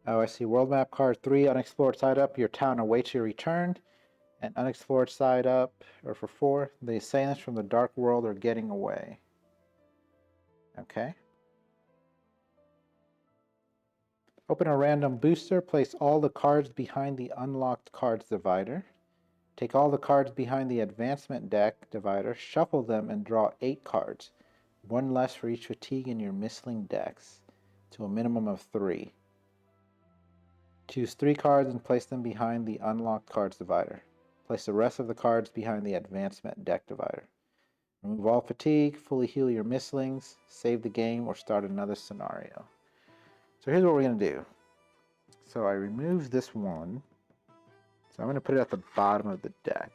Oh, I see. World map card 3, unexplored side up. Your town awaits your return. And unexplored side up, or for 4, the assailants from the dark world are getting away. Okay. Open a random booster. Place all the cards behind the unlocked cards divider. Take all the cards behind the advancement deck divider, shuffle them, and draw 8 cards. 1 less for each fatigue in your missling decks, to a minimum of 3. Choose 3 cards and place them behind the unlocked cards divider. Place the rest of the cards behind the advancement deck divider. Remove all fatigue, fully heal your misslings, save the game, or start another scenario. So here's what we're going to do. So I removed this one. So I'm going to put it at the bottom of the deck.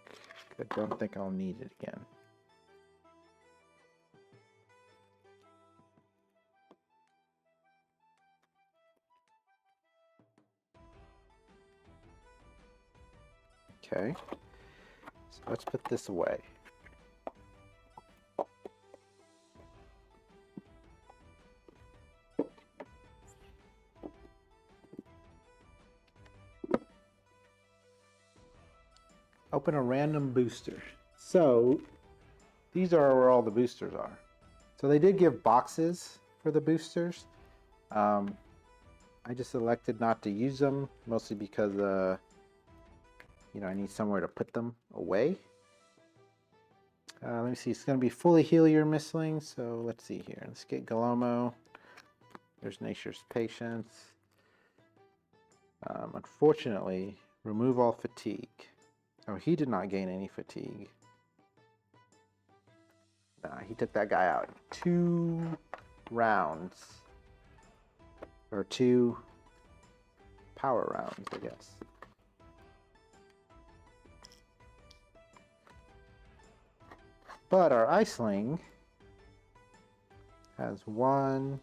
I don't think I'll need it again. Okay. So let's put this away. Open a random booster. So these are where all the boosters are. So they did give boxes for the boosters. I just elected not to use them, mostly because I need somewhere to put them away. Let me see. It's going to be fully heal your missling. So let's see here. Let's get Galomo. There's Nature's Patience. Unfortunately, remove all fatigue. Oh, he did not gain any fatigue. Nah, he took that guy out. 2 rounds. Or 2 power rounds, I guess. But our Iceling has 1,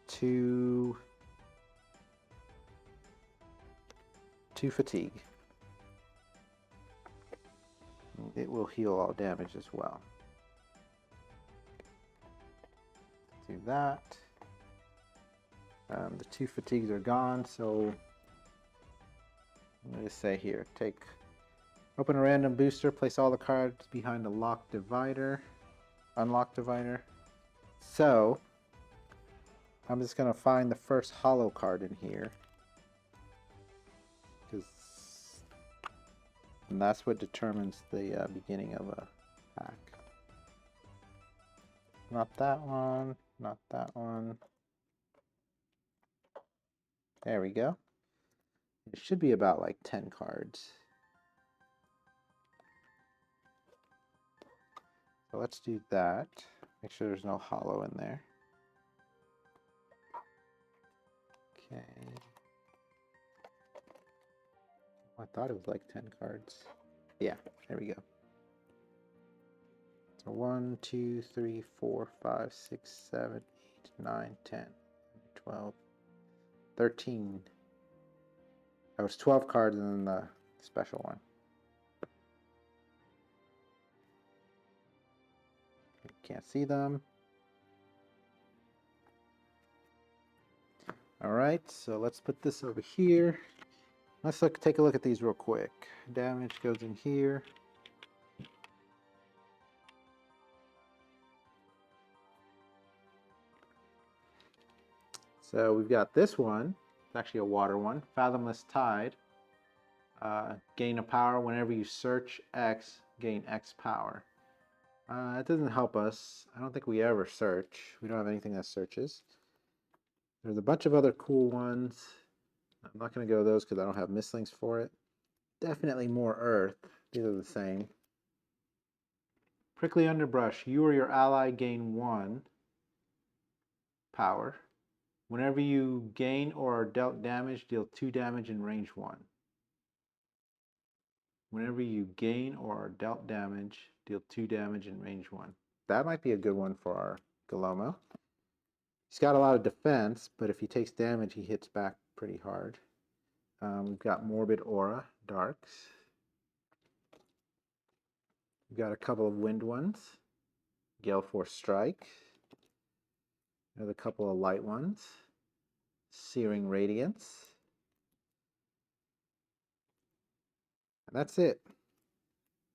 2 fatigue. It will heal all damage as well. Do that. The 2 fatigues are gone, so let me just say here, open a random booster, place all the cards behind a locked divider, unlocked divider. So I'm just going to find the first hollow card in here. And that's what determines the beginning of a pack. Not that one, not that one. There we go. It should be about like 10 cards. So let's do that. Make sure there's no hollow in there. Okay. I thought it was like 10 cards. Yeah, there we go. So 1, 2, 3, 4, 5, 6, 7, 8, 9, 10, 12, 13. That was 12 cards and then the special one. Can't see them. Alright, so let's put this over here. Let's take a look at these real quick. Damage goes in here. So we've got this one. It's actually a water one. Fathomless Tide. Gain a power whenever you search X, gain X power. It doesn't help us. I don't think we ever search. We don't have anything that searches. There's a bunch of other cool ones. I'm not going to go those because I don't have mislinks for it. Definitely more earth. These are the same. Prickly Underbrush. You or your ally gain 1 power. Whenever you gain or are dealt damage, deal 2 damage in range 1. Whenever you gain or are dealt damage, deal 2 damage in range 1. That might be a good one for our Galomo. He's got a lot of defense, but if he takes damage, he hits back pretty hard. We've got Morbid Aura, Darks. We've got a couple of wind ones. Gale Force Strike. There's a couple of light ones. Searing Radiance. And that's it.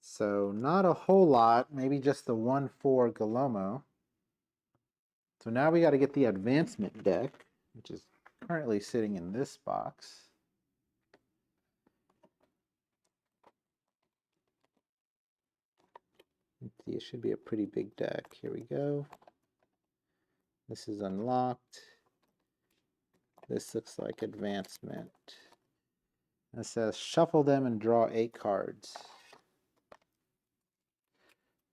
So not a whole lot, maybe just the 1/4 Galomo. So now we got to get the advancement deck, which is currently sitting in this box. Let's see, it should be a pretty big deck. Here we go. This is unlocked. This looks like advancement. It says shuffle them and draw 8 cards.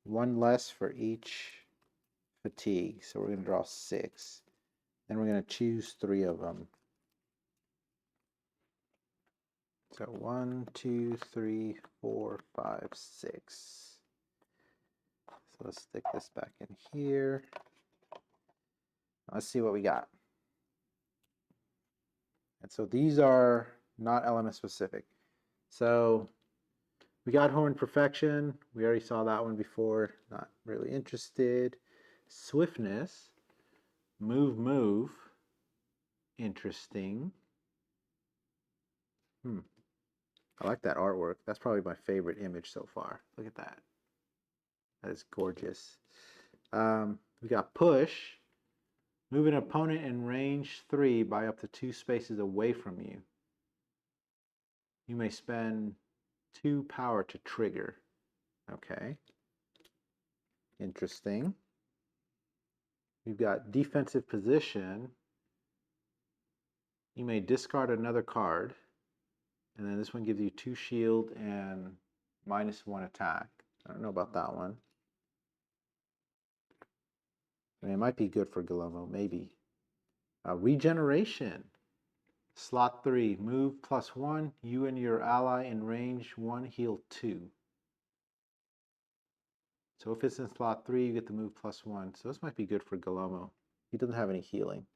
1 less for each fatigue. So we're going to draw 6. Then we're going to choose 3 of them. So 1, 2, 3, 4, 5, 6. So let's stick this back in here. Let's see what we got. And so these are not element specific. So we got Horned Perfection. We already saw that one before. Not really interested. Swiftness. Move. Interesting. I like that artwork. That's probably my favorite image so far. Look at that. That is gorgeous. We got Push. Move an opponent in range 3 by up to 2 spaces away from you. You may spend 2 power to trigger. Okay. Interesting. We've got Defensive Position. You may discard another card. And then this one gives you 2 shield and -1 attack. I don't know about that one. I mean, it might be good for Galomo, maybe. Regeneration. Slot 3. Move +1. You and your ally in range 1 heal 2. So if it's in slot 3, you get the move +1. So this might be good for Galomo. He doesn't have any healing.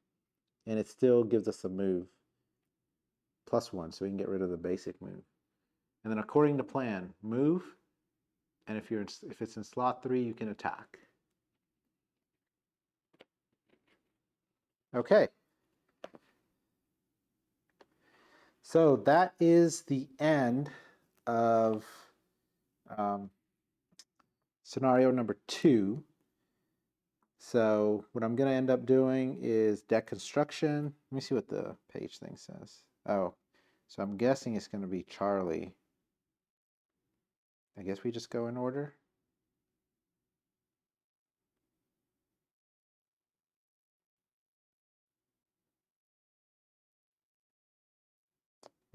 And it still gives us a move. +1, so we can get rid of the basic move. And then according to plan, move. And if it's in slot 3, you can attack. Okay. So that is the end of scenario number 2. So what I'm going to end up doing is deck construction. Let me see what the page thing says. Oh, so I'm guessing it's going to be Charlie. I guess we just go in order.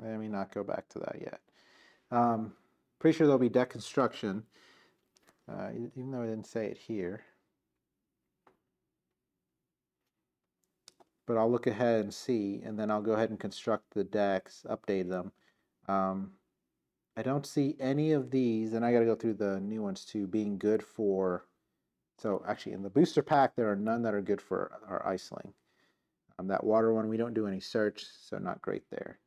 Let me not go back to that yet. Pretty sure there'll be deck construction, even though I didn't say it here. But I'll look ahead and see, and then I'll go ahead and construct the decks, update them. I don't see any of these, and I got to go through the new ones too, being good for. So actually, in the booster pack, there are none that are good for our Iceling. That water one, we don't do any search, so not great there.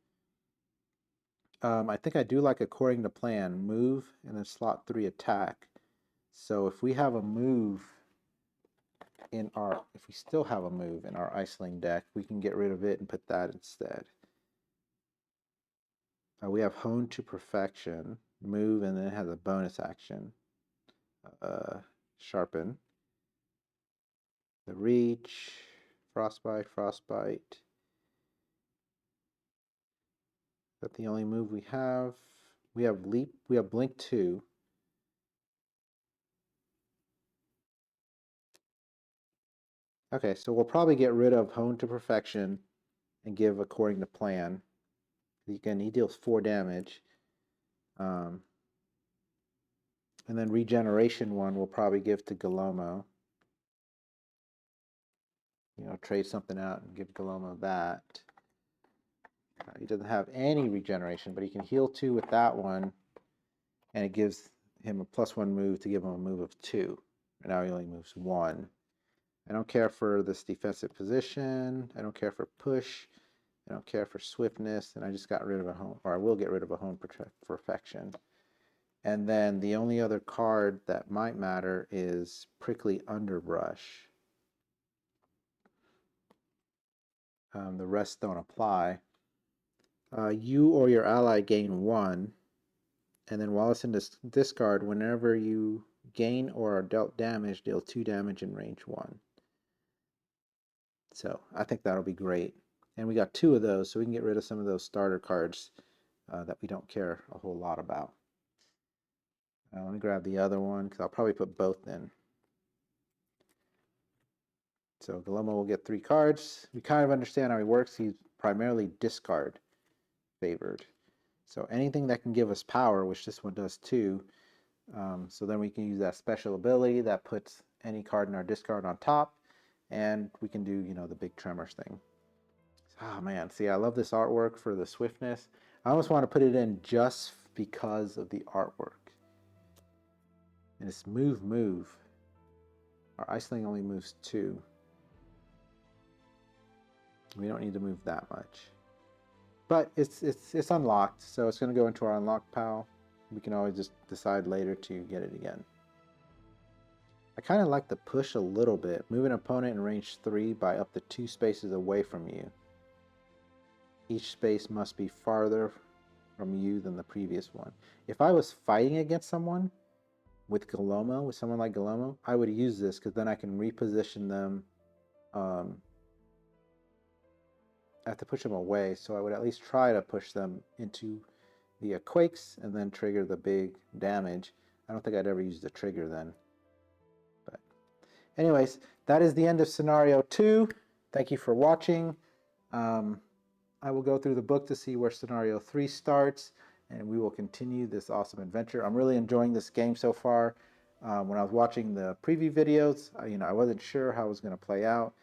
I think I do like according to plan, move, and then slot 3 attack. So if we have a move in our, if we still have a move in our Iceling deck, we can get rid of it and put that instead. We have Hone to Perfection, move, and then it has a bonus action. Sharpen. The Reach, Frostbite, Frostbite. Is that the only move we have? We have Leap, we have Blink 2. Okay, so we'll probably get rid of Hone to Perfection and give according to plan. Again, he deals 4 damage. And then Regeneration 1 we'll probably give to Galomo. You know, trade something out and give Galomo that. He doesn't have any regeneration, but he can heal 2 with that one. And it gives him a +1 move to give him a move of 2. And now he only moves 1. I don't care for this defensive position. I don't care for push. I don't care for swiftness. And I just got rid of a home, or I will get rid of a Hone Perfection. And then the only other card that might matter is Prickly Underbrush. The rest don't apply. You or your ally gain 1. And then while it's in this discard, whenever you gain or are dealt damage, deal 2 damage in range 1. So I think that'll be great. And we got 2 of those, so we can get rid of some of those starter cards that we don't care a whole lot about. Let me grab the other one, because I'll probably put both in. So Galomo will get 3 cards. We kind of understand how he works. He's primarily discard favored. So anything that can give us power, which this one does too, so then we can use that special ability that puts any card in our discard on top, and we can do, you know, the big tremors thing. Oh man, see, I love this artwork for the swiftness. I almost want to put it in just because of the artwork. And it's move. Our Iceling only moves 2. We don't need to move that much. But it's unlocked, so it's going to go into our unlocked pile. We can always just decide later to get it again. I kind of like the push a little bit. Move an opponent in range 3 by up to 2 spaces away from you. Each space must be farther from you than the previous one. If I was fighting against someone with Galomo, with someone like Galomo, I would use this because then I can reposition them. I have to push them away, so I would at least try to push them into the quakes and then trigger the big damage. I don't think I'd ever use the trigger then. But anyways, that is the end of scenario 2. Thank you for watching. I will go through the book to see where scenario 3 starts, and we will continue this awesome adventure. I'm really enjoying this game so far. When I was watching the preview videos, I wasn't sure how it was going to play out,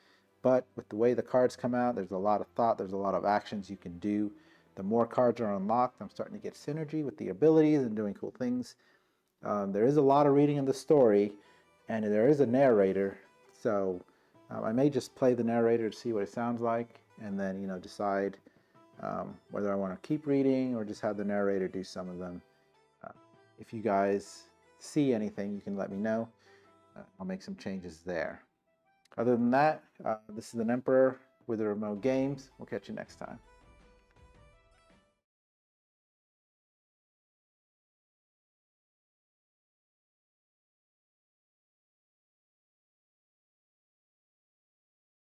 but with the way the cards come out, there's a lot of thought, there's a lot of actions you can do. The more cards are unlocked, I'm starting to get synergy with the abilities and doing cool things. There is a lot of reading in the story, and there is a narrator, so I may just play the narrator to see what it sounds like, and then decide whether I want to keep reading or just have the narrator do some of them. If you guys see anything, you can let me know. I'll make some changes there. Other than that, this is an Emperor with the Remote Games. We'll catch you next time.